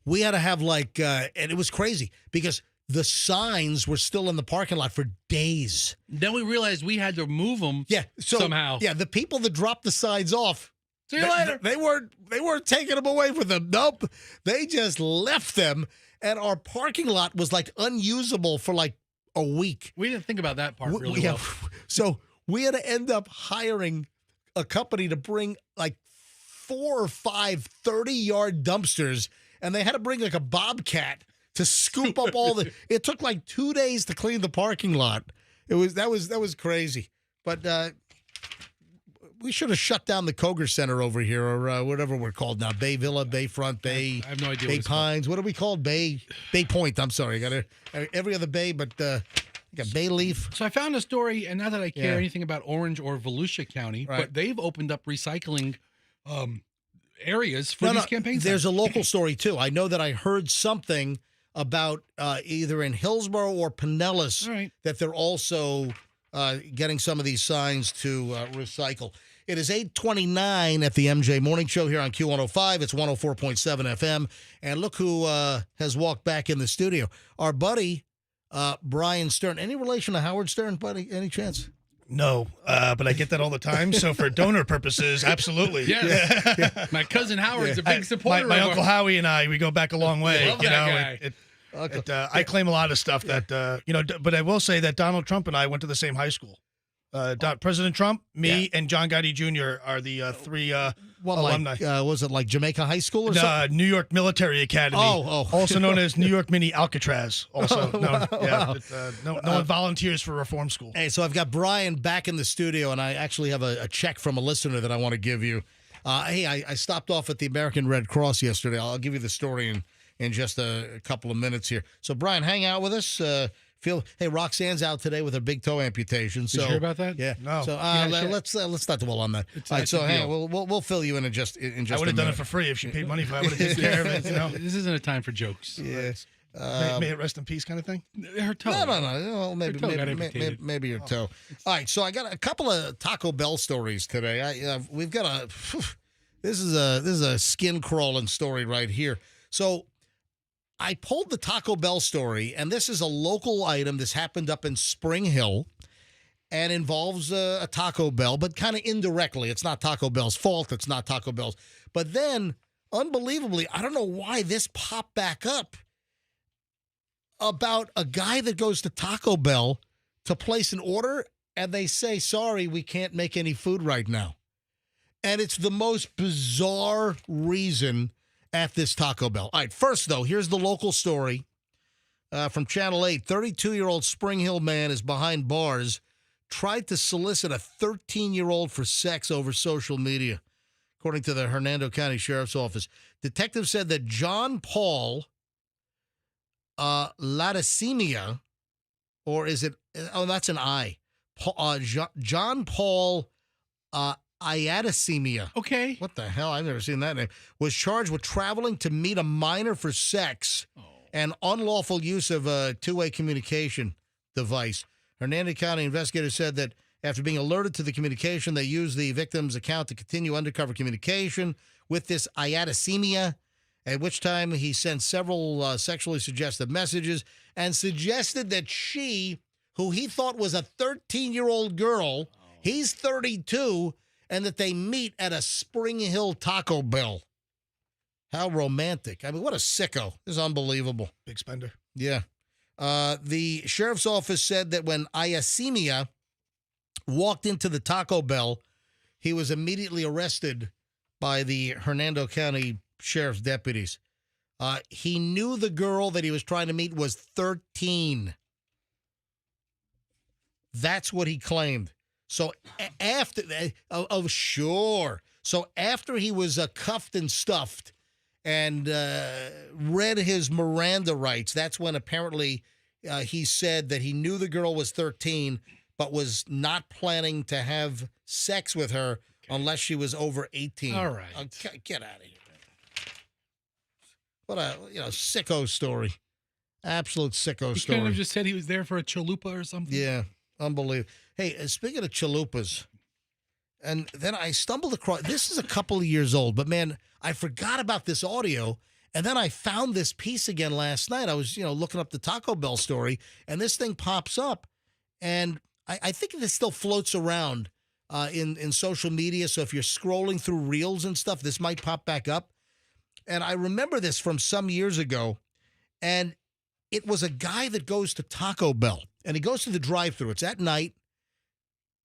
We had to have and it was crazy because the signs were still in the parking lot for days. Then we realized we had to move them somehow. Yeah, the people that dropped the signs off, see you later. They weren't taking them away with them. Nope. They just left them, and our parking lot was unusable for a week. We didn't think about that part really well. So we had to end up hiring a company to bring 4 or 5 30-yard dumpsters, and they had to bring a bobcat to scoop up all the... It took 2 days to clean the parking lot. That was crazy. But we should have shut down the Koger Center over here, or whatever we're called now. Bay Villa, Bayfront, Bay. I have no idea. Bay Pines. What are we called? Bay Point. I'm sorry. I got every other bay, but I got Bay Leaf. So I found a story, and not that I care anything about Orange or Volusia County, Right. but they've opened up recycling areas for these campaigns. There's a local story too. I know that I heard something about either in Hillsborough or Pinellas that they're also getting some of these signs to recycle. It is 8:29 at the MJ Morning Show here on Q105. It's 104.7 FM. And look who has walked back in the studio. Our buddy, Brian Stern. Any relation to Howard Stern, buddy? Any chance? No, but I get that all the time. So for donor purposes, absolutely. Yes. Yeah. My cousin Howard's a big supporter. My of Uncle Howie and I, we go back a long way. Love that guy. I claim a lot of stuff that, but I will say that Donald Trump and I went to the same high school. President Trump, me, and John Gotti Jr. are the three alumni. Was it like Jamaica High School or something? New York Military Academy, also known as New York Mini Alcatraz. Also, no one volunteers for reform school. Hey, so I've got Brian back in the studio, and I actually have a check from a listener that I want to give you. Hey, I stopped off at the American Red Cross yesterday. I'll give you the story in just a couple of minutes here. So, Brian, hang out with us. Hey, Roxanne's out today with her big toe amputation. So, Did you hear about that? Yeah. No. So let's not dwell on that. All right. So hey, we'll fill you in just. I would have done it for free if she paid money for it. I would have taken care of it. This isn't a time for jokes. Yes. May it rest in peace, kind of thing. Her toe. No. Well, maybe your toe. All right. So I got a couple of Taco Bell stories today. We've got this is a skin crawling story right here. So I pulled the Taco Bell story, and this is a local item. This happened up in Spring Hill and involves a Taco Bell, but kind of indirectly. It's not Taco Bell's fault. It's not Taco Bell's. But then, unbelievably, I don't know why this popped back up about a guy that goes to Taco Bell to place an order, and they say, sorry, we can't make any food right now. And it's the most bizarre reason at this Taco Bell. All right, first, though, here's the local story from Channel 8. 32-year-old Spring Hill man is behind bars, tried to solicit a 13-year-old for sex over social media, according to the Hernando County Sheriff's Office. Detectives said that John Paul Latasimia, or is it, that's an I. John Paul Iadasemia. Okay. What the hell? I've never seen that name. Was charged with traveling to meet a minor for sex and unlawful use of a two-way communication device. Hernando County investigators said that after being alerted to the communication, they used the victim's account to continue undercover communication with this Iadasemia, at which time he sent several sexually suggestive messages and suggested that she, who he thought was a 13-year-old girl, he's 32, and that they meet at a Spring Hill Taco Bell. How romantic. I mean, what a sicko. This is unbelievable. Big spender. Yeah. The sheriff's office said that when Iadasemia walked into the Taco Bell, he was immediately arrested by the Hernando County Sheriff's deputies. He knew the girl that he was trying to meet was 13. That's what he claimed. So after sure. So after he was cuffed and stuffed and read his Miranda rights, that's when apparently he said that he knew the girl was 13, but was not planning to have sex with her unless she was over 18. All right. Get out of here. What a sicko story. Absolute sicko He story. couldn't have just said he was there for a chalupa or something. Yeah. Unbelievable. Hey, speaking of chalupas, and then I stumbled across, this is a couple of years old, but man, I forgot about this audio, and then I found this piece again last night. I was, looking up the Taco Bell story, and this thing pops up, and I think this still floats around in social media, so if you're scrolling through Reels and stuff, this might pop back up. And I remember this from some years ago, and it was a guy that goes to Taco Bell, and he goes to the drive-thru. It's at night,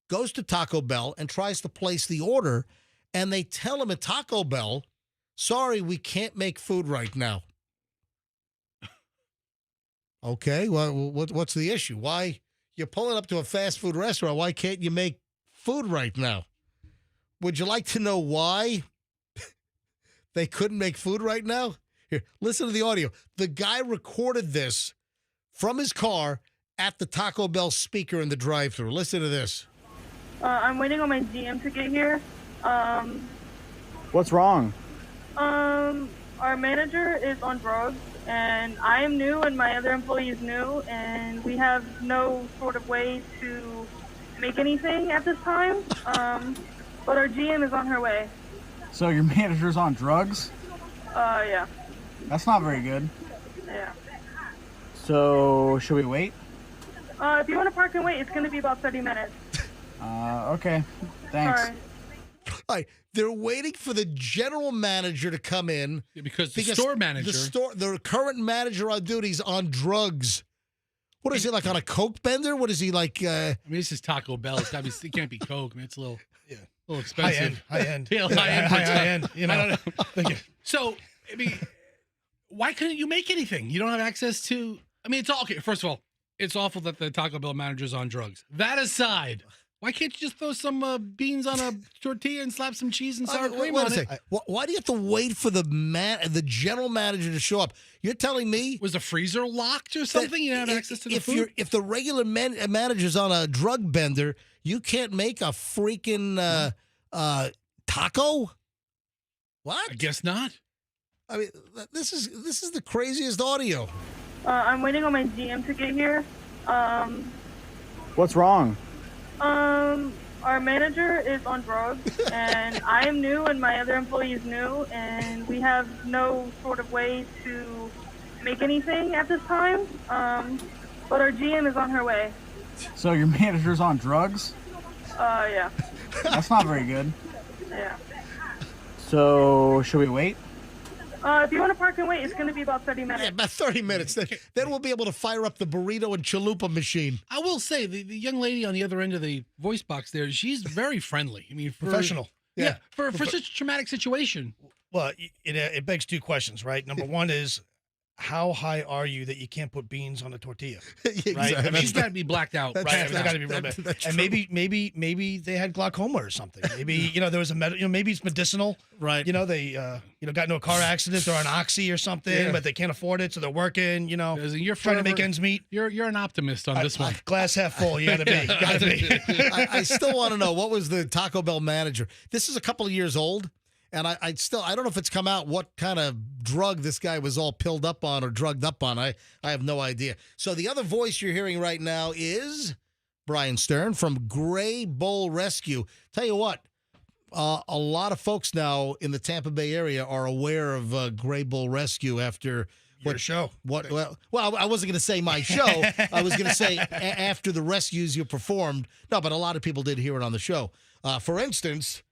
goes to Taco Bell and tries to place the order, and they tell him at Taco Bell, sorry, we can't make food right now. Okay, well, what's the issue? Why, you're pulling up to a fast food restaurant, why can't you make food right now? Would you like to know why they couldn't make food right now? Here, listen to the audio. The guy recorded this from his car at the Taco Bell speaker in the drive-thru. Listen to this. I'm waiting on my GM to get here. What's wrong? Our manager is on drugs, and I am new, and my other employee is new, and we have no sort of way to make anything at this time. But our GM is on her way. So your manager's on drugs? Yeah. That's not very good. Yeah. So should we wait? If you want to park and wait, it's going to be about 30 minutes. Okay. Thanks. Sorry. All right, they're waiting for the general manager to come in because the store manager, the current manager on duty is on drugs. What is he, like on a coke bender? What is he like? I mean, this is Taco Bell. It's got to be. It can't be coke. I mean, it's a little expensive. High end. Yeah, high end. You know. I don't know. Thank you. So, I mean, why couldn't you make anything? You don't have access to. I mean, it's all okay. First of all, it's awful that the Taco Bell manager's on drugs. That aside, why can't you just throw some beans on a tortilla and slap some cheese and sour cream on it? Why do you have to wait for the general manager to show up? You're telling me was the freezer locked or something? You don't have access to the food. If the regular manager's on a drug bender, you can't make a freaking taco. What? I guess not. I mean, this is the craziest audio. I'm waiting on my GM to get here. What's wrong? Our manager is on drugs, and I am new, and my other employee is new, and we have no sort of way to make anything at this time. But our GM is on her way. So your manager's on drugs? Yeah. That's not very good. Yeah. So should we wait? If you want to park and wait, it's going to be about 30 minutes. Yeah, about 30 minutes. Then we'll be able to fire up the burrito and chalupa machine. I will say, the young lady on the other end of the voice box there, she's very friendly. I mean, Professional. Yeah, for such a traumatic situation. Well, it begs two questions, right? Number one is, how high are you that you can't put beans on a tortilla? Exactly. Right? I mean, She's got to be blacked out. Right, they got to be real bad. And maybe they had glaucoma or something. Maybe there was maybe it's medicinal. Right. They got into a car accident. They're on oxy or something, but they can't afford it, so they're working. You're trying to make ends meet. You're an optimist on this one. Glass half full. You got to be. Got to be. I still want to know, what was the Taco Bell manager? This is a couple of years old. And I don't know if it's come out what kind of drug this guy was all pilled up on or drugged up on. I have no idea. So the other voice you're hearing right now is Brian Stern from Gray Bowl Rescue. Tell you what, a lot of folks now in the Tampa Bay area are aware of Gray Bowl Rescue after your show. Well, I wasn't going to say my show. I was going to say after the rescues you performed. No, but a lot of people did hear it on the show. For instance,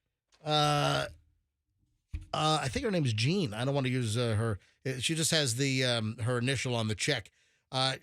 I think her name is Jean. I don't want to use her. She just has the her initial on the check.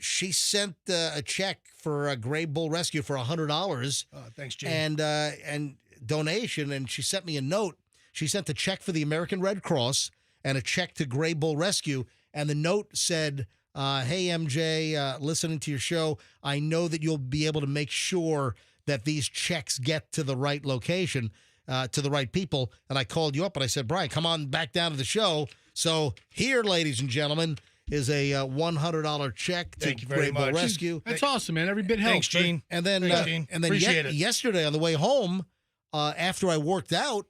She sent a check for a Gray Bull Rescue for $100. Thanks, Jean. And donation. And she sent me a note. She sent a check for the American Red Cross and a check to Gray Bull Rescue. And the note said, "Hey MJ, listening to your show, I know that you'll be able to make sure that these checks get to the right location." To the right people. And I called you up and I said, Brian, come on back down to the show. So here, ladies and gentlemen, is a $100 check to Gray Bull Rescue. That's awesome, man. Every bit helps. Thanks, Gene. And then, Appreciate it. Yesterday on the way home, after I worked out,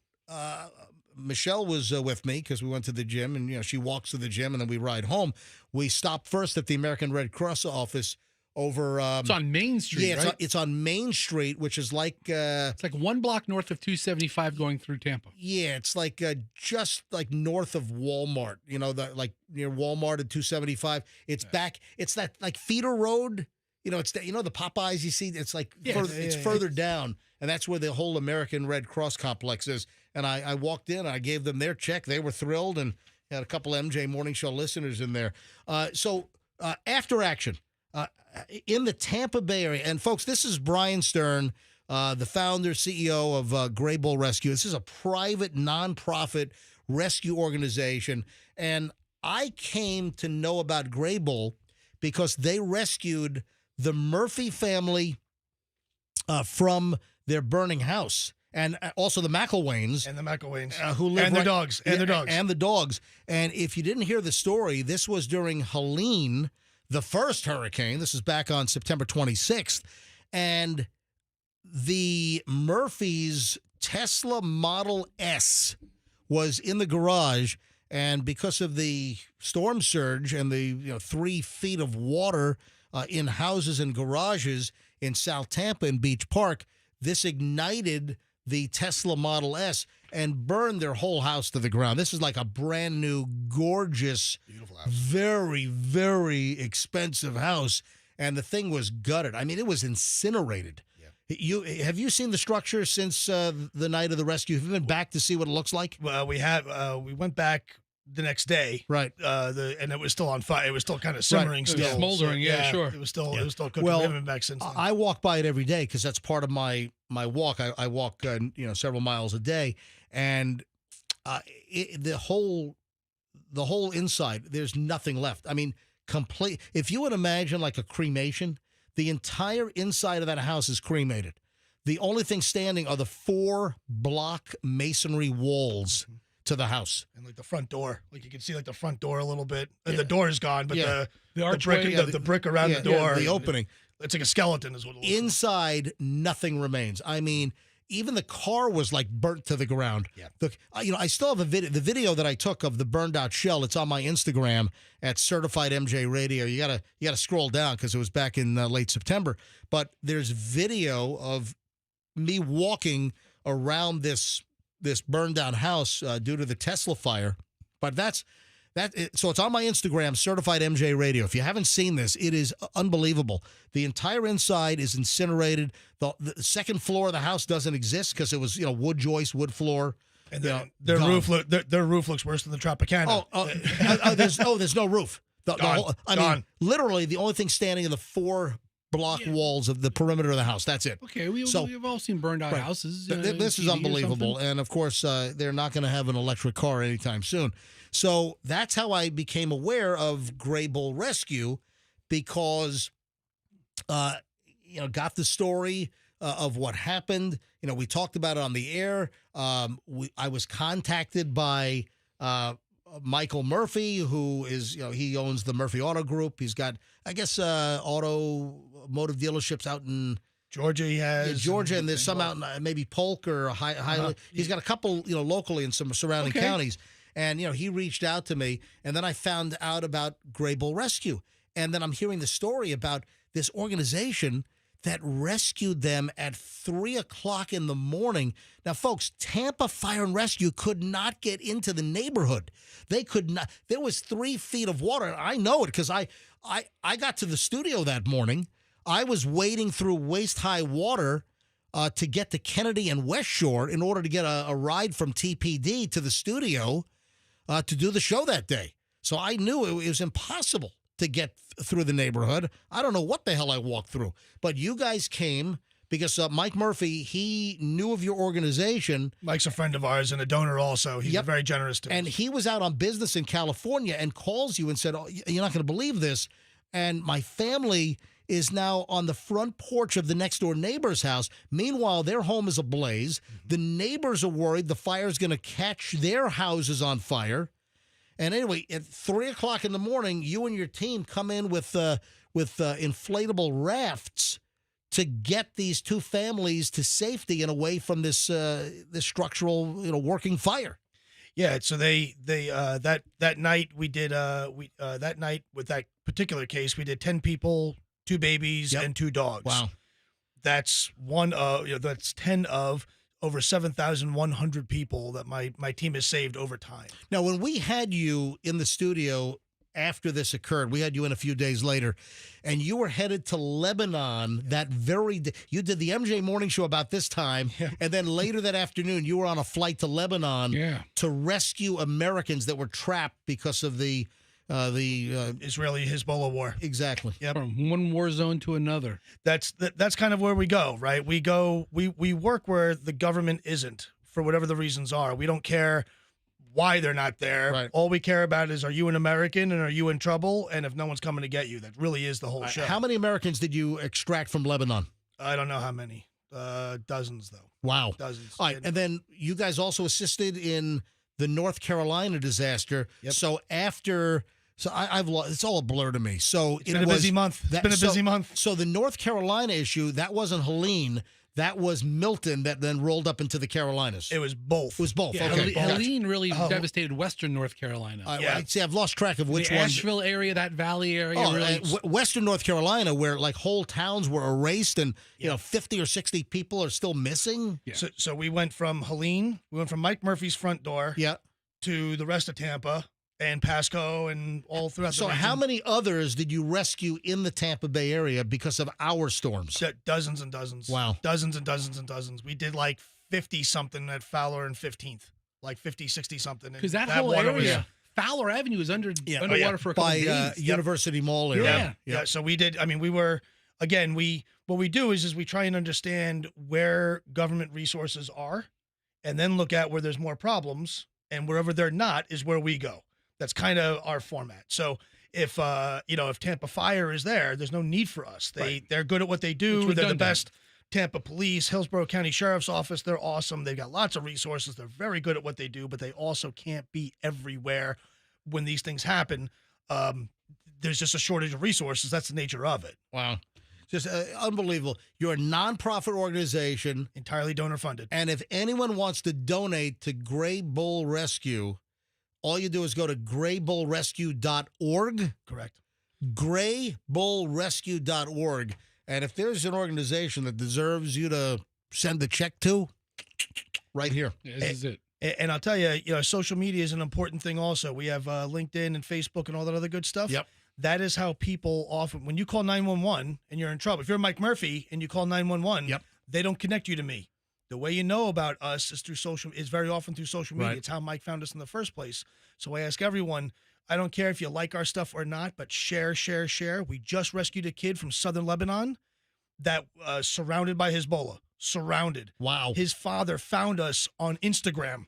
Michelle was with me because we went to the gym, and she walks to the gym, and then we ride home. We stopped first at the American Red Cross office over. It's on Main Street, yeah, right? It's on Main Street, which is like it's like 1 block north of 275 going through Tampa. Yeah, it's like just like north of Walmart. Like near Walmart at 275. It's back. It's that like feeder road. It's the Popeyes you see. It's like further down, and that's where the whole American Red Cross complex is. And I walked in, and I gave them their check. They were thrilled, and had a couple MJ Morning Show listeners in there. So after action. In the Tampa Bay area, and folks, this is Brian Stern, the founder, CEO of Gray Bull Rescue. This is a private, nonprofit rescue organization, and I came to know about Gray Bull because they rescued the Murphy family from their burning house. and also the McElwains. And the McElwains. Who live and their dogs. And their dogs. And the dogs. And if you didn't hear the story, this was during Helene, the first hurricane. This is back on September 26th. And the Murphy's Tesla Model S was in the garage. And because of the storm surge and the 3 feet of water in houses and garages in South Tampa and Beach Park, this ignited the Tesla Model S and burned their whole house to the ground. This is like a brand new, gorgeous, beautiful house. Very, very expensive house. And the thing was gutted. I mean, it was incinerated. Have you seen the structure since the night of the rescue? Have you been back to see what it looks like? Well, we have. We went back the next day, right? And it was still on fire. It was still kind of simmering, still smoldering. Yeah, sure. It was still cooking. Well, we haven't been back since then. I walk by it every day because that's part of my walk. I walk several miles a day, and the whole inside, there's nothing left. I mean, complete. If you would imagine like a cremation, the entire inside of that house is cremated. The only thing standing are the 4 block masonry walls to the house. And like the front door. Like you can see like the front door a little bit. And the door is gone, but the archway, brick, the brick around the door. The opening. It's like a skeleton is what it looks Inside, nothing remains. I mean, even the car was like burnt to the ground. Yeah. I still have the video that I took of the burned out shell. It's on my Instagram at Certified MJ Radio. You gotta scroll down because it was back in late September. But there's video of me walking around this burned down house due to the Tesla fire. But so it's on my Instagram, Certified MJ Radio. If you haven't seen this, it is unbelievable. The entire inside is incinerated. The second floor of the house doesn't exist because it was wood joist, wood floor. And their roof looks worse than the Tropicana. There's no roof. Gone. Literally the only thing standing in the 4 block walls of the perimeter of the house. That's it. Okay, we've all seen burned out houses. This is unbelievable. And of course, they're not going to have an electric car anytime soon. So that's how I became aware of Gray Bull Rescue, because, got the story of what happened. We talked about it on the air. I was contacted by Michael Murphy, who is, he owns the Murphy Auto Group. He's got, I guess, automotive dealerships out in Georgia. He has Georgia, and there's some out in maybe Polk or Highland. He's got a couple, locally in some surrounding counties. And, he reached out to me, and then I found out about Gray Bull Rescue. And then I'm hearing the story about this organization that rescued them at 3 o'clock in the morning. Now, folks, Tampa Fire and Rescue could not get into the neighborhood. They could not. There was 3 feet of water. I know it because I got to the studio that morning. I was wading through waist-high water to get to Kennedy and West Shore in order to get a ride from TPD to the studio to do the show that day. So I knew it was impossible to get through the neighborhood. I don't know what the hell I walked through. But you guys came because Mike Murphy, he knew of your organization. Mike's a friend of ours and a donor also. He's very generous to us. And he was out on business in California and calls you and said, "Oh, you're not going to believe this." And my family is now on the front porch of the next door neighbor's house. Meanwhile, their home is ablaze. The neighbors are worried the fire's going to catch their houses on fire. And anyway, at 3 o'clock in the morning, you and your team come in with inflatable rafts to get these 2 families to safety and away from this structural working fire. Yeah, so that night we did that night with that particular case we did 10 people, 2 babies, and 2 dogs. Wow, that's that's 10 of over 7,100 people that my team has saved over time. Now, when we had you in the studio after this occurred, we had you in a few days later, and you were headed to Lebanon that very day. You did the MJ Morning Show about this time, and then later that afternoon, you were on a flight to Lebanon to rescue Americans that were trapped because of the Israeli Hezbollah war. Exactly. Yep. From one war zone to another. That's kind of where we go, right? We work where the government isn't, for whatever the reasons are. We don't care why they're not there. Right. All we care about is, are you an American and are you in trouble? And if no one's coming to get you, that really is the whole show. How many Americans did you extract from Lebanon? I don't know how many. Dozens, though. Wow. Dozens. All right, and then you guys also assisted in the North Carolina disaster. Yep. So I've lost. It's all a blur to me. So It's been a busy month. It's been a busy month. So the North Carolina issue, that wasn't Helene. That was Milton that then rolled up into the Carolinas. It was both. It was both. Yeah, Okay. Helene really devastated Western North Carolina. See, I've lost track of which the one. Asheville area, that valley area. Really. Western North Carolina, where like whole towns were erased and 50 or 60 people are still missing. Yeah. So we went from Helene, we went from Mike Murphy's front door to the rest of Tampa and Pasco and all throughout the So region. how many others did you rescue in the Tampa Bay area because of our storms? Dozens and dozens. Wow. Dozens and dozens and dozens. We did like 50-something at Fowler and 15th. Like 50, 60-something. Because that whole area, Fowler Avenue is underwater for a couple days. University Mall area. Yeah. So we did, we were, again, what we do is we try and understand where government resources are and then look at where there's more problems, and wherever they're not is where we go. That's kind of our format. So if Tampa Fire is there, there's no need for us. They're good at what they do. They're the best. Tampa Police, Hillsborough County Sheriff's Office, they're awesome. They've got lots of resources. They're very good at what they do, but they also can't be everywhere when these things happen. There's just a shortage of resources. That's the nature of it. Wow. Just unbelievable. You're a nonprofit organization. Entirely donor funded. And if anyone wants to donate to Gray Bull Rescue, all you do is go to graybullrescue.org. Correct. graybullrescue.org. And if there's an organization that deserves you to send a check to, right here. Yeah, this is it. And I'll tell you, social media is an important thing also. We have LinkedIn and Facebook and all that other good stuff. Yep. That is how people often, when you call 911 and you're in trouble, if you're Mike Murphy and you call 911, they don't connect you to me. The way you know about us is very often through social media. Right. It's how Mike found us in the first place. So I ask everyone, I don't care if you like our stuff or not, but share, share, share. We just rescued a kid from southern Lebanon that surrounded by Hezbollah. Surrounded. Wow. His father found us on Instagram,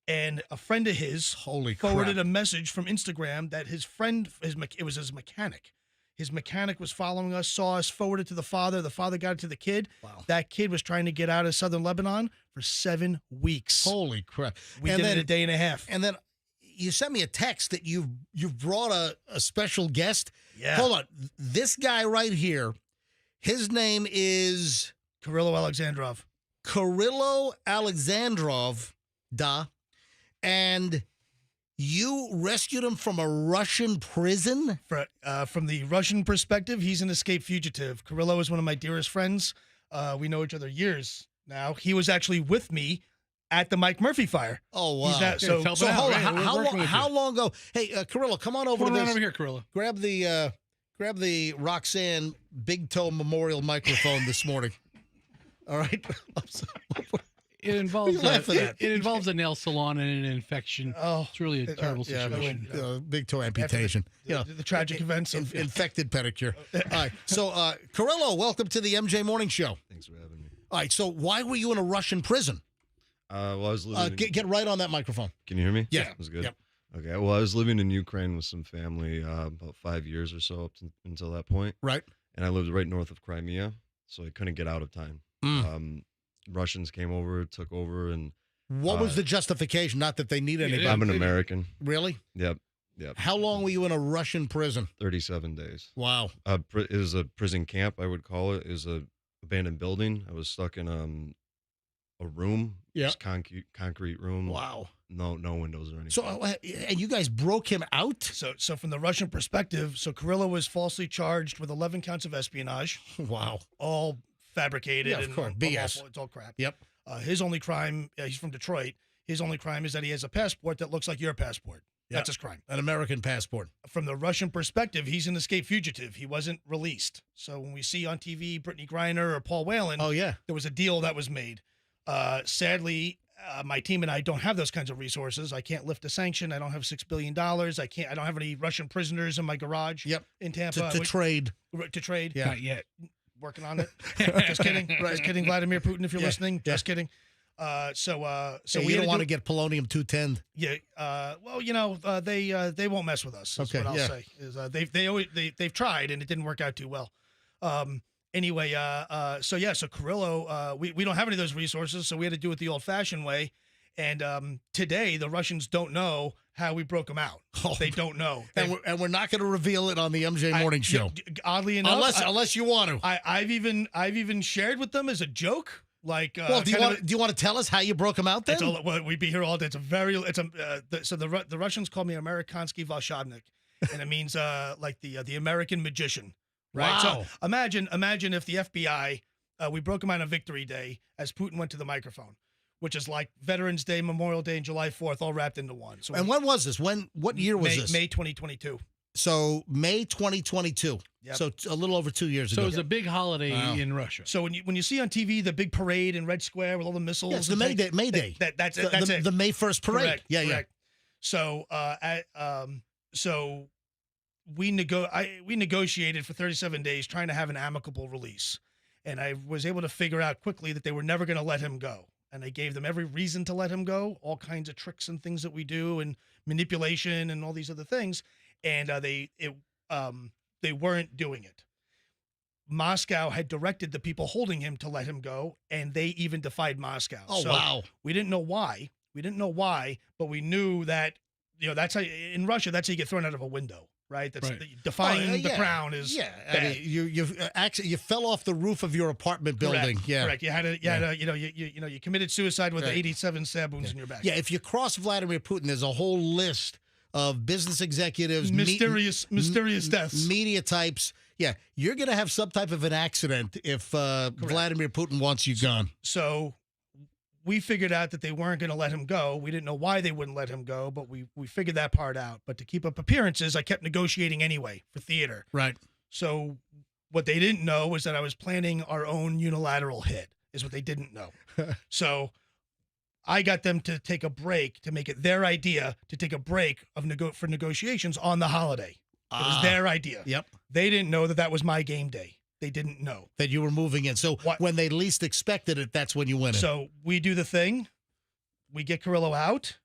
and a friend of his forwarded a message from Instagram that his friend, it was his mechanic. His mechanic was following us, saw us, forwarded to the father. The father got it to the kid. Wow. That kid was trying to get out of southern Lebanon for 7 weeks. Holy crap. We did it a day and a half. And then you sent me a text that you've brought a special guest. Yeah. Hold on. This guy right here, his name is Kirillo Alexandrov. Kirillo Alexandrov, and you rescued him from a Russian prison? From the Russian perspective, he's an escaped fugitive. Kirillo is one of my dearest friends. We know each other years now. He was actually with me at the Mike Murphy fire. Oh, wow. So hold on. How long ago? Hey, Kirillo, come on over to this. Over here, Kirillo. Grab the Roxanne Big Toe Memorial microphone this morning. All right. It involves it involves a nail salon and an infection. Oh, it's really a terrible situation. Big toe amputation. The tragic events of infected pedicure. All right. So, Kirillo, welcome to the MJ Morning Show. Thanks for having me. All right. So, why were you in a Russian prison? Well, I was living. Get right on that microphone. Can you hear me? Yeah. That was good. Yep. Okay. Well, I was living in Ukraine with some family about 5 years or so until that point. Right. And I lived right north of Crimea, so I couldn't get out of time. Russians came over, took over, and what was the justification? Not that they need anybody. I'm an American. Really? Yep. How long were you in a Russian prison? 37 days. Wow. It was a prison camp, I would call it. It was a abandoned building. I was stuck in a room. Yeah. Just concrete room. Wow. No windows or anything. So, and you guys broke him out? So from the Russian perspective, Kirillo was falsely charged with 11 counts of espionage. Wow. All fabricated. Yeah, of course. BS. It's all crap. Yep. His only crime, he's from Detroit. His only crime is that he has a passport that looks like your passport. Yep. That's his crime. An American passport. From the Russian perspective, he's an escaped fugitive. He wasn't released. So when we see on TV Brittany Griner or Paul Whelan, there was a deal that was made. Sadly, my team and I don't have those kinds of resources. I can't lift a sanction. I don't have $6 billion. I don't have any Russian prisoners in my garage. Yep. In Tampa To trade. To trade. Yeah. Not yet. Working on it. Just kidding. Just kidding, Vladimir Putin, if you're listening. Just kidding. So we don't want to get polonium-210. Yeah. They won't mess with us. That's Okay, what I'll say. Is they've tried and it didn't work out too well. Anyway, so Carrillo, we don't have any of those resources, so we had to do it the old-fashioned way. And today, the Russians don't know how we broke them out. They don't know, and we're not going to reveal it on the MJ Morning Show. Oddly enough, unless you want to. I've even shared with them as a joke. Like, well, do you want to tell us how you broke them out? Then we'd be here all day. So the Russians call me Amerikansky Volshabnik, and it means like the American magician. Right. Wow. So imagine if the FBI, we broke them out on Victory Day as Putin went to the microphone, which is like Veterans Day, Memorial Day, and July 4th, all wrapped into one. So and when was this? What year was this? May 2022. So May 2022. Yep. So a little over 2 years ago. So it was a big holiday in Russia. So when you see on TV the big parade in Red Square with all the missiles, it's the May Day. That's it. The May 1st parade. Correct. Yeah. Correct. So we negotiated for 37 days trying to have an amicable release, and I was able to figure out quickly that they were never going to let him go. And I gave them every reason to let him go, all kinds of tricks and things that we do, and manipulation and all these other things. And they weren't doing it. Moscow had directed the people holding him to let him go, and they even defied Moscow. Oh, wow. We didn't know why. But we knew that, that's how in Russia, that's how you get thrown out of a window. Right, that's defying the crown is bad. I mean, you fell off the roof of your apartment building. Correct. Yeah, correct. You had you committed suicide with 87 stab wounds in your back. Yeah, if you cross Vladimir Putin, there's a whole list of business executives, mysterious deaths, media types. Yeah, you're going to have some type of an accident if Vladimir Putin wants you gone. So we figured out that they weren't going to let him go. We didn't know why they wouldn't let him go, but we figured that part out. But to keep up appearances, I kept negotiating anyway for theater. Right. So what they didn't know was that I was planning our own unilateral hit, is what they didn't know. So I got them to take a break, to make it their idea to take a break for negotiations on the holiday. It was their idea. Yep. They didn't know that was my game day. They didn't know that you were moving in. So when they least expected it, that's when you went in. So we do the thing. We get Carrillo out.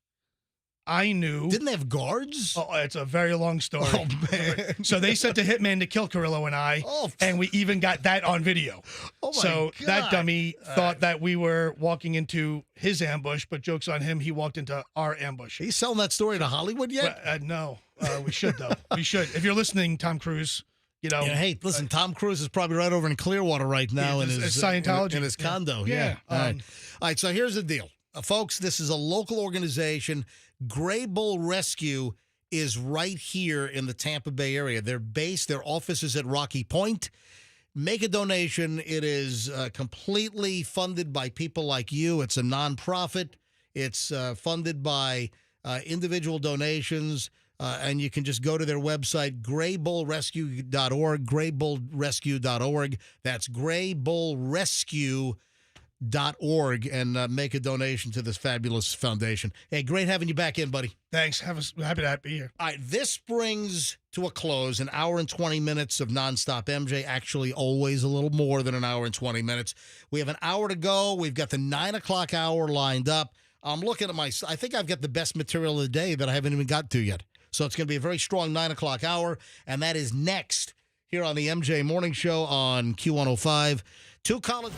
I knew. Didn't they have guards? Oh, it's a very long story. Oh, man. So they sent a hitman to kill Carrillo and I, and we even got that on video. Oh, my So God. that dummy thought that we were walking into his ambush, but joke's on him. He walked into our ambush. Are you selling that story to Hollywood yet? Well, no. We should, though. We should. If you're listening, Tom Cruise, hey, listen, Tom Cruise is probably right over in Clearwater right now in his Scientology in his condo. Yeah. All right. So here's the deal, folks. This is a local organization. Gray Bull Rescue is right here in the Tampa Bay area. They're based. Their office is at Rocky Point. Make a donation. It is completely funded by people like you. It's a nonprofit. It's funded by individual donations. And you can just go to their website, graybullrescue.org, graybullrescue.org. That's graybullrescue.org, and make a donation to this fabulous foundation. Hey, great having you back in, buddy. Thanks. Happy to be here. All right, this brings to a close an hour and 20 minutes of nonstop MJ. Actually, always a little more than an hour and 20 minutes. We have an hour to go. We've got the 9 o'clock hour lined up. I'm looking at I think I've got the best material of the day that I haven't even got to yet. So it's going to be a very strong 9 o'clock hour, and that is next here on the MJ Morning Show on Q105. Two college...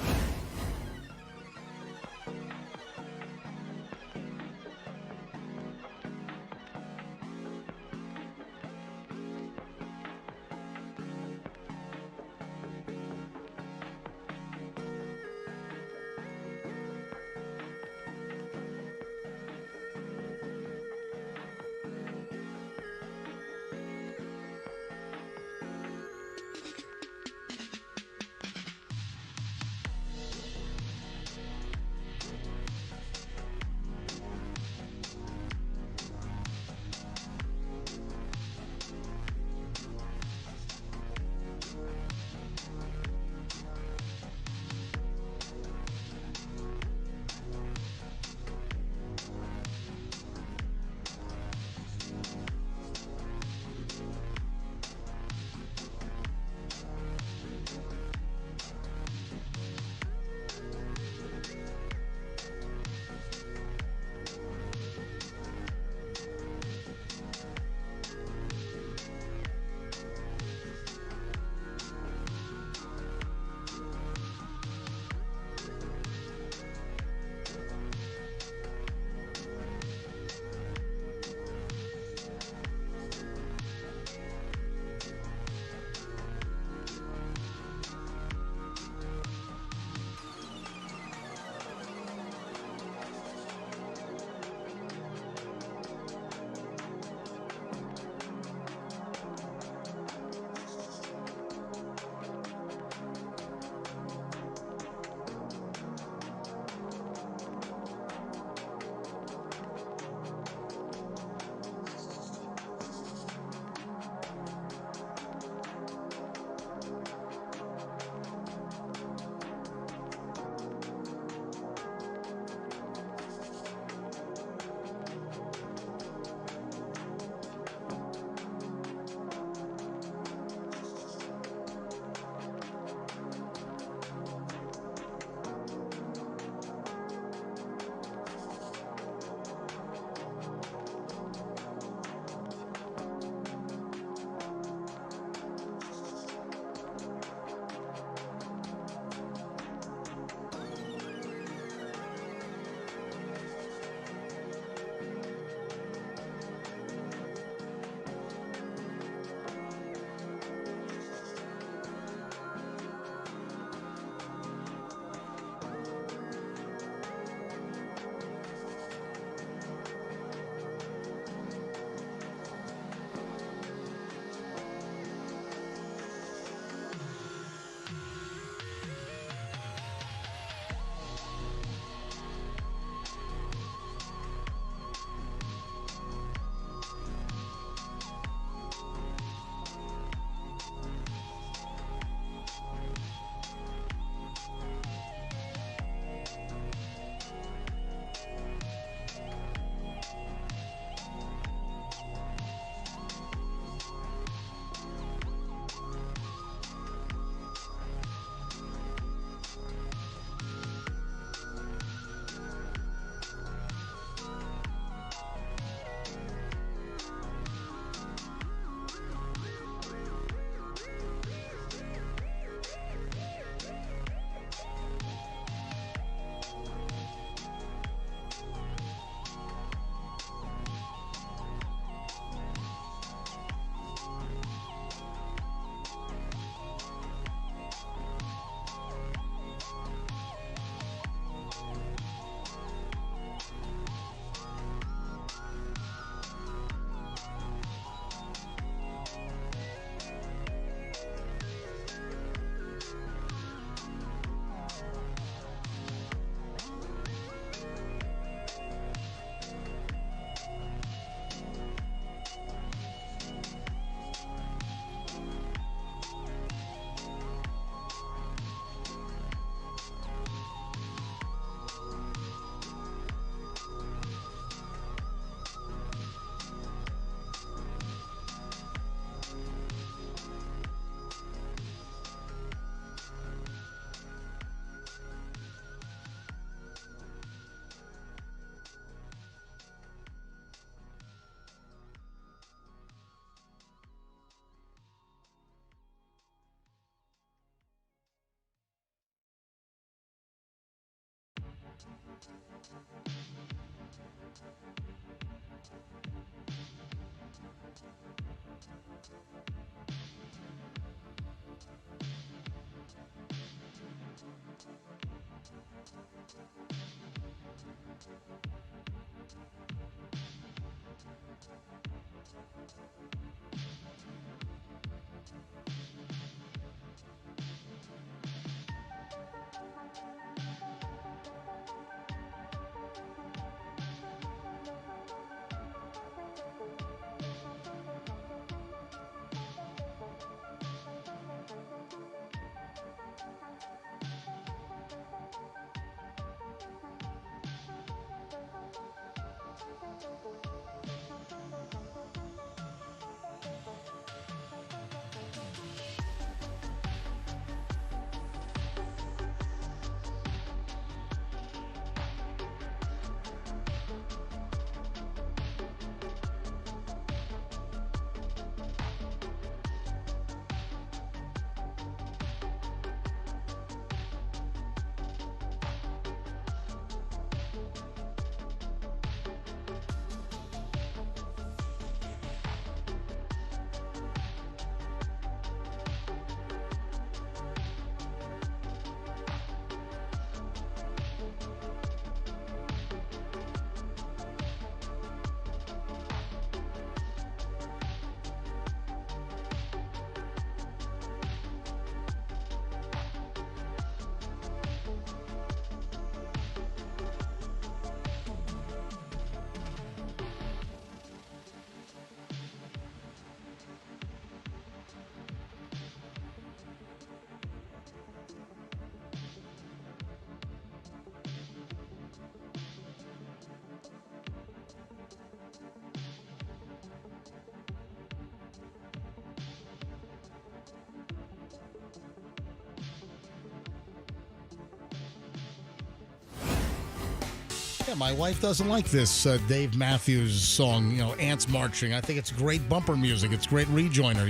Yeah, my wife doesn't like this Dave Matthews song, Ants Marching. I think it's great bumper music. It's great rejoiner,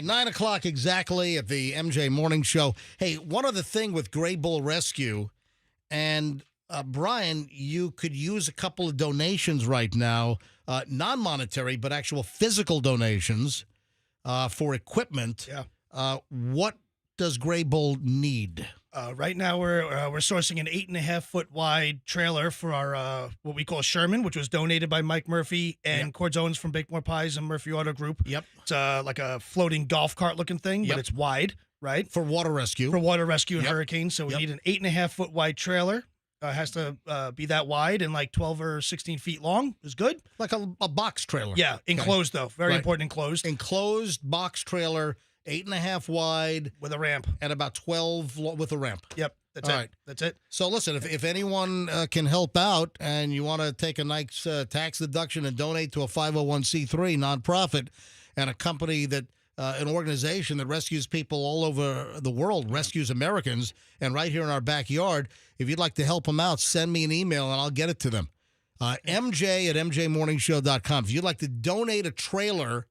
9 o'clock exactly at the MJ Morning Show. Hey, one other thing with Gray Bull Rescue, and Brian, you could use a couple of donations right now, non-monetary, but actual physical donations for equipment. Yeah. What does Gray Bull need? Right now, we're sourcing an 8.5-foot wide trailer for our what we call Sherman, which was donated by Mike Murphy and Corzones from Bake More Pies and Murphy Auto Group. Yep, it's like a floating golf cart looking thing, but it's wide, right? For water rescue. And hurricanes. So we need an 8.5-foot wide trailer. Has to be that wide and like 12 or 16 feet long is good. Like a box trailer. Yeah, enclosed though. Very important, enclosed. Enclosed box trailer. 8.5 wide with a ramp and about 12 with a ramp. Yep, that's it. All right. That's it. So listen, if anyone can help out and you want to take a nice tax deduction and donate to a 501c3 nonprofit and a company that an organization that rescues people all over the world, rescues Americans, and right here in our backyard, if you'd like to help them out, send me an email and I'll get it to them. MJ at mjmorningshow.com. If you'd like to donate a trailer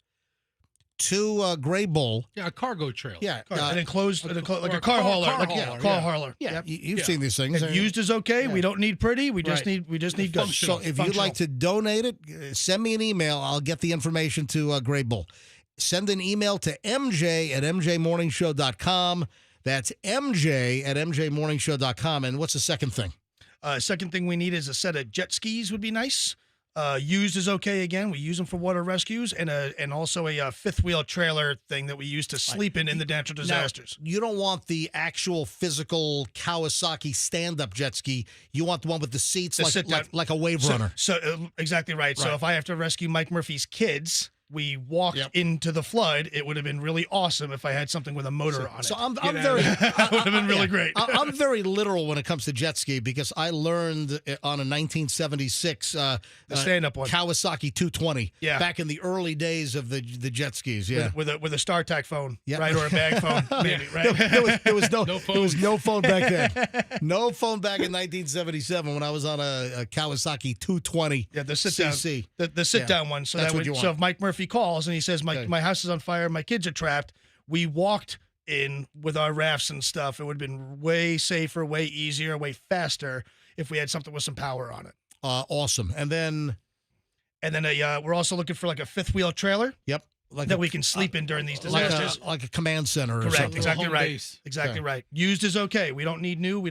to Gray Bull. Yeah, a cargo trailer. Yeah. An enclosed, like a car hauler. Car hauler. Yeah, you've seen these things. And used is okay. Yeah. We don't need pretty. We just need good. So if you'd like to donate it, send me an email. I'll get the information to Gray Bull. Send an email to MJ at mjmorningshow.com. That's MJ at mjmorningshow.com. And what's the second thing? Second thing we need is a set of jet skis would be nice. Used is okay again. We use them for water rescues and also a fifth wheel trailer thing that we use to sleep in the natural disasters. Now, you don't want the actual physical Kawasaki stand-up jet ski. You want the one with the seats like a wave runner. So exactly right. So if I have to rescue Mike Murphy's kids, we walked into the flood. It would have been really awesome if I had something with a motor on it. So I'm very that would have been really great. I'm very literal when it comes to jet ski because I learned on a 1976 the stand-up one Kawasaki 220 back in the early days of the jet skis. Yeah, with a StarTAC phone, right, or a bag phone, maybe. Right. There was no phone back then. No phone back in 1977 when I was on a Kawasaki 220. Yeah, the sit CC. down, the sit down one. So that's what you want. So if Mike Murphy calls and he says my house is on fire, my kids are trapped, we walked in with our rafts and stuff. It would have been way safer, way easier, way faster if we had something with some power on it. Awesome. And then we're also looking for like a fifth wheel trailer. Yep. That we can sleep in during these disasters. Like a command center or Correct. something. Exactly right. Base. Exactly right. Used is okay. We don't need new. We're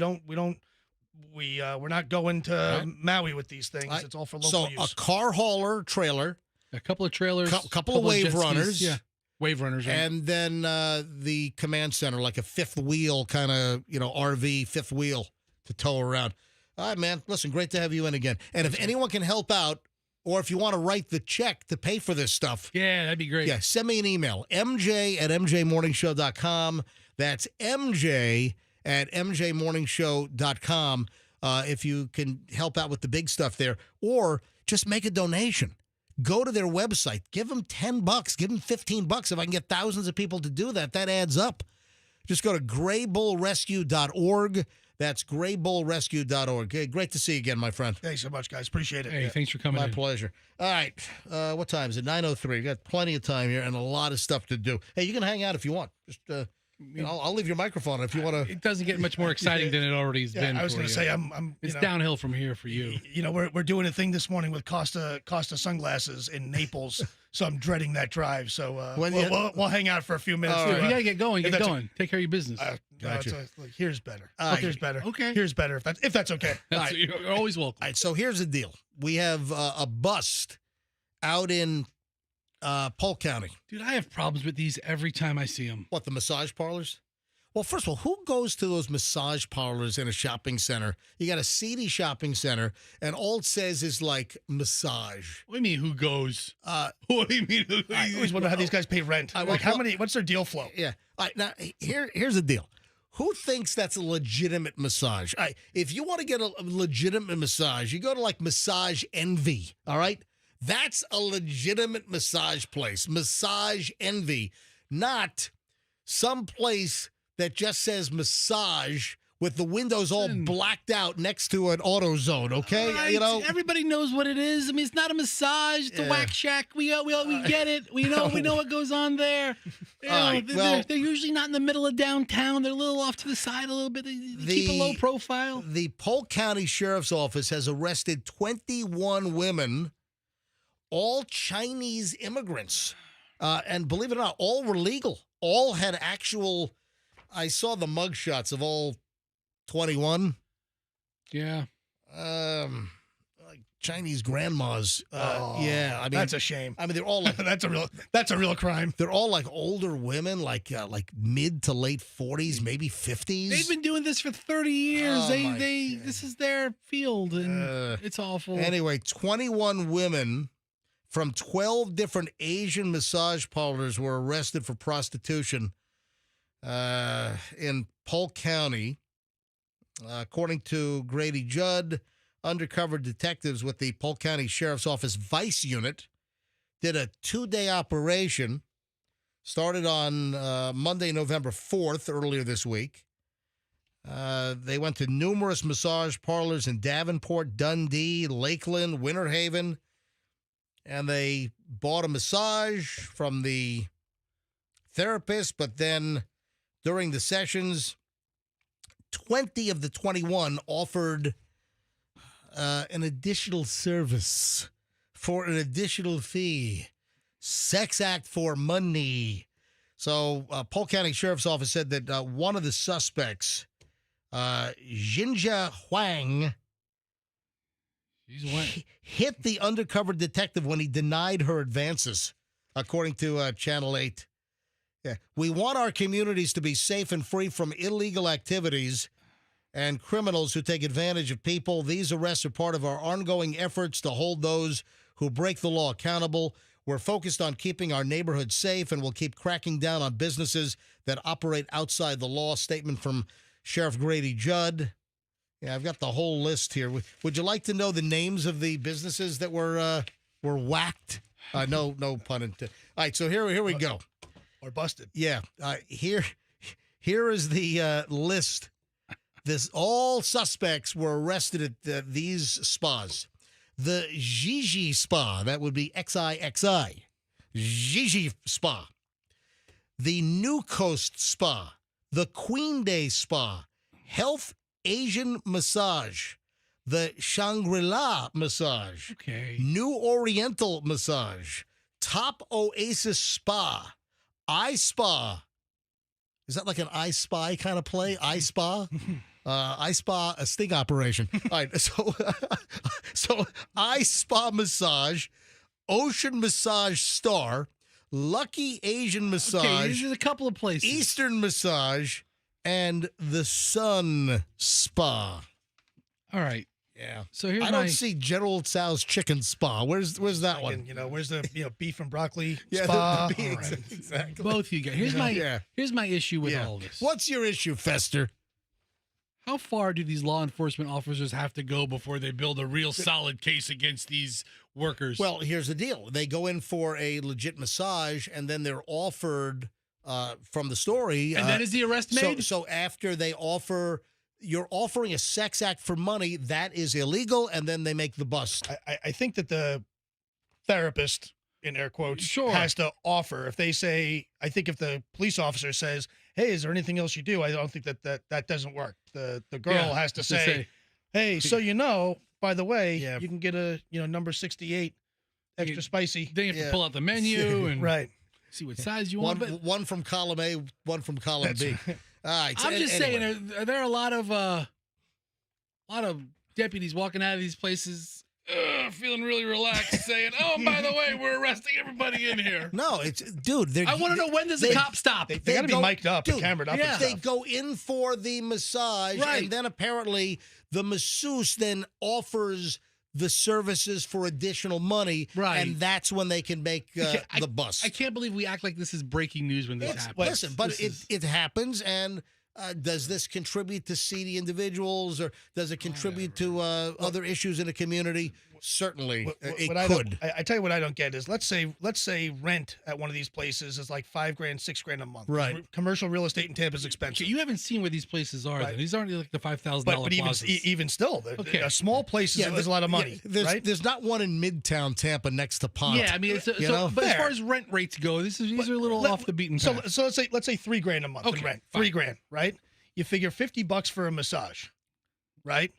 not going to Maui with these things. It's all for local use. So a car hauler trailer. A couple of trailers. Couple of wave runners. Yeah. Wave runners. Right? And then the command center, like a fifth wheel kind of, RV fifth wheel to tow around. All right, man. Listen, great to have you in again. And if anyone can help out, or if you want to write the check to pay for this stuff. Yeah, that'd be great. Yeah, send me an email, mj@mjmorningshow.com. That's mj@mjmorningshow.com if you can help out with the big stuff there. Or just make a donation. Go to their website. Give them $10. Give them $15. If I can get thousands of people to do that, that adds up. Just go to graybullrescue.org. That's graybullrescue.org. Okay, great to see you again, my friend. Thanks so much, guys. Appreciate it. Hey, thanks for coming My in. pleasure. All right. What time is it? 9:03. We got plenty of time here and a lot of stuff to do. Hey, you can hang out if you want. Just I'll leave your microphone if you want to. It doesn't get much more exciting than it already has been. I was going to say I'm. It's downhill from here for you. We're doing a thing this morning with Costa sunglasses in Naples, so I'm dreading that drive. So we'll hang out for a few minutes. Right. You gotta get going. Get going. Take care of your business. Gotcha. Here's better. Here's better. Okay. Here's better. If that's okay. You're always welcome. All right. So here's the deal. We have a bust out in Polk County. Dude, I have problems with these every time I see them. What, the massage parlors? Well, first of all, who goes to those massage parlors in a shopping center? You got a seedy shopping center, and all it says is like massage. What do you mean, who goes? What do you mean? I always wonder how these guys pay rent. What's their deal flow? Yeah. All right, now, here's the deal. Who thinks that's a legitimate massage? All right, if you want to get a legitimate massage, you go to like Massage Envy, all right? That's a legitimate massage place. Massage Envy, not some place that just says massage with the windows all blacked out next to an AutoZone, okay? Right. Everybody knows what it is. I mean, it's not a massage. It's a whack shack. We get it. We know what goes on there. They're usually not in the middle of downtown. They're a little off to the side a little bit. They keep a low profile. The Polk County Sheriff's Office has arrested 21 women, all Chinese immigrants. And believe it or not, all were legal. All had actual... I saw the mugshots of all 21. Yeah. Like Chinese grandmas. Yeah. I mean, that's a shame. I mean, they're all like that's a real crime. They're all like older women, like mid to late 40s, maybe 50s. They've been doing this for 30 years. This is their field, and it's awful. Anyway, 21 women from 12 different Asian massage parlors were arrested for prostitution in Polk County. According to Grady Judd, undercover detectives with the Polk County Sheriff's Office Vice Unit did a 2-day operation, started on Monday, November 4th, earlier this week. They went to numerous massage parlors in Davenport, Dundee, Lakeland, Winter Haven, and they bought a massage from the therapist, but then during the sessions, 20 of the 21 offered an additional service for an additional fee. Sex act for money. So Polk County Sheriff's Office said that one of the suspects, Jinja Huang, hit the undercover detective when he denied her advances, according to Channel 8. Yeah. We want our communities to be safe and free from illegal activities and criminals who take advantage of people. These arrests are part of our ongoing efforts to hold those who break the law accountable. We're focused on keeping our neighborhoods safe, and we'll keep cracking down on businesses that operate outside the law. Statement from Sheriff Grady Judd. Yeah, I've got the whole list here. Would you like to know the names of the businesses that were whacked? No pun intended. All right, so here we go. Or busted. Yeah. Here is the list. All suspects were arrested at these spas. The Gigi Spa, that would be XIXI. Gigi Spa. the New Coast Spa, the Queen Day Spa, Health Asian Massage, the Shangri-La Massage, New Oriental Massage, Top Oasis Spa, iSpa. Is that like an I Spy kind of play? iSpa? iSpa, a sting operation. All right, so iSpa Massage, Ocean Massage Star, Lucky Asian Massage. Okay, these are a couple of places. Eastern Massage, and the Sun Spa. All right. Yeah. So here's I don't see General Tso's Chicken Spa. Where's that one? Where's the beef and broccoli Yeah, spa? the All right. exactly. both you guys. Here's my issue with all this. What's your issue, Fester? How far do these law enforcement officers have to go before they build a real solid case against these workers? Well, here's the deal. They go in for a legit massage, and then they're offered from the story. And then is the arrest made? So after they offer, you're offering a sex act for money, that is illegal, and then they make the bust. I think that the therapist, in air quotes, has to offer. If they say, I think if the police officer says, hey, is there anything else you do? I don't think that doesn't work. The girl has to say, hey, so by the way, you can get a number 68 extra spicy. Then you have to pull out the menu and right. See what size you want. One from column A, one from column B. Right. All right. I'm just saying, are there a lot of deputies walking out of these places feeling really relaxed, saying, "Oh, by the way, we're arresting everybody in here." No, dude. I want to know, when does the cop stop? They got to be mic'd up and cameraed up. Yeah. And They stuff. go in for the massage, and then apparently the masseuse then offers the services for additional money, and that's when they can make the bus. I can't believe we act like this is breaking news when this happens. Listen, but it happens, and does this contribute to seedy individuals, or does it contribute to other issues in the community? Certainly, it could. I tell you what I don't get is let's say rent at one of these places is like $5,000, $6,000 a month. Right. Commercial real estate in Tampa is expensive. You haven't seen where these places are. Then. These aren't like the $5,000 But plazas. even still, a small place is a lot of money. There's not one in Midtown Tampa next to Pont. Yeah, I mean, but as far as rent rates go, these are a little off the beaten path. So let's say $3,000 a month in rent. $3,000, right? You figure $50 for a massage, right?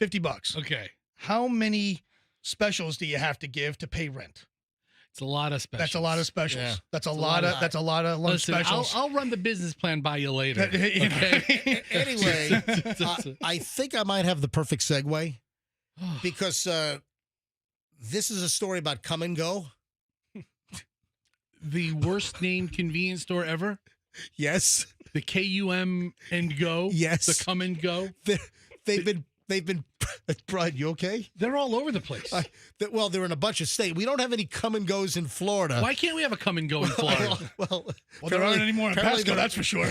$50. Okay. How many specials do you have to give to pay rent? It's a lot of specials. That's a lot of specials. Yeah. That's a lot of lunch Listen, specials. I'll run the business plan by you later. Okay? Anyway, I think I might have the perfect segue because this is a story about Come and Go. The worst named convenience store ever. Yes. The KUM and Go. Yes. The Come and Go. They've been. Brian, you okay? They're all over the place. Well, they're in a bunch of states. We don't have any Come and Goes in Florida. Why can't we have a Come and Go in Florida? Well, there aren't any more in Pasco, that's for sure.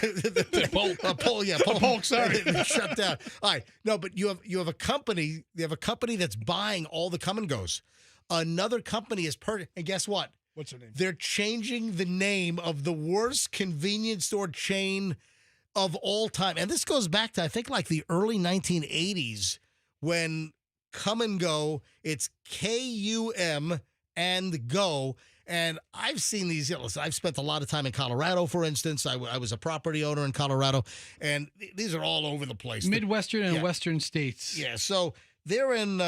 Polk, sorry. Shut down. All right. No, but you have a company. You have a company that's buying all the Come and Goes. Another company is and guess what? What's her name? They're changing the name of the worst convenience store chain of all time. And this goes back to, I think, like the early 1980s when Come and Go, it's KUM and Go. And I've seen these. Listen, I've spent a lot of time in Colorado, for instance. I was a property owner in Colorado, and these are all over the place. Midwestern and Western states. Yeah, so they're in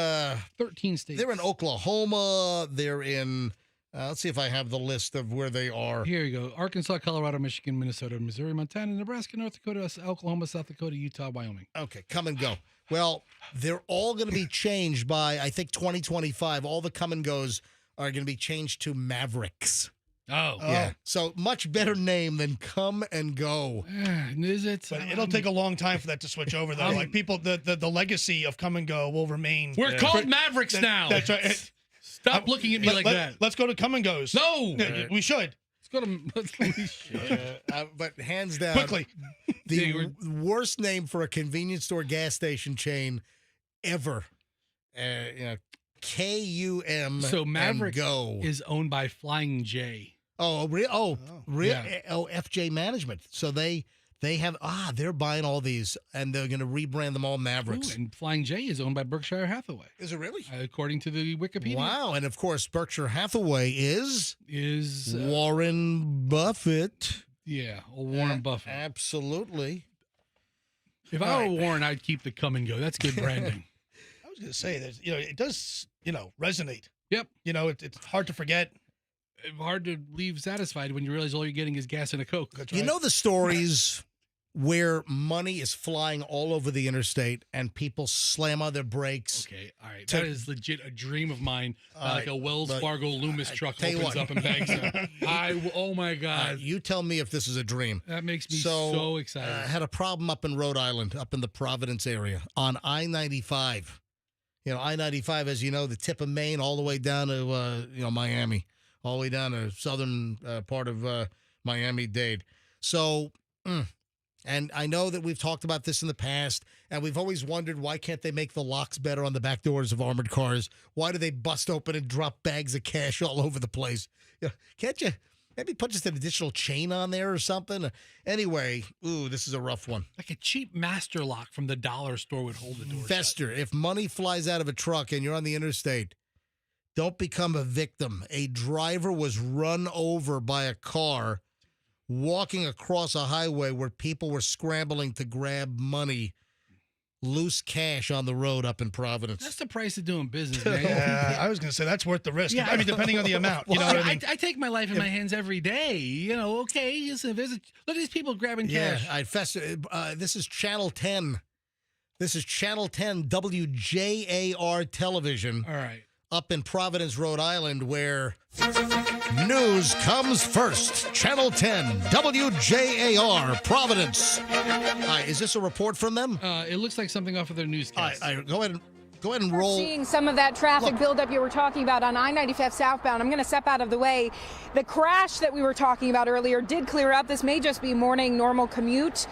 13 states. They're in Oklahoma. They're in let's see if I have the list of where they are. Here you go. Arkansas, Colorado, Michigan, Minnesota, Missouri, Montana, Nebraska, North Dakota, Oklahoma, South Dakota, Utah, Wyoming. Okay, Come and Go. Well, they're all going to be changed by, I think, 2025. All the Come and Goes are going to be changed to Mavericks. Oh. Yeah. So much better name than Come and Go. Is it? But it'll take a long time for that to switch over, though. Like people, the legacy of Come and Go will remain. We're called Mavericks now. That's right. Stop looking at me like that. Let's go to Come and Goes. No, we should. Let's go to. But hands down, quickly, the worst name for a convenience store gas station chain ever. KUM. So Maverick Go is owned by Flying J. FJ Management. So they have they're buying all these and they're going to rebrand them all Mavericks. Ooh, and Flying J is owned by Berkshire Hathaway. Is it really? According to the Wikipedia. Wow, and of course Berkshire Hathaway is Warren Buffett. Yeah, Warren Buffett. Absolutely. If I were Warren, I'd keep the come and go. That's good branding. I was going to say that, it does, resonate. Yep. It's hard to forget. Hard to leave satisfied when you realize all you're getting is gas and a Coke. That's You know the stories where money is flying all over the interstate and people slam on their brakes? Okay, all right. That is legit a dream of mine. Like a Wells Fargo Loomis truck tell you opens what. up and bangs it. Oh, my God. You tell me if this is a dream. That makes me so excited. I had a problem up in Rhode Island, up in the Providence area, on I-95. I-95, as you know, the tip of Maine all the way down to, Miami, all the way down to southern part of Miami-Dade. So, and I know that we've talked about this in the past, and we've always wondered, why can't they make the locks better on the back doors of armored cars? Why do they bust open and drop bags of cash all over the place? Can't you maybe put just an additional chain on there or something? Anyway, this is a rough one. Like a cheap master lock from the dollar store would hold the door Fester, if money flies out of a truck and you're on the interstate, don't become a victim. A driver was run over by a car walking across a highway where people were scrambling to grab money, loose cash on the road up in Providence. That's the price of doing business, man. Yeah, I was going to say that's worth the risk. Yeah. I mean, depending on the amount. You know what I mean? I take my life in my hands every day. Okay. Listen, look at these people grabbing cash. Yeah, Fester, this is Channel 10. This is Channel 10 WJAR television. All right. Up in Providence, Rhode Island, where news comes first. Channel 10, WJAR, Providence. Is this a report from them? It looks like something off of their newscast. Go ahead and roll. Seeing some of that traffic buildup you were talking about on I-95 southbound. I'm going to step out of the way. The crash that we were talking about earlier did clear up. This may just be morning normal commute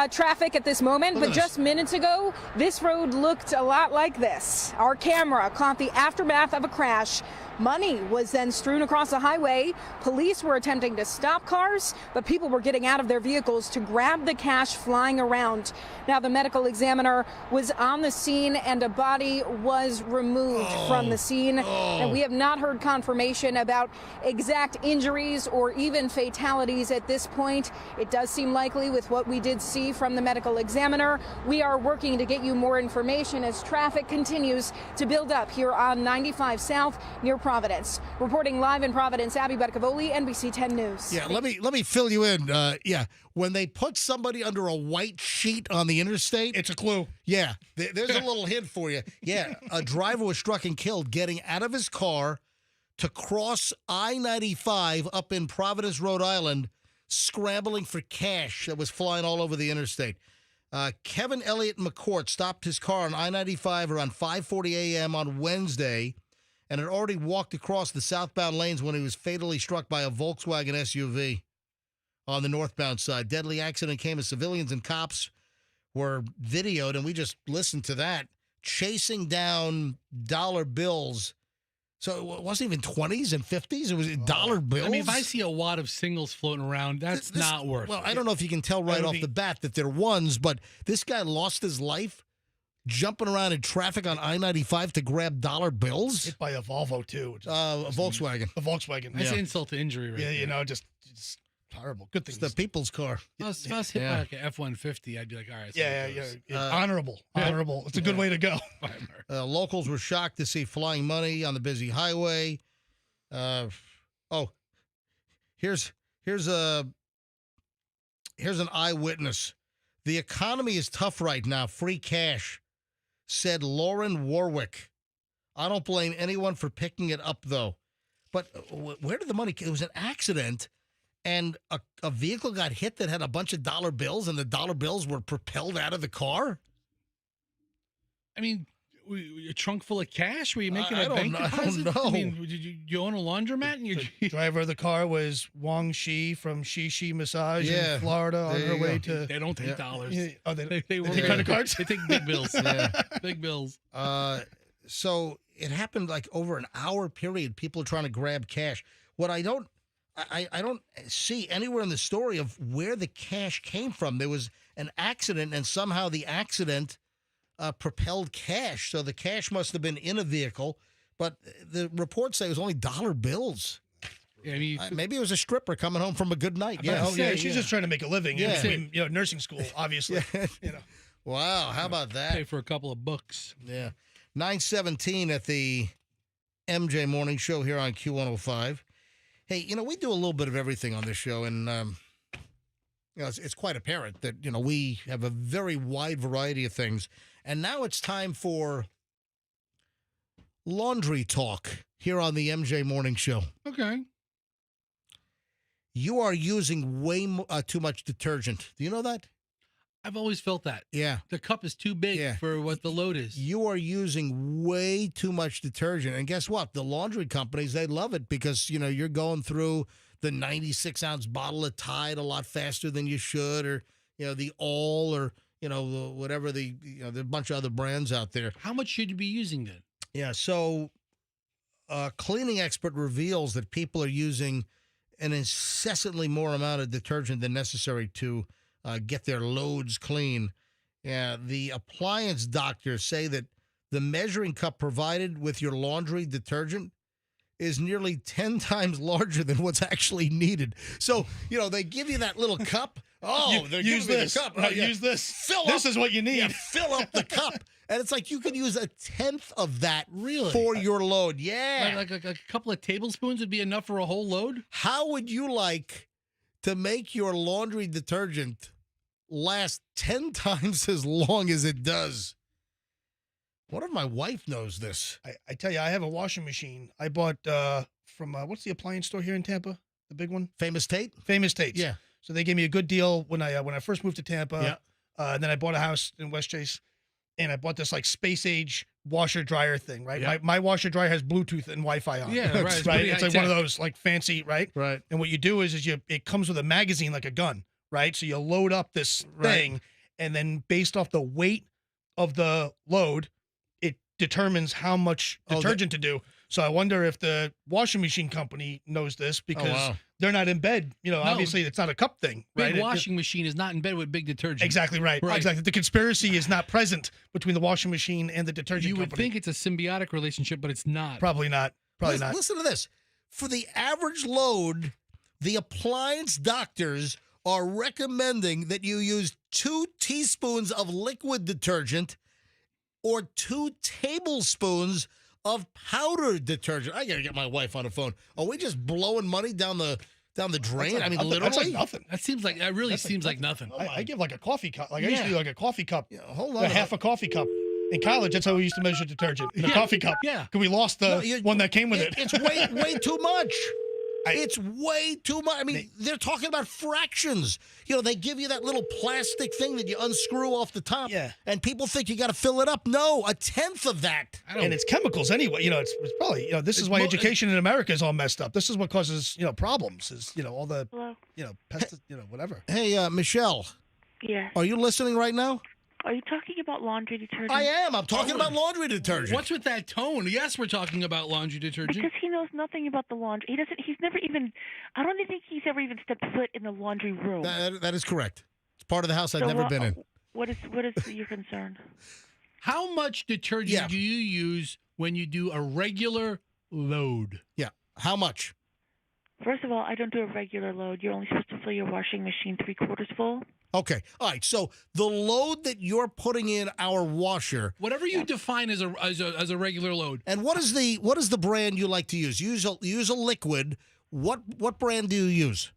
traffic at this moment, but just minutes ago, this road looked a lot like this. Our camera caught the aftermath of a crash. Money was then strewn across the highway. Police were attempting to stop cars, but people were getting out of their vehicles to grab the cash flying around. Now, the medical examiner was on the scene and a body was removed from the scene. And we have not heard confirmation about exact injuries or even fatalities at this point. It does seem likely with what we did see from the medical examiner. We are working to get you more information as traffic continues to build up here on 95 South near Providence. Reporting live in Providence, Abby Butkavoli, NBC 10 News. Yeah, let me fill you in. When they put somebody under a white sheet on the interstate, it's a clue. Yeah, there's a little hint for you. Yeah, a driver was struck and killed getting out of his car to cross I-95 up in Providence, Rhode Island, scrambling for cash that was flying all over the interstate. Kevin Elliott McCourt stopped his car on I-95 around 5:40 a.m. on Wednesday and had already walked across the southbound lanes when he was fatally struck by a Volkswagen SUV on the northbound side. Deadly accident came as civilians and cops were videoed, and we just listened to that, chasing down dollar bills. So it wasn't even 20s and 50s. It was dollar bills. I mean, if I see a wad of singles floating around, that's not worth it. Well, I don't know if you can tell right off the bat that they're ones, but this guy lost his life jumping around in traffic on I-95 to grab dollar bills. Hit by a Volvo, too. A Volkswagen. A Volkswagen. That's insult to injury right Yeah, there. just horrible. Good thing. It's the people's car. If I was hit by like an F-150, I'd be like, all right. Yeah. Honorable. Honorable. It's a good way to go. Locals were shocked to see flying money on the busy highway. Here's an eyewitness. The economy is tough right now. Free cash, said Lauren Warwick. I don't blame anyone for picking it up, though. But where did the money? It was an accident, and a vehicle got hit that had a bunch of dollar bills, and the dollar bills were propelled out of the car. I mean, a trunk full of cash? Were you making a bank deposit? I don't know. I mean, did you own a laundromat? And The driver of the car was Wong Shi from Shi Massage in Florida on her way to... They don't take dollars. Yeah. Oh, they take credit cards? They take big bills. Big bills. So it happened like over an hour period. People are trying to grab cash. What I don't see anywhere in the story of where the cash came from. There was an accident, and somehow the accident propelled cash. So the cash must have been in a vehicle, but the reports say it was only dollar bills. I mean, maybe it was a stripper coming home from a good night. Yeah. Oh, yeah. She's just trying to make a living. Yeah. In nursing school, obviously. Wow. How about that? Pay for a couple of books. Yeah. 9:17 at the MJ Morning Show here on Q105. Hey, we do a little bit of everything on this show, and it's quite apparent that we have a very wide variety of things. And now it's time for laundry talk here on the MJ Morning Show. Okay. You are using way too much detergent. Do you know that? I've always felt that. Yeah. The cup is too big for what the load is. You are using way too much detergent. And guess what? The laundry companies, they love it because, you're going through the 96-ounce bottle of Tide a lot faster than you should, or, the All, or, whatever there's a bunch of other brands out there. How much should you be using then? Yeah, so a cleaning expert reveals that people are using an incessantly more amount of detergent than necessary to get their loads clean. Yeah, the appliance doctors say that the measuring cup provided with your laundry detergent is nearly 10 times larger than what's actually needed. So, they give you that little cup. Oh, they're use giving me this. the cup. Right, use this. Fill this up, is what you need. Yeah, fill up the cup. And it's like you could use a tenth of that for your load. Yeah. Like a couple of tablespoons would be enough for a whole load? How would you like to make your laundry detergent last 10 times as long as it does? What if my wife knows this? I tell you, I have a washing machine. I bought from, what's the appliance store here in Tampa? The big one? Famous Tate? Famous Tate's. Yeah. So they gave me a good deal when I first moved to Tampa. Yeah. And then I bought a house in West Chase. And I bought this like space age washer dryer thing, right? Yeah. My washer dryer has Bluetooth and Wi-Fi on it. Yeah, right. Right. It's like one of those like fancy, right? Right. And what you do is it comes with a magazine like a gun, right? So you load up this thing, and then based off the weight of the load, it determines how much detergent to do. So I wonder if the washing machine company knows this because they're not in bed. Obviously it's not a cup thing, right? Big washing machine is not in bed with big detergent. Exactly right. Exactly. The conspiracy is not present between the washing machine and the detergent You would company. think it's a symbiotic relationship, but it's not. Probably not. Probably not. Listen to this. For the average load, the appliance doctors are recommending that you use 2 teaspoons of liquid detergent or 2 tablespoons of powder detergent. I gotta get my wife on the phone. Are we just blowing money down the drain? Like, I mean, that's literally. like nothing. That really seems like nothing. I give like a coffee cup. Like I used to do like a coffee cup. Yeah, hold on. Half a coffee cup. In college, that's how we used to measure detergent in a coffee cup. Yeah. Because we lost the one that came with it. It's way too much. It's way too much. I mean, they're talking about fractions. They give you that little plastic thing that you unscrew off the top. Yeah. And people think you got to fill it up. No, a tenth of that. And it's chemicals anyway. It's probably, this is why education in America is all messed up. This is what causes, problems is, all the, pest, whatever. Hey, Michelle. Yeah. Are you listening right now? Are you talking about laundry detergent? I am. I'm talking about laundry detergent. What's with that tone? Yes, we're talking about laundry detergent. Because he knows nothing about the laundry. He's never even, I don't think he's ever even stepped foot in the laundry room. That is correct. It's part of the house I've never been in. What is your concern? How much detergent do you use when you do a regular load? Yeah. How much? First of all, I don't do a regular load. You're only supposed to fill your washing machine 3/4 full. Okay. All right. So the load that you're putting in our washer, whatever you define as a regular load. And what is the brand you like to use? Use a liquid. What brand do you use?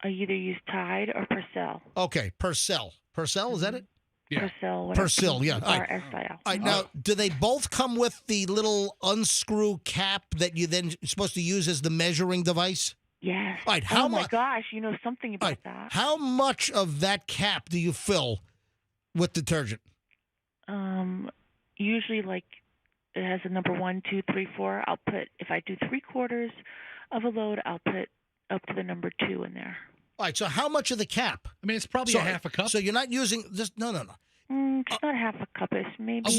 I either use Tide or Persil. Okay, Persil. Persil, is that it? Yeah. Persil, yeah. All right. R-S-I-L. All right. Now, do they both come with the little unscrew cap that you then supposed to use as the measuring device? Yes. All right. Oh my gosh, you know something about that. How much of that cap do you fill with detergent? Usually like it has a number 1, 2, 3, 4. I'll put, if I do 3/4 of a load, I'll put up to the number 2 in there. All right. So how much of the cap? I mean, it's probably a half a cup. So you're not using this? No. It's not half a cup. It's maybe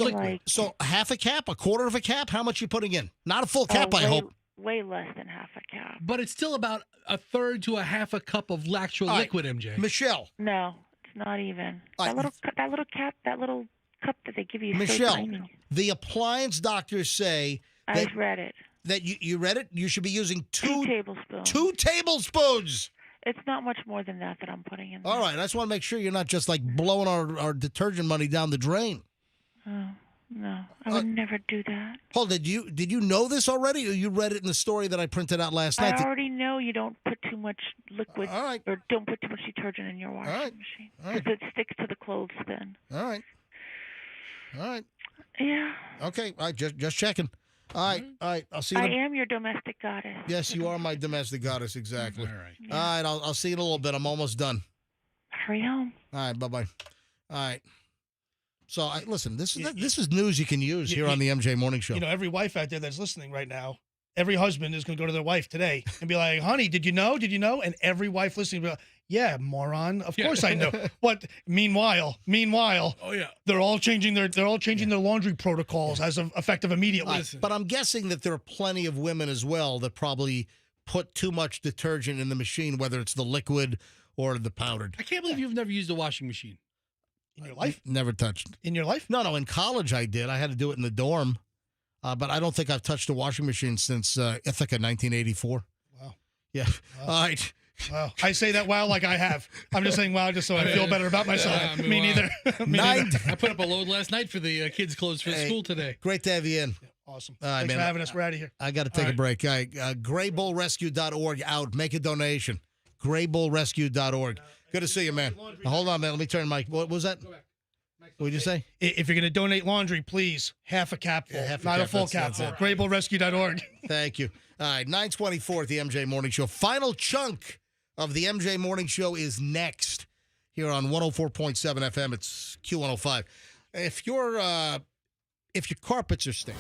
So half a cap, a quarter of a cap. How much you putting in? Not a full cap, I hope. Way less than half a cap. But it's still about a third to a half a cup of actual liquid, MJ. Michelle. No, it's not even. That little cup that they give you is so Michelle, tiny. the appliance doctors say I've read it. That you read it? You should be using 2 tablespoons. 2 tablespoons. It's not much more than that I'm putting in there. All right. I just want to make sure you're not just like blowing our detergent money down the drain. Oh, no. I would never do that. Hold, did you know this already, or you read it in the story that I printed out last night? I already know you don't put too much liquid or don't put too much detergent in your washing machine. Because it sticks to the clothes then. All right. Yeah. Okay. All right. Just checking. All right. I'll see you. I am your domestic goddess. Yes, you are my domestic goddess. Exactly. All right. Yeah. All right. I'll see you in a little bit. I'm almost done. Hurry home. All right. Bye-bye. All right. So, listen, this is news you can use here on the MJ Morning Show. You know, every wife out there that's listening right now, every husband is going to go to their wife today and be like, honey, did you know? Did you know? And every wife listening will be like, yeah, moron. Of course I know. What? Meanwhile, oh yeah, they're all changing their laundry protocols as of effective immediately. But I'm guessing that there are plenty of women as well that probably put too much detergent in the machine, whether it's the liquid or the powdered. I can't believe you've never used a washing machine in your life. Never touched. In your life? No. In college I did. I had to do it in the dorm, but I don't think I've touched a washing machine since Ithaca, 1984. Wow. Yeah. Wow. All right. Wow. I say that wow like I have. I'm just saying wow just so I feel better about myself. Me neither. I put up a load last night for the kids' clothes for school today. Great to have you in. Awesome. All right, Thanks man. for having us. We're out of here. I got to take a break. All right. GrayBullRescue.org out. Make a donation. GrayBullRescue.org. Good to see you, man. Now, hold on, man. Let me turn my. What was that? What did you say? If you're going to donate laundry, please, half a capful, not a full capful. GrayBullRescue.org. Thank you. All right, 9:24 at the MJ Morning Show. Final chunk of the MJ Morning Show is next here on 104.7 FM. It's Q105. If your carpets are stained,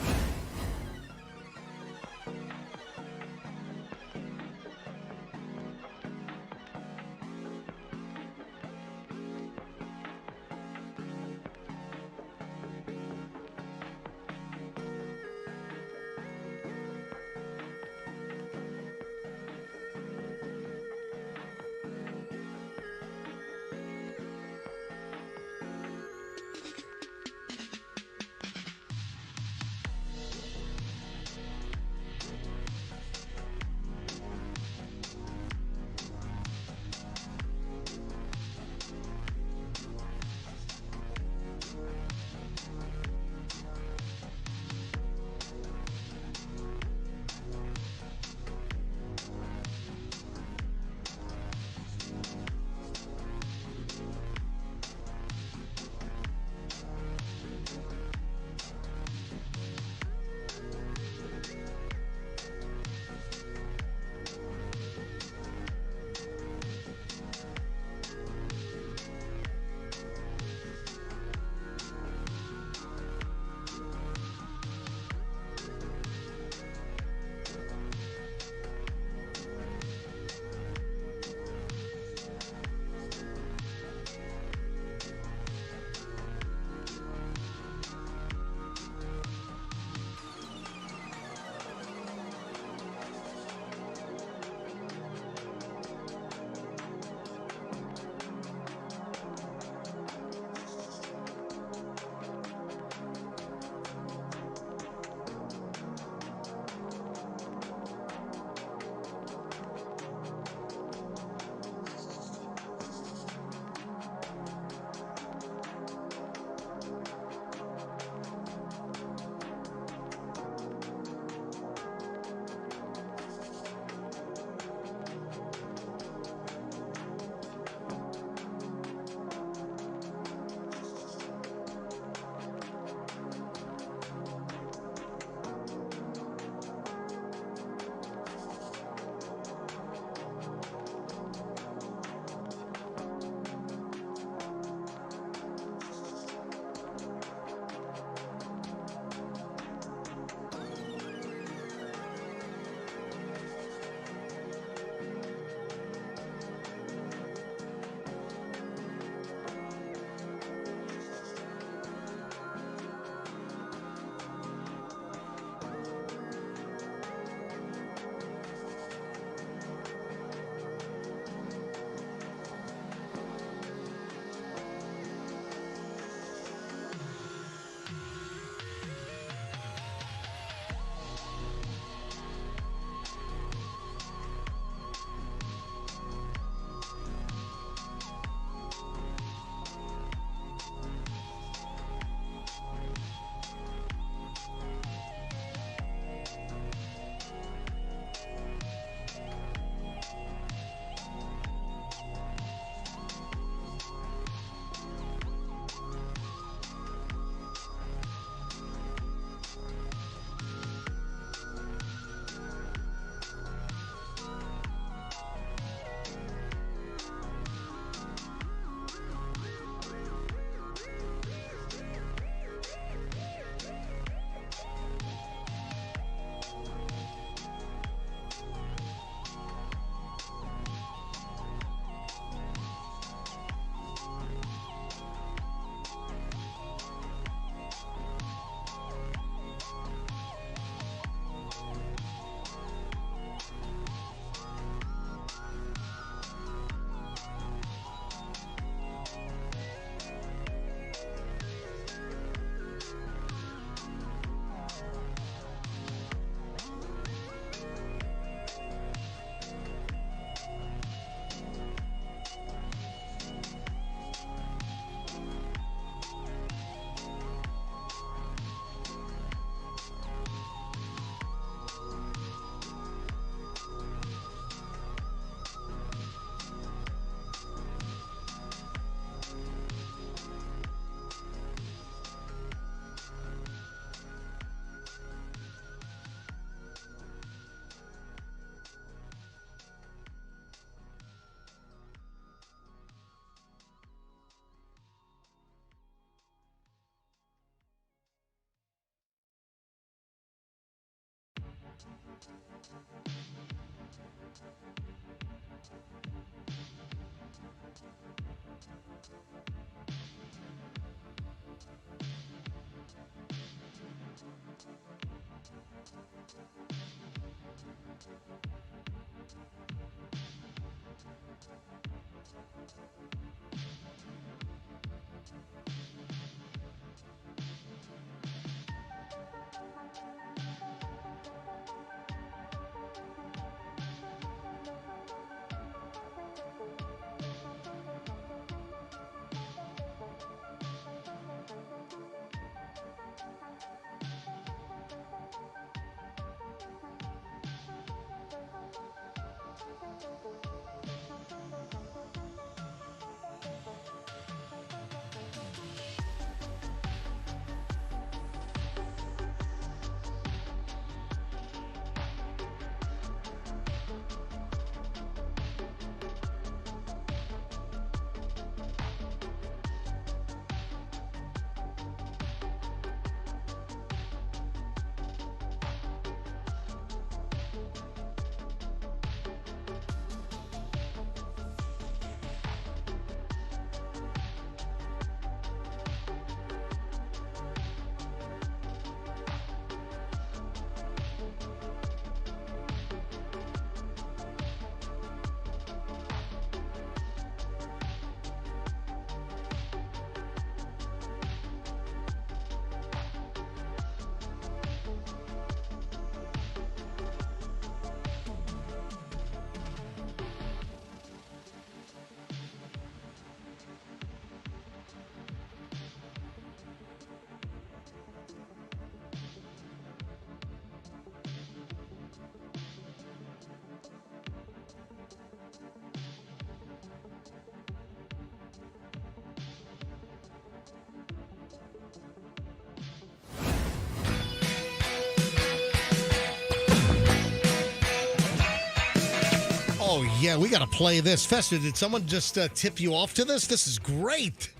Oh, yeah, we got to play this. Fester, did someone just tip you off to this? This is great.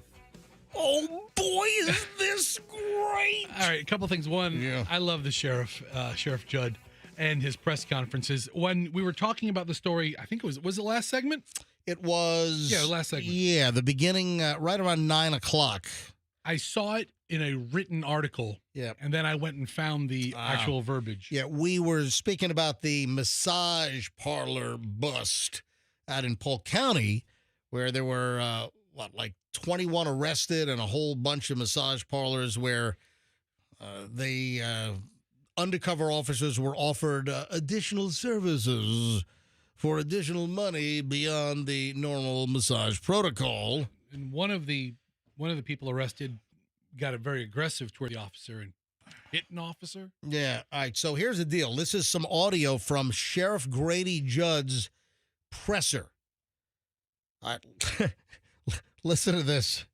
Oh, boy, is this great. All right, a couple things. One, I love the sheriff, Sheriff Judd, and his press conferences. When we were talking about the story, I think was the last segment? It was. Yeah, the last segment. Yeah, the beginning, right around 9 o'clock. I saw it in a written article. Yeah. And then I went and found the actual verbiage. Yeah, we were speaking about the massage parlor bust out in Polk County, where there were, 21 arrested and a whole bunch of massage parlors where undercover officers were offered additional services for additional money beyond the normal massage protocol. And one of the people arrested got very aggressive toward the officer and hit an officer. Yeah. All right. So here's the deal. This is some audio from Sheriff Grady Judd's presser. All right. Listen to this.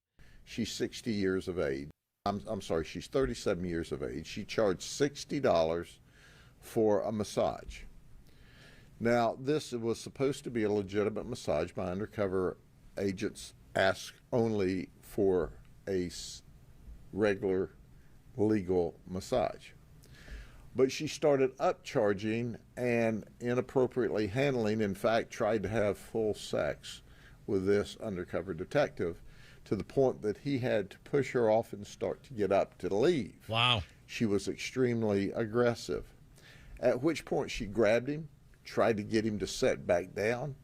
She's 60 years of age. I'm sorry, she's 37 years of age. She charged $60 for a massage. Now, this was supposed to be a legitimate massage. My undercover agents asked only for a regular legal massage. But she started upcharging and inappropriately handling, in fact, tried to have full sex with this undercover detective to the point that he had to push her off and start to get up to leave. Wow. She was extremely aggressive. At which point she grabbed him, tried to get him to sit back down.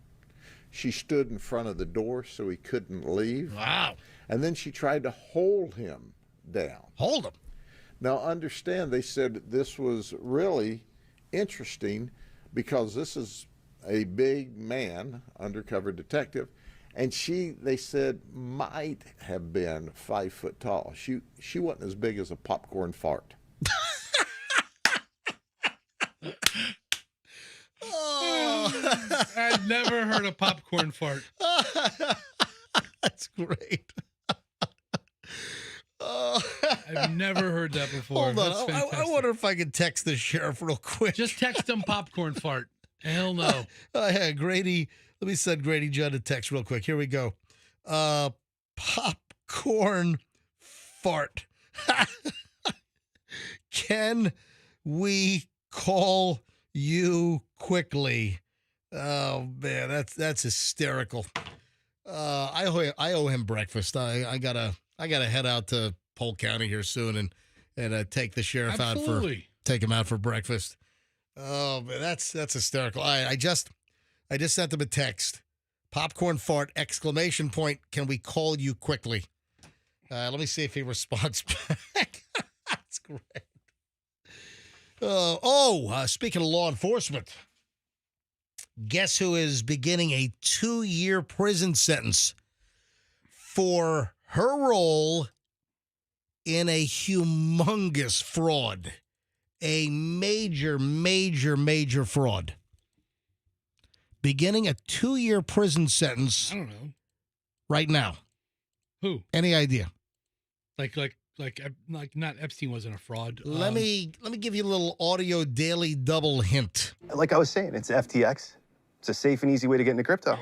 She stood in front of the door so he couldn't leave. Wow. And then she tried to hold him down. Hold him. Now understand, they said this was really interesting because this is a big man, undercover detective, and they said, might have been 5 foot tall. She wasn't as big as a popcorn fart. Oh. I've never heard a popcorn fart. That's great. I've never heard that before. Hold on. That's I wonder if I can text the sheriff real quick. Just text him popcorn fart. Hell no. Yeah, Grady. Let me send Grady Judd a text real quick. Here we go. Popcorn fart. Can we call you quickly? Oh man, that's hysterical. I owe him breakfast. I gotta head out to Polk County here soon and take the sheriff Absolutely. take him out for breakfast. Oh, man, that's hysterical. I just sent him a text. Popcorn fart, ! Can we call you quickly? Let me see if he responds back. That's great. Speaking of law enforcement, guess who is beginning a 2-year prison sentence for her role in a humongous fraud, a major, major, major fraud. Beginning a 2-year prison sentence. I don't know. Right now. Who? Any idea? Like not Epstein wasn't a fraud. Let me give you a little audio daily double hint. Like I was saying, it's FTX. It's a safe and easy way to get into crypto.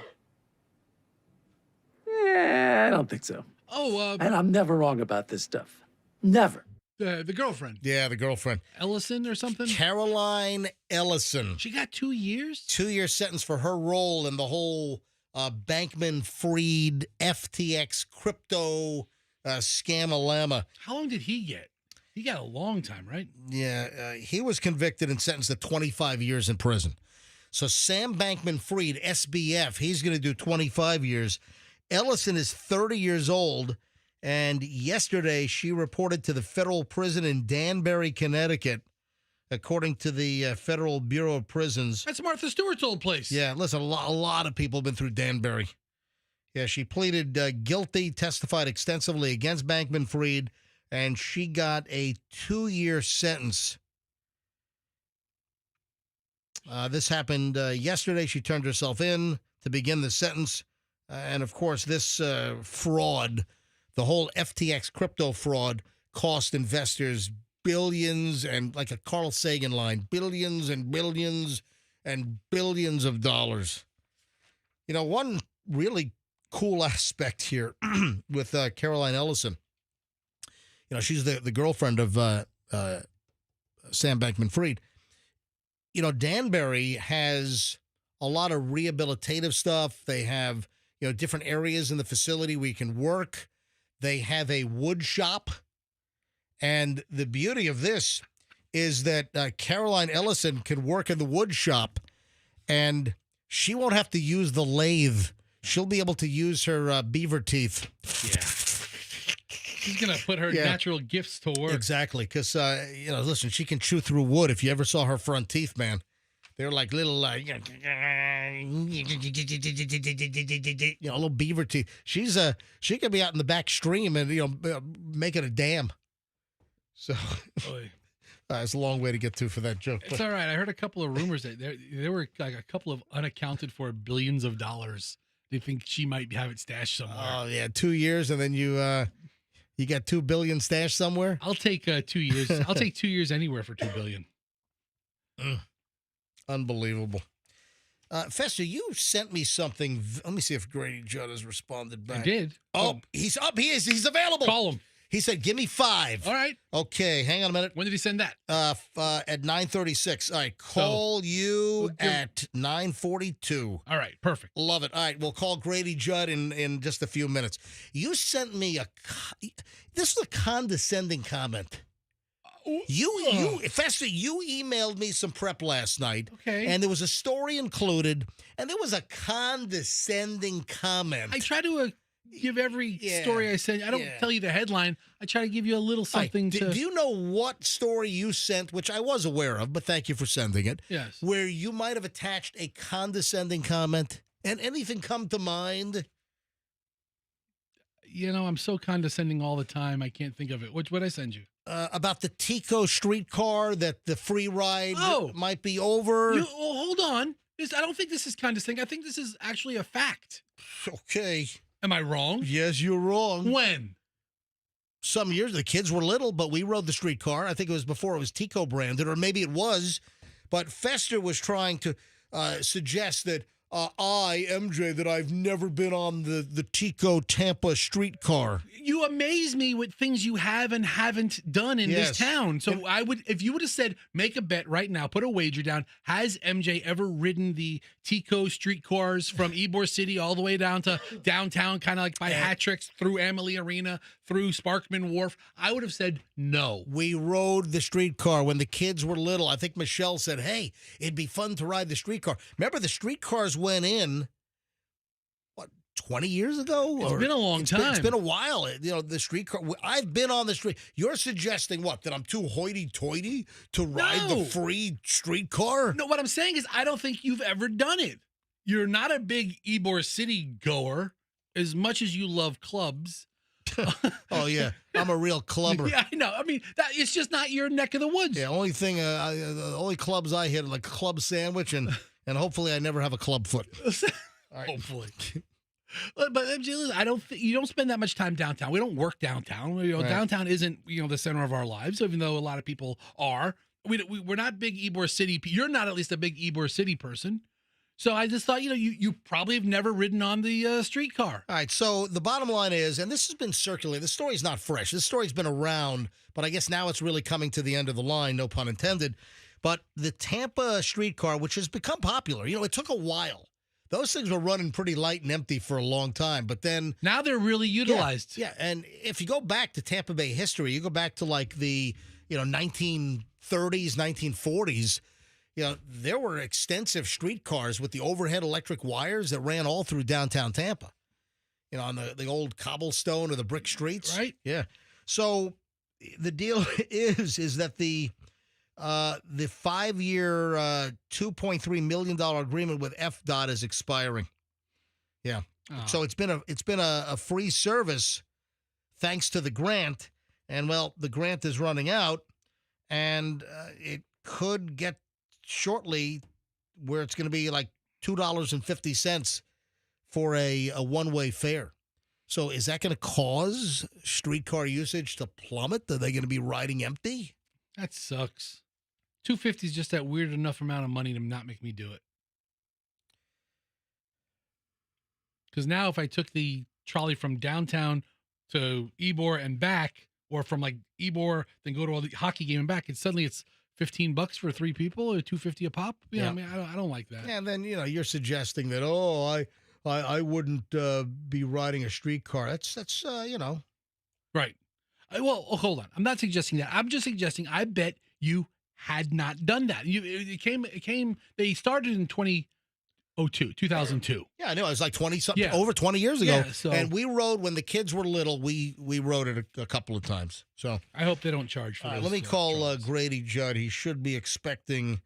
Yeah, I don't think so. Oh, and I'm never wrong about this stuff. Never. The girlfriend. Yeah, the girlfriend. Ellison or something? Caroline Ellison. She got 2 years? 2-year sentence for her role in the whole Bankman-Fried FTX crypto scam-a-lama. How long did he get? He got a long time, right? Yeah, he was convicted and sentenced to 25 years in prison. So Sam Bankman-Fried, SBF, he's going to do 25 years. Ellison is 30 years old, and yesterday she reported to the federal prison in Danbury, Connecticut, according to the Federal Bureau of Prisons. That's Martha Stewart's old place. Yeah, listen, a lot of people have been through Danbury. Yeah, she pleaded guilty, testified extensively against Bankman-Fried, and she got a 2-year sentence. This happened yesterday. She turned herself in to begin the sentence. And, of course, this fraud, the whole FTX crypto fraud, cost investors billions and, like a Carl Sagan line, billions and billions and billions of dollars. You know, one really cool aspect here with Caroline Ellison, you know, she's the girlfriend of Sam Bankman-Fried. You know, Danbury has a lot of rehabilitative stuff. They have, you know, different areas in the facility where you can work. They have a wood shop. And the beauty of this is that Caroline Ellison can work in the wood shop, and she won't have to use the lathe. She'll be able to use her beaver teeth. Yeah. She's going to put her natural gifts to work. Exactly. Because, you know, listen, she can chew through wood. If you ever saw her front teeth, man, they're like little, you know, little beaver teeth. She could be out in the back stream and, you know, making a dam. So it's a long way to get to for that joke. It's all right. I heard a couple of rumors that there were like a couple of unaccounted for billions of dollars. They think she might have it stashed somewhere. Oh, yeah. 2 years, and then you got $2 billion stashed somewhere? I'll take 2 years. I'll take 2 years anywhere for $2 billion. Unbelievable. Fester, you sent me something. Let me see if Grady Judd has responded back. I did. Oh, he's up. He is. He's available. Call him. He said, give me 5. All right. Okay, hang on a minute. When did he send that? At 9:36. All right, call you at 9:42. All right, perfect. Love it. All right, we'll call Grady Judd in just a few minutes. You sent me this is a condescending comment. Fester, you emailed me some prep last night. Okay. And there was a story included, and there was a condescending comment. I try to give every story I send. I don't tell you the headline. I try to give you a little something to. Do you know what story you sent, which I was aware of, but thank you for sending it? Yes. Where you might have attached a condescending comment, and anything come to mind? You know, I'm so condescending all the time. I can't think of it. What'd I send you? About the Tico streetcar, that the free ride might be over. Hold on. I don't think this is condescending. I think this is actually a fact. Okay. Am I wrong? Yes, you're wrong. When? Some years, the kids were little, but we rode the streetcar. I think it was before it was Tico branded, or maybe it was. But Fester was trying to suggest that, I, MJ, that I've never been on the Tico Tampa streetcar. You amaze me with things you have and haven't done in this town. So I would, if you would have said, make a bet right now, put a wager down. Has MJ ever ridden the Tico streetcars from Ybor City all the way down to downtown, kind of like by Hattricks, through Amalie Arena, through Sparkman Wharf? I would have said no. We rode the streetcar when the kids were little. I think Michelle said, hey, it'd be fun to ride the streetcar. Remember, the streetcars went in, 20 years ago? It's been a long time. It's been a while. The streetcar. I've been on the street. You're suggesting what? That I'm too hoity-toity to ride the free streetcar? No, what I'm saying is I don't think you've ever done it. You're not a big Ybor City goer as much as you love clubs. Oh, yeah. I'm a real clubber. Yeah, I know. I mean, it's just not your neck of the woods. Yeah, only thing, the only clubs I hit are like club sandwich, and hopefully I never have a club foot. All right. Hopefully. But I don't. You don't spend that much time downtown. We don't work downtown. Downtown isn't the center of our lives. Even though a lot of people are, we're not big Ybor City. You're not at least a big Ybor City person. So I just thought you probably have never ridden on the streetcar. All right. So the bottom line is, and this has been circulating. The story's not fresh. This story's been around, but I guess now it's really coming to the end of the line. No pun intended. But the Tampa streetcar, which has become popular, it took a while. Those things were running pretty light and empty for a long time, but then now they're really utilized. Yeah, and if you go back to Tampa Bay history, you go back to like the 1930s, 1940s. There were extensive streetcars with the overhead electric wires that ran all through downtown Tampa. On the old cobblestone or the brick streets. Right. Yeah. So the deal is that the 5-year, $2.3 million agreement with FDOT is expiring. Yeah. Oh. So it's been a free service thanks to the grant, and the grant is running out, and it could get shortly where it's going to be like $2.50 for a one-way fare. So is that going to cause streetcar usage to plummet? Are they going to be riding empty? That sucks. $2.50 is just that weird enough amount of money to not make me do it. Because now if I took the trolley from downtown to Ybor and back, or from like Ybor, then go to all the hockey game and back, it's $15 for 3 people, or $2.50 a pop. I mean, I don't like that. And then you're suggesting that I wouldn't be riding a streetcar. That's right. Well, hold on. I'm not suggesting that. I'm just suggesting I bet you had not done that. It came. They started in 2002. Yeah, I know. It was like 20-something, over 20 years ago. Yeah, and we rode when the kids were little. We rode it a couple of times. So I hope they don't charge for this. Let me call Grady Judd. He should be expecting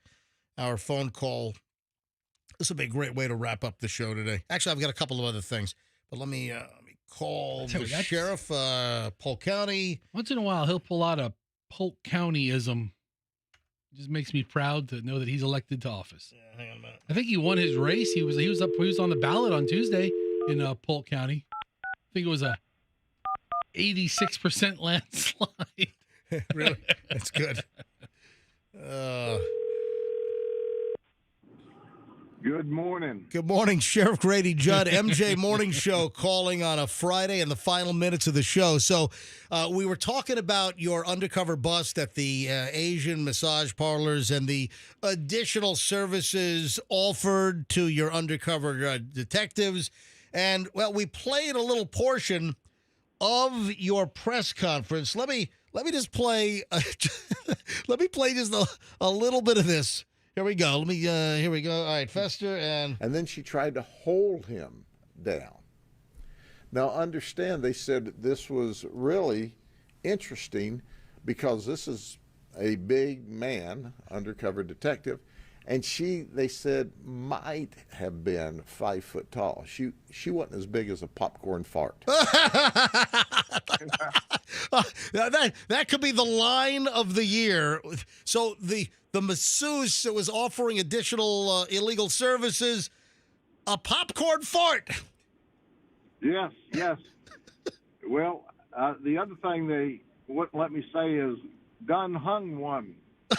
our phone call. This will be a great way to wrap up the show today. Actually, I've got a couple of other things, but let me call the sheriff, Polk County. Once in a while, he'll pull out a Polk County-ism. It just makes me proud to know that he's elected to office. Yeah, hang on a minute. I think he won his race. He was on the ballot on Tuesday in Polk County. I think it was a 86% landslide. Really? That's good. Good morning. Good morning, Sheriff Grady Judd, MJ Morning Show, calling on a Friday in the final minutes of the show. So we were talking about your undercover bust at the Asian massage parlors and the additional services offered to your undercover detectives. And, we played a little portion of your press conference. Let me just play, let me play just a little bit of this. Here we go. Here we go. All right, Fester and then she tried to hold him down. Now, understand, they said this was really interesting because this is a big man, undercover detective, and they said, might have been 5 foot tall. She wasn't as big as a popcorn fart. That could be the line of the year. So the masseuse that was offering additional illegal services, a popcorn fart. Yes. Well, the other thing they wouldn't let me say is done hung one. You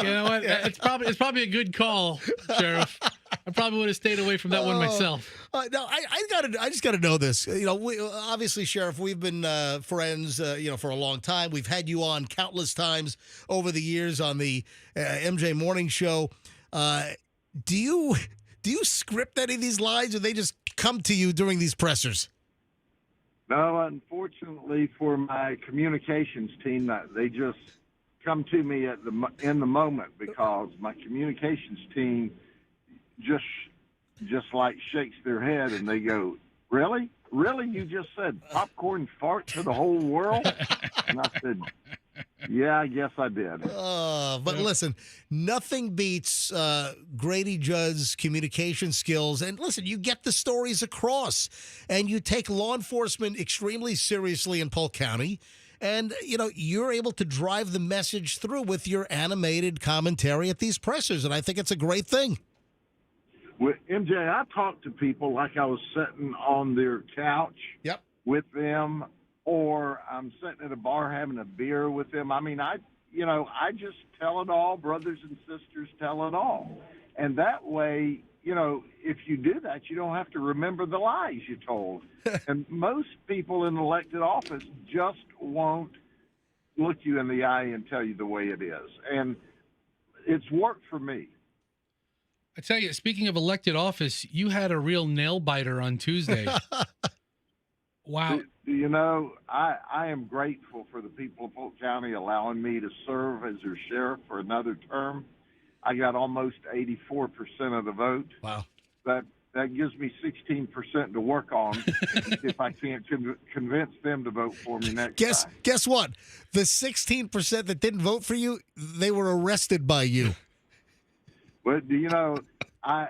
know what? It's probably a good call, Sheriff. I probably would have stayed away from that one myself. No, I just got to know this. We, obviously, Sheriff, we've been friends, for a long time. We've had you on countless times over the years on the MJ Morning Show. Do you script any of these lines, or they just come to you during these pressers? No, unfortunately for my communications team, they just come to me in the moment, because my communications team just like shakes their head and they go, "Really? Really? You just said popcorn fart to the whole world?" And I said, "Yeah, I guess I did." But listen, nothing beats Grady Judd's communication skills. And listen, you get the stories across, and you take law enforcement extremely seriously in Polk County. And, you're able to drive the message through with your animated commentary at these pressers. And I think it's a great thing. With MJ, I talk to people like I was sitting on their couch with them, or I'm sitting at a bar having a beer with them. I mean, I just tell it all. Brothers and sisters tell it all. And that way, if you do that, you don't have to remember the lies you told. And most people in elected office just won't look you in the eye and tell you the way it is. And it's worked for me. I tell you, speaking of elected office, you had a real nail biter on Tuesday. Wow. I am grateful for the people of Polk County allowing me to serve as their sheriff for another term. I got almost 84% of the vote. Wow. That gives me 16% to work on if I can't convince them to vote for me next time. Guess what? The 16% that didn't vote for you, they were arrested by you. Well, I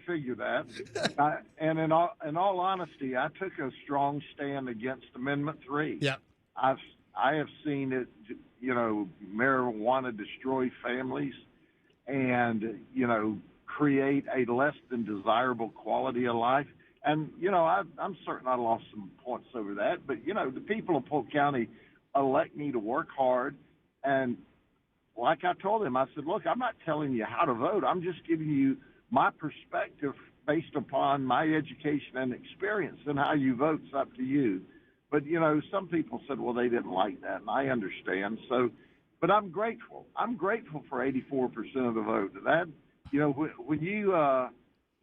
figure that. And in all honesty, I took a strong stand against Amendment 3. Yeah. I have seen it, marijuana destroy families and, create a less than desirable quality of life. And, I'm certain I lost some points over that. But, the people of Polk County elect me to work hard. And like I told them, I said, look, I'm not telling you how to vote. I'm just giving you my perspective based upon my education and experience, and how you vote's up to you. But, some people said, well, they didn't like that, and I understand. So, but I'm grateful. I'm grateful for 84% of the vote. That, when you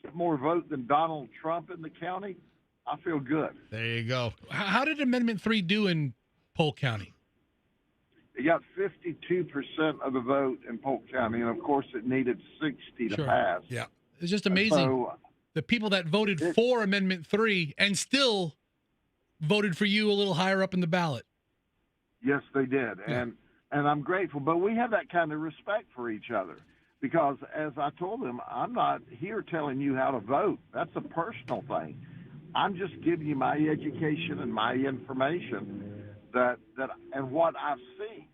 get more vote than Donald Trump in the county, I feel good. There you go. How did Amendment 3 do in Polk County? It got 52% of the vote in Polk County, and of course it needed 60 to pass. Yeah. It's just amazing. So, the people that voted for Amendment 3 and still voted for you a little higher up in the ballot. Yes, they did. Yeah. And I'm grateful. But we have that kind of respect for each other, because as I told them, I'm not here telling you how to vote. That's a personal thing. I'm just giving you my education and my information that and what I've seen.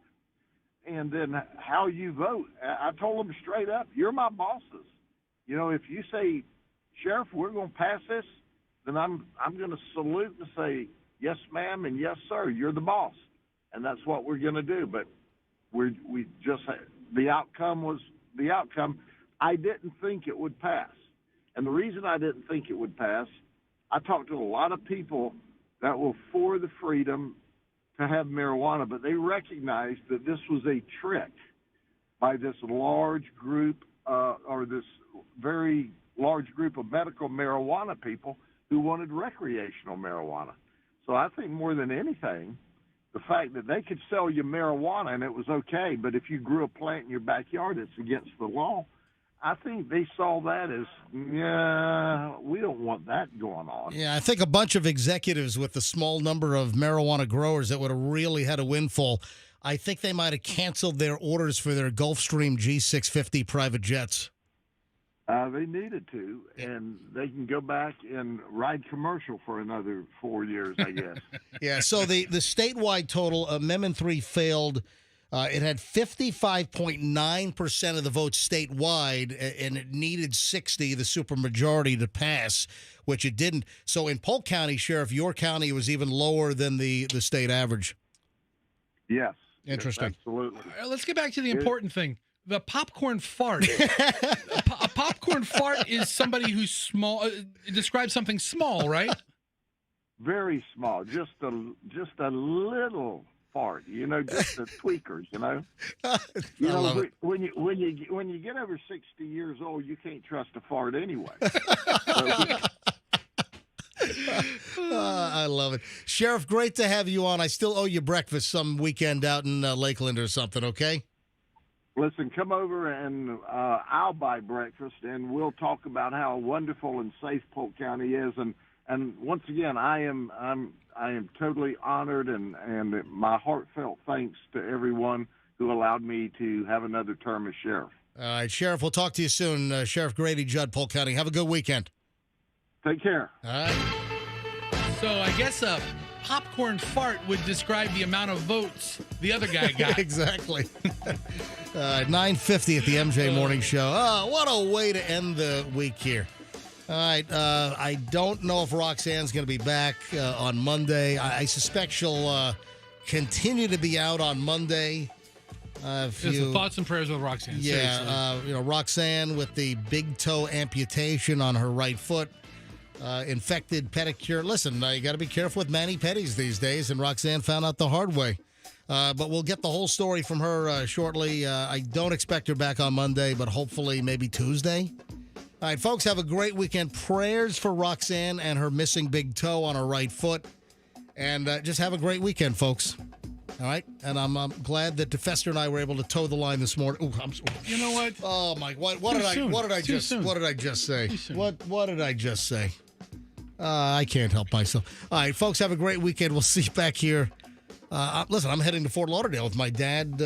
And then how you vote. I told them straight up, you're my bosses. If you say, Sheriff, we're going to pass this, then I'm going to salute and say, yes, ma'am, and yes, sir, you're the boss. And that's what we're going to do. But the outcome was the outcome. I didn't think it would pass. And the reason I didn't think it would pass, I talked to a lot of people that were for the freedom to have marijuana, but they recognized that this was a trick by this large group or this very large group of medical marijuana people who wanted recreational marijuana. So I think more than anything, the fact that they could sell you marijuana and it was okay, but if you grew a plant in your backyard, it's against the law. I think they saw that as, we don't want that going on. Yeah, I think a bunch of executives with the small number of marijuana growers that would have really had a windfall, I think they might have canceled their orders for their Gulfstream G650 private jets. They needed to, and they can go back and ride commercial for another 4 years, I guess. Yeah, so the statewide total, Amendment 3 failed. It had 55.9% of the votes statewide, and it needed 60, the supermajority, to pass, which it didn't. So in Polk County, Sheriff, your county was even lower than the state average. Yes. Interesting. Yes, absolutely. Let's get back to the important thing. The popcorn fart. A popcorn fart is somebody who's small. It describes something small, right? Very small, just a little fart. Just the tweakers. When you get over 60 years old, you can't trust a fart anyway. I love it. Sheriff, great to have you on. I still owe you breakfast some weekend out in Lakeland or something, okay? Listen, come over and I'll buy breakfast, and we'll talk about how wonderful and safe Polk County is. And once again, I am totally honored, and my heartfelt thanks to everyone who allowed me to have another term as sheriff. All right, Sheriff, we'll talk to you soon. Sheriff Grady Judd, Polk County. Have a good weekend. Take care. All right. So I guess a popcorn fart would describe the amount of votes the other guy got. Exactly. 9:50 at the MJ Morning Show. Oh, what a way to end the week here. All right. I don't know if Roxanne's going to be back on Monday. I suspect she'll continue to be out on Monday. So thoughts and prayers with Roxanne. Yeah. Roxanne with the big toe amputation on her right foot. Infected pedicure. Listen, you got to be careful with mani-pedis these days, and Roxanne found out the hard way. But we'll get the whole story from her shortly. I don't expect her back on Monday, but hopefully maybe Tuesday. All right, folks, have a great weekend. Prayers for Roxanne and her missing big toe on her right foot. And just have a great weekend, folks. All right? And I'm glad that DeFester and I were able to toe the line this morning. Ooh, you know what? Oh, my. What did I just say? What did I just say? I can't help myself. All right, folks, have a great weekend. We'll see you back here. Listen, I'm heading to Fort Lauderdale with my dad,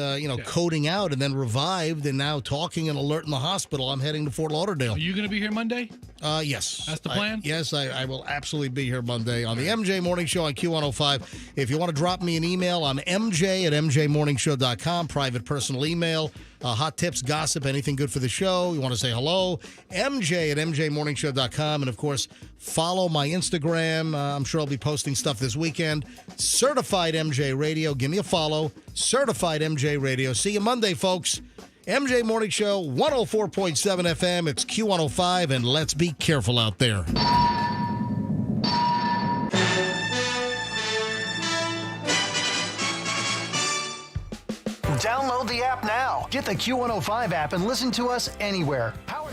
coding out and then revived and now talking and alert in the hospital. I'm heading to Fort Lauderdale. Are you going to be here Monday? Yes. That's the plan? I will absolutely be here Monday on the MJ Morning Show on Q105. If you want to drop me an email, I'm mj@mjmorningshow.com, private personal email. Hot tips, gossip, anything good for the show. You want to say hello, mj@mjmorningshow.com. And, of course, follow my Instagram. I'm sure I'll be posting stuff this weekend. Certified MJ Radio. Give me a follow. Certified MJ Radio. See you Monday, folks. MJ Morning Show, 104.7 FM. It's Q105, and let's be careful out there. Download the app now. Get the Q105 app and listen to us anywhere. Powered